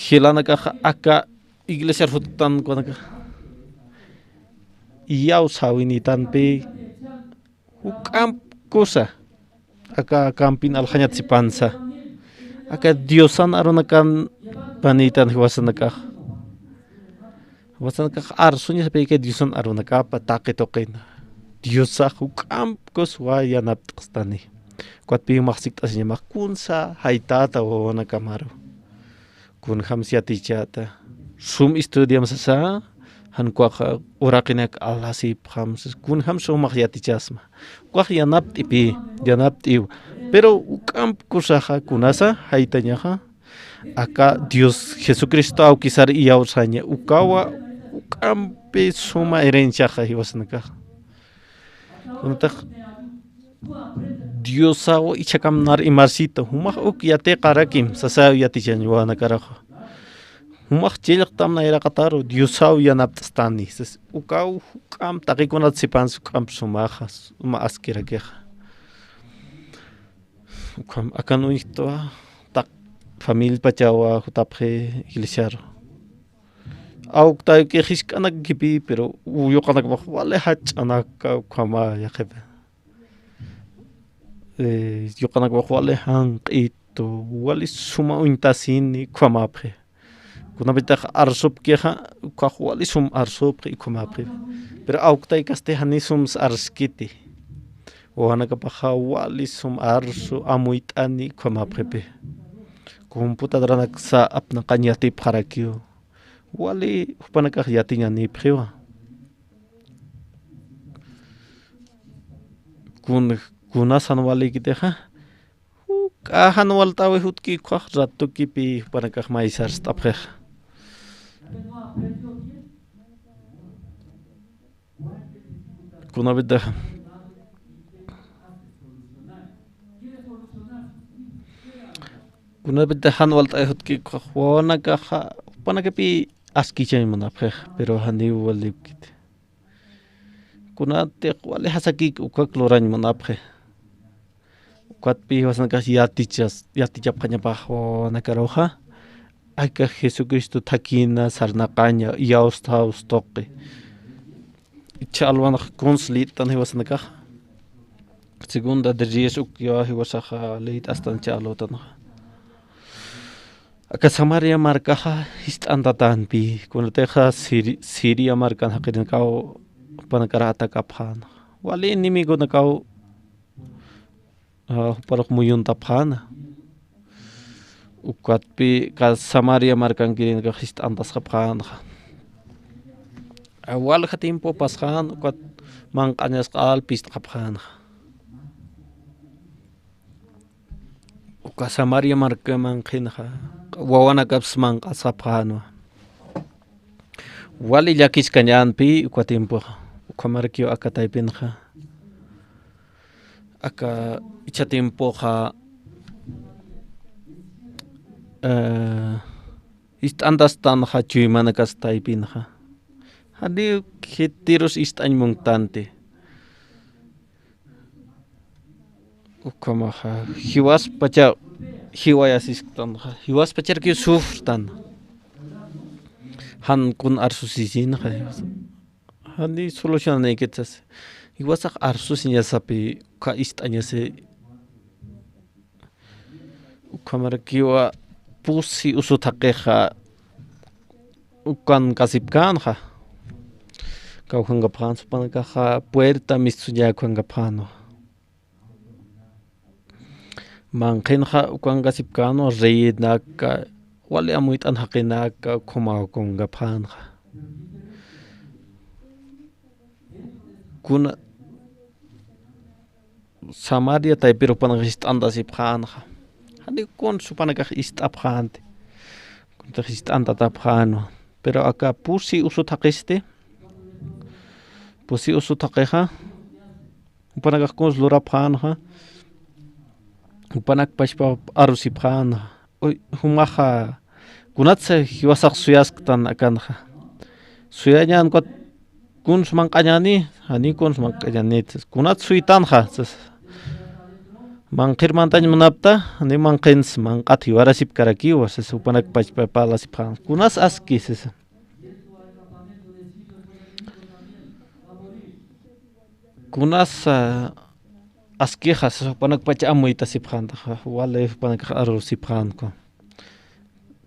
hilana kaha aka Iglesia rutan konaka iyaw sawinitanpi hukam cosa aka kampin alhañat sipansa aka diosan arunakan panitan hiwasanakaj arsuña sapeke diosan arunakapa taqitoqin diosa hukam koswa yanaptqstani kuatpi maqsik'asiñamaq kunsa haytata wawanakamaru kun hamsiatichata sum estudiamsasa hankuaqa uraqinak alasip hamsas kun ham sumaq yatichasma kuaq yanapt'iw pero uk'am kusaqa kunasa haytañaqa aka Dios Jesucristo awkisar iyawsaña ukawa uk'ampi suma herenciaqa hiwasanakaq kunataq Diosawo ichakamnar imarsito humaq uk yate qarakim sasaw yatichañ wanakaraqa humaq chillaqtamna iraqataru Diosaw yanapt'astani ukaw huk'am taqikunata sipansi huk'am sumaqa suma askirakiqa ukam akan uniktoa tak familia pachawa hutapje iglesiaro awkta qihishk'anak kipi pero uyuqanak wale hach'anaka ukama yaqepe yuqanak wale hanq'ito wale suma uintasini ukhamapje kunapitaq arsupkiqa ukaq wale sum arsupqi ukhamapje pero awktay kastejani sum arskiti wawanakapaqa wale sum arsu amuyt'ani ukhamapjepe computadora sa apnaqan yatip qarakiw wale upanakaq yatiñanipqiwa kunasan walikiteqa k'ajan waltawi hutki uqaq ratukipi upanakaq maysarst'apjeqa kunapitaq han waltawi hutki uqaq wawanakaqa upanakapi askichanmunapjeqa pero hani walipkit kunatiq wale hasakik ukak lorañmunapje kuatpi wasanakaq yatichapqañapaq wanakaruqa ayka Jesucristo thakina sarnaqaña yawstawstoqi chalwanaq conslitan hiwasanakaq segunda de Reyes ukyawa hiwasaqa leit astan chalutanaqa aka Samaria markaqa hist'antatanpi kunatiqa Siria markan haqirinkaw panakarata kaphan wali enemigo nakaw parok muyunta phana ukatpi ka Samaria markan kirin ka hist antas kaphan awal khatimpo pashan ukat mangqañas qal pist kaphan uka Samaria marka mangqinqa wawana kaps mangqasaphan wali llakis kañanpi ukatimpo ukamarkiw aka taypinqa aka ichatimpoqa ist'antastanqa chuymanakas taypinqa hani hitiros ist'añmuntante ukamaqa hiwaspacha hiwayasisqtanqa hiwaspacharkiw sufrtan han kun arsusisinqa hani solucionanaykitas iwasaq arsusiñasapi uka ist'añase ukamarkiwa pusi usuthaqiqa ukan kasipkanqa kawhanqapaqan supanakaqa puerta misuñakuanqapaqno manqinqa ukan kasipkano reyinaka wale amuyt'an haqinaka khumawkunqapaqqa kuna Samaria taypiro panaq ist'antasipqanqa hani kun supanakaq ist'apqanti kuntaq ist'antatapqano pero aka pusi usuthaqisti pusi usuthaqiqa upanakaq kun lurapqanqa upanak pashpa arusipqanqa humaqa kunatsa hiwasaq suyasqtan akanqa suyañan kun sumanqañani hani kun sumanqañanitas kunat suytanqa manqirmantañmanapta hani manqins manqati warasip karakiwa upanak pashpa palasipqan kunas aski kunasa asquejas panak pacha amuita sipjanta wale panak arroz sipjanko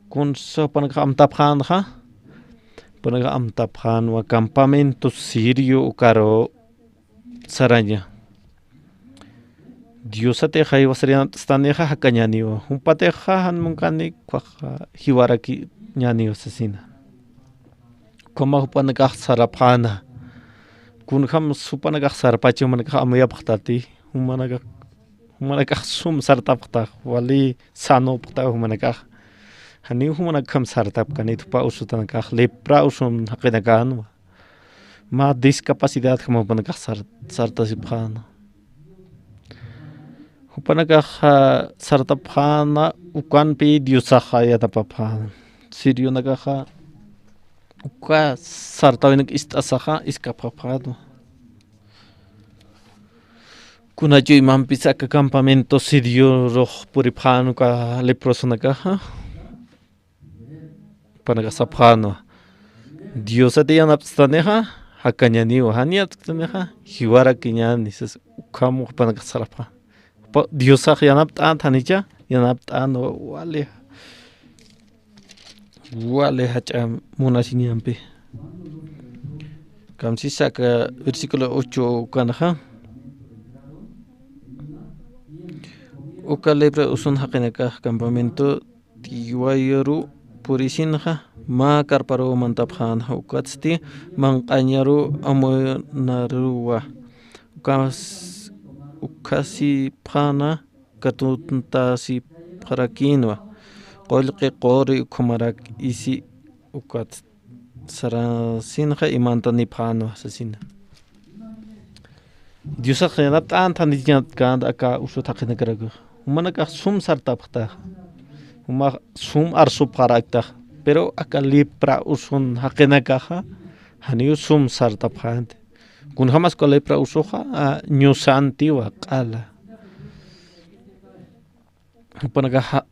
kun so panak amtapjanja panak amtapjan wa campamento sirio ukaro saraña Dios ateja y wasarian staneja hakañaniwa un pateja han munkani kwaja hiwaraki ñaniwa sasina como panak sarapana kun ham supana sarpacho manak amya pahtati humanak sum sartapta wali sano pta humanak hani humanak kam sartap kanit pa usutan ka lepra usum hakinakan ma discapacidad como panak sarta sipana hupanak sartapana ukan pi diusaha ya tapapana sirio nagaha uka sartawinak istasaha iskapapado kunacho imam pisaka campamento sirio roh puripano ka leproso nagaha panaga sapano Dios atiyan abstaneja hakañaniwa haniat taneja hiwara kiñani sas ukamo panaga sarapa Dios yanaptan tanicha yanaptan wale hacha munasiniampe kamsisaka versículo 8 kanaja uka lepra usun hakinaka campamento tiwayaru purisinja ma karparo mantapjan ukatsti manqañaru amonaruwa ukasi phana katuntasi parakinwa qolqi qori kumarak isi ukat sarasinja imantani phano sasina Dios akhirat antani kan aka usut hakinakaragu humanaka sum sartapta huma sum arsu parakta pero aka lepra usun hakinakaja hani sum sartapjante kun jamas ko lepra usoja ñusantiwa qala hupanaka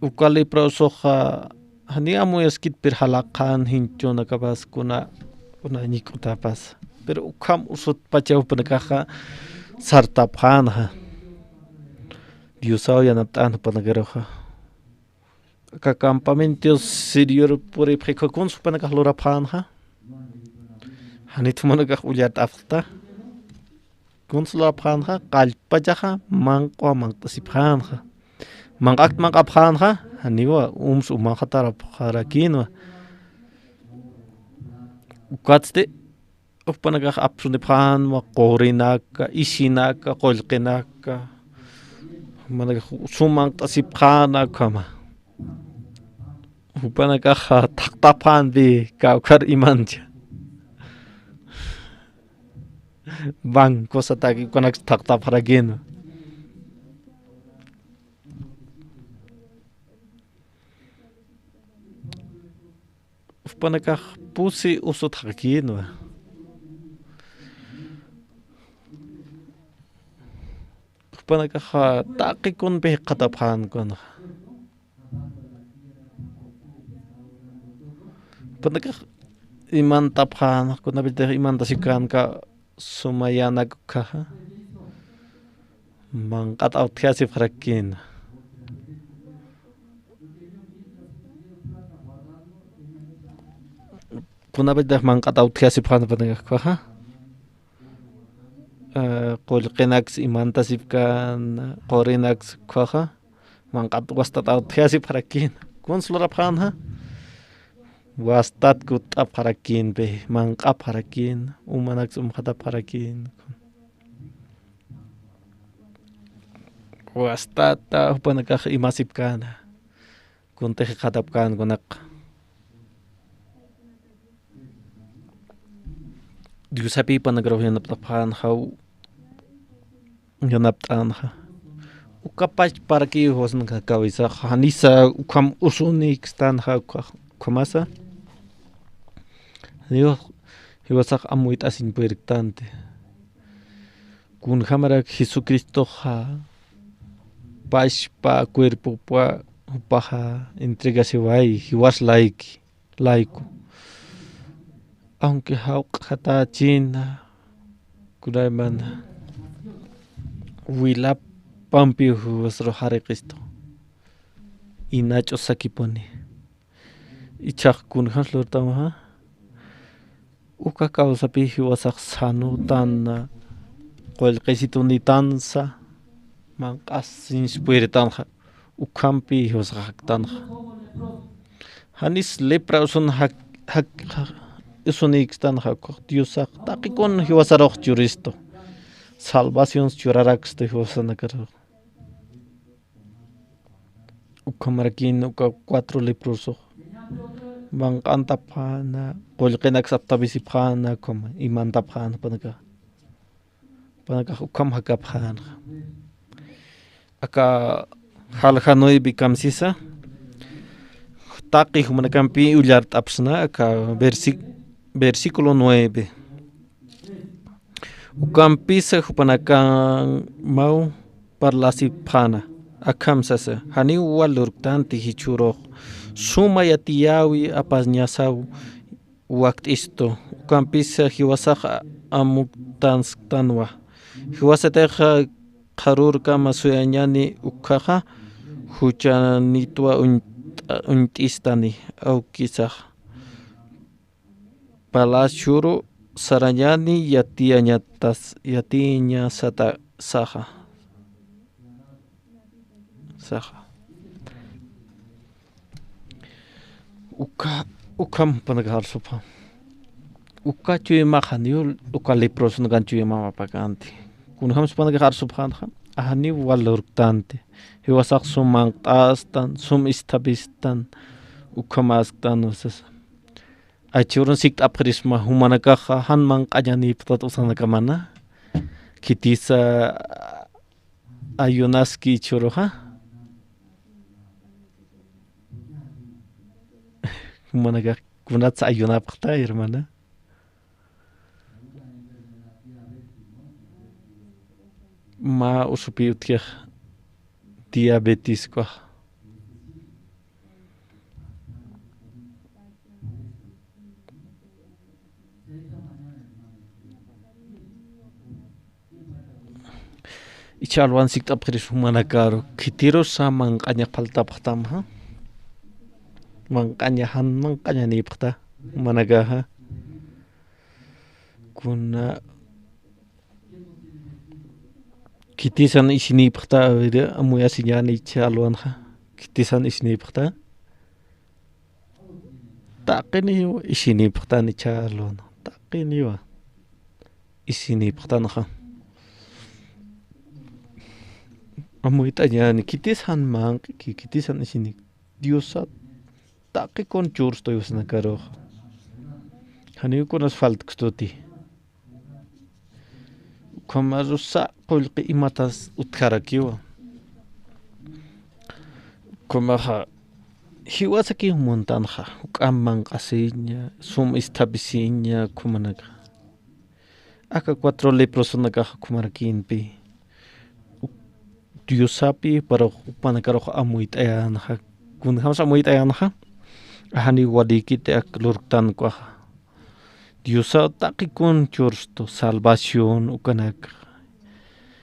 uka lepra usoja hani amu eskit per halaqan hinchona kapas kuna nikutapas pero ukam usut pacha hupanaka sartapjanja Diosao yanaptan panagaroja ka campamento sirio por ejemplo supanaka lora panja hanit manaka ulyat afta kunsla panja qalpajaja manqwa mantasipjanja manqakt manqapjanja haniwa umsumanjatara parakinwa ukatste upanaka apsune pjanwa qorinaka isinaka qolqinaka manaka suman tasipjana kama upanaka taqtapan bi kaukar imancha banco sataki konak taqtaparagino upanaka pusi usut hakino panaka taki kun pe kataphan kon panaka iman taphan kun nabite iman tasikan ka sumayana ka mangkat authiasi farakin kun nabite mangkat authiasi phan panaka ka qolqinax imantasipkan qorinax khaja manqat wastat authiasi parakin konslora phanja wastat kutta parakin be manqa parakin umanax umkhata parakin wastat upanaka imasipkan kunte khatapkan kunak Diusapi panagrohyan naptaphan how yanaptanja ukapach para que hosn kawisa hanisa ukam usunik stanja kamasa Dios hiwasak amuit asin puertante kun hamarak Jesucristo ha pa cuerpo pa paja entregase vai hiwas laico aunque hauq hata china Kurayman Wila Pampi Huasro Hare Cristo y Nacho Sakiponi y Chak Kunhas Lurtama Uka causa Pihi Wasak Sanu Tan Quel Quesito ni Tanza Man Asin Spiritanja Ukampi Wasak Tanja Hanis lepra usun hak usunik tan hak Diosak takikon hiwasarok juristo salvación churarax de hiwasanakar ukamarakin uka 4 leproso bang antapana kolkenak saptabisi phana kom imanta phana panaka ukam hakap phana aka halhanoi bikamsisa Taqi humanacampi ullar tapsna acá versículo 9. Ucampisa hupanacan mau parlasi pana akamsasa hani walurtanti hichuro suma yatiyawi apasñasau wakt isto ucampisa hiwasaja amuktanstanwa hiwasateja qarurka masuyañani ukaja huchanitwa Istani au quizá Palachuro Sarayani Yatiña Sata Saja Ukam panagar sopa Uka chuy mahaniul uka lepros nagan chuy mama paganti kunham panagar sopa ahani walurtante hiwasak sumang tastan sum istabistan ukamastan usas achurun sikt aprisma humanakaha hanmang kanyani patat usanakamana kitisa ayunaski churoha humanaka kunat ayunapakta hermana ma usupi utkiah diabetes kah ichalwan sikta pris humanakaro kitiro sa mangkanya palta paktam ha mangkanya ni pakta humanagaha kuna kitisan isini pakta ide amuya sinyani chalwan ha kitisan isini pakta takini isini pakta ni chalwan takini wa isini pakta ha amuita nyani kitisan mang kitisan isini diosa taki kon churs to yusna karo hani kon asfalt kstoti Komarusa kolqi imatas utkarakiwa komaha hiwasaki montanja ukamman qasiña sum istabisiña kumanaka aka 4 leprosonaga kumarakinpi diosapi para upanakaro amuitayanaja kunhamsa amuitayanaja ahani wadikite aklurtan kwa Diosa takikun chursto salvación ukanak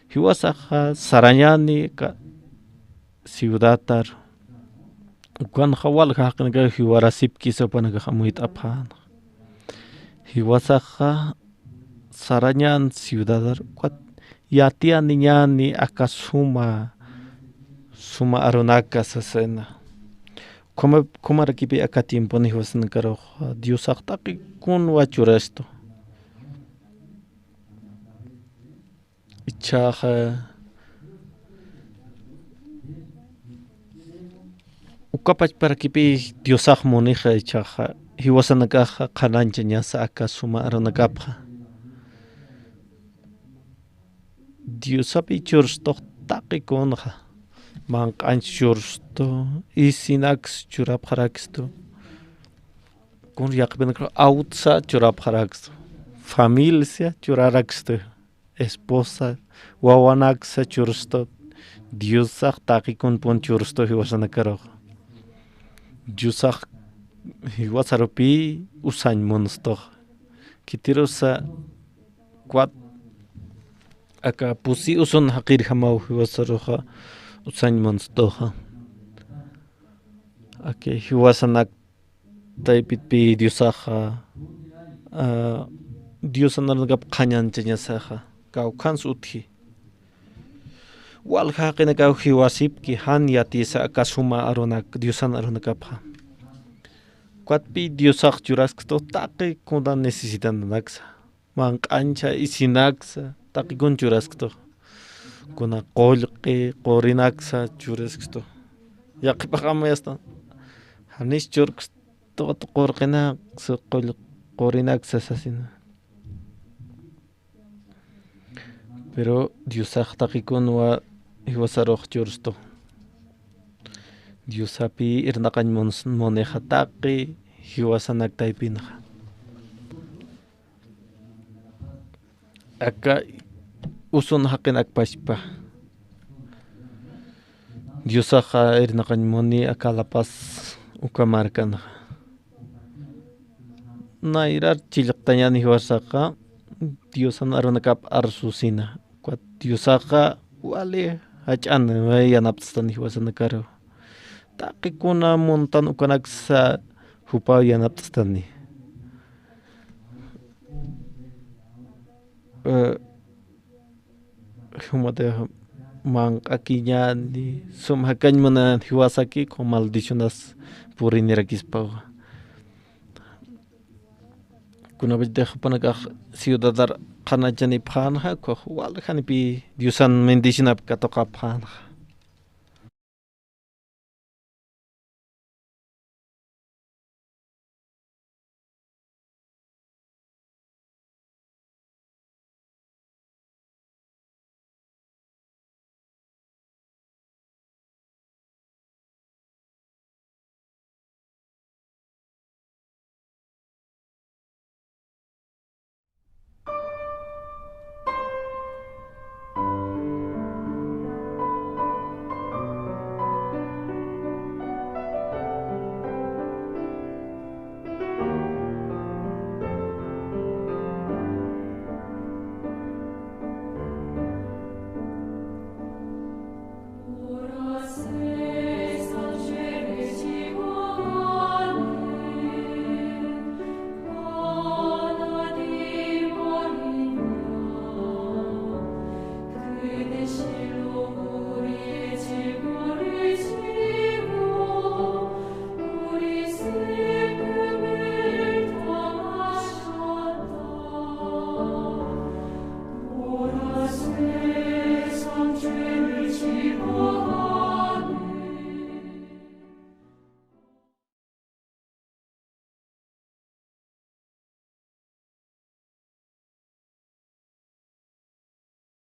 hiwasaja saranyani ka ciudatar ukan hawal haknaga hiwarasip kisa panaga hamuit aphan hiwasaja saranyan ciudadar kwat yatian niñani akasuma aronaka sasena Como rakipi acá tiempo ni huasan karo Dios aki kun wachuresto ichaja ukapach para kipi Dios monija ichaja hiwasan akaja kanancha nyasa aka suma aronakapja Dios api chursto taki kunja Mankanchursto isinax churapharaksto kun yakbenakro autsa churapharaksto familia churaraxto esposa wawanaxa chursto diosaq taqikun pun chursto hiwasanakaro diosaq hiwasaropi usañ monsto kitirosa acá pusi usun hakir hamau hiwasaroja usañ monstoja aquí hiwasanak taipitpi diosaja diosanargap khanyan chañasaja kawkhans uthi walja qina kaw hiwasip ki han yatisa akasuma aronak diosan aronakapha cuatpi diosak churaskto taqi kudan necesitan naksa man qancha isinaksa taqi kun churaskto kuna qollqi qorinaksa churaskto yaqipaqama yasta hanis churksto qorqina qorinaksa sasina pero diosak taqi kunwa hiwasaroj chursto Diosapi irnaqañ moneja taqi hiwasanak taypinaja acá usun haqin akpashpa Diosaja irnaqañ moni acá La Paz ukamarkanaja nairar chillaqtañani hiwasaqa Diosan aronakap arsusina kuat Diosaja wale hach'ana yanaptastan hiwasanakaro taqikuna montan ukanaksa hupa yanaptastani humate man akiñani sumhakañmana hiwasaki con maldicionas purinirakispagua kunabitej panakaj ciudadar qanachani phanaja ko walhanipi diosan mendicinap katoqa phanaja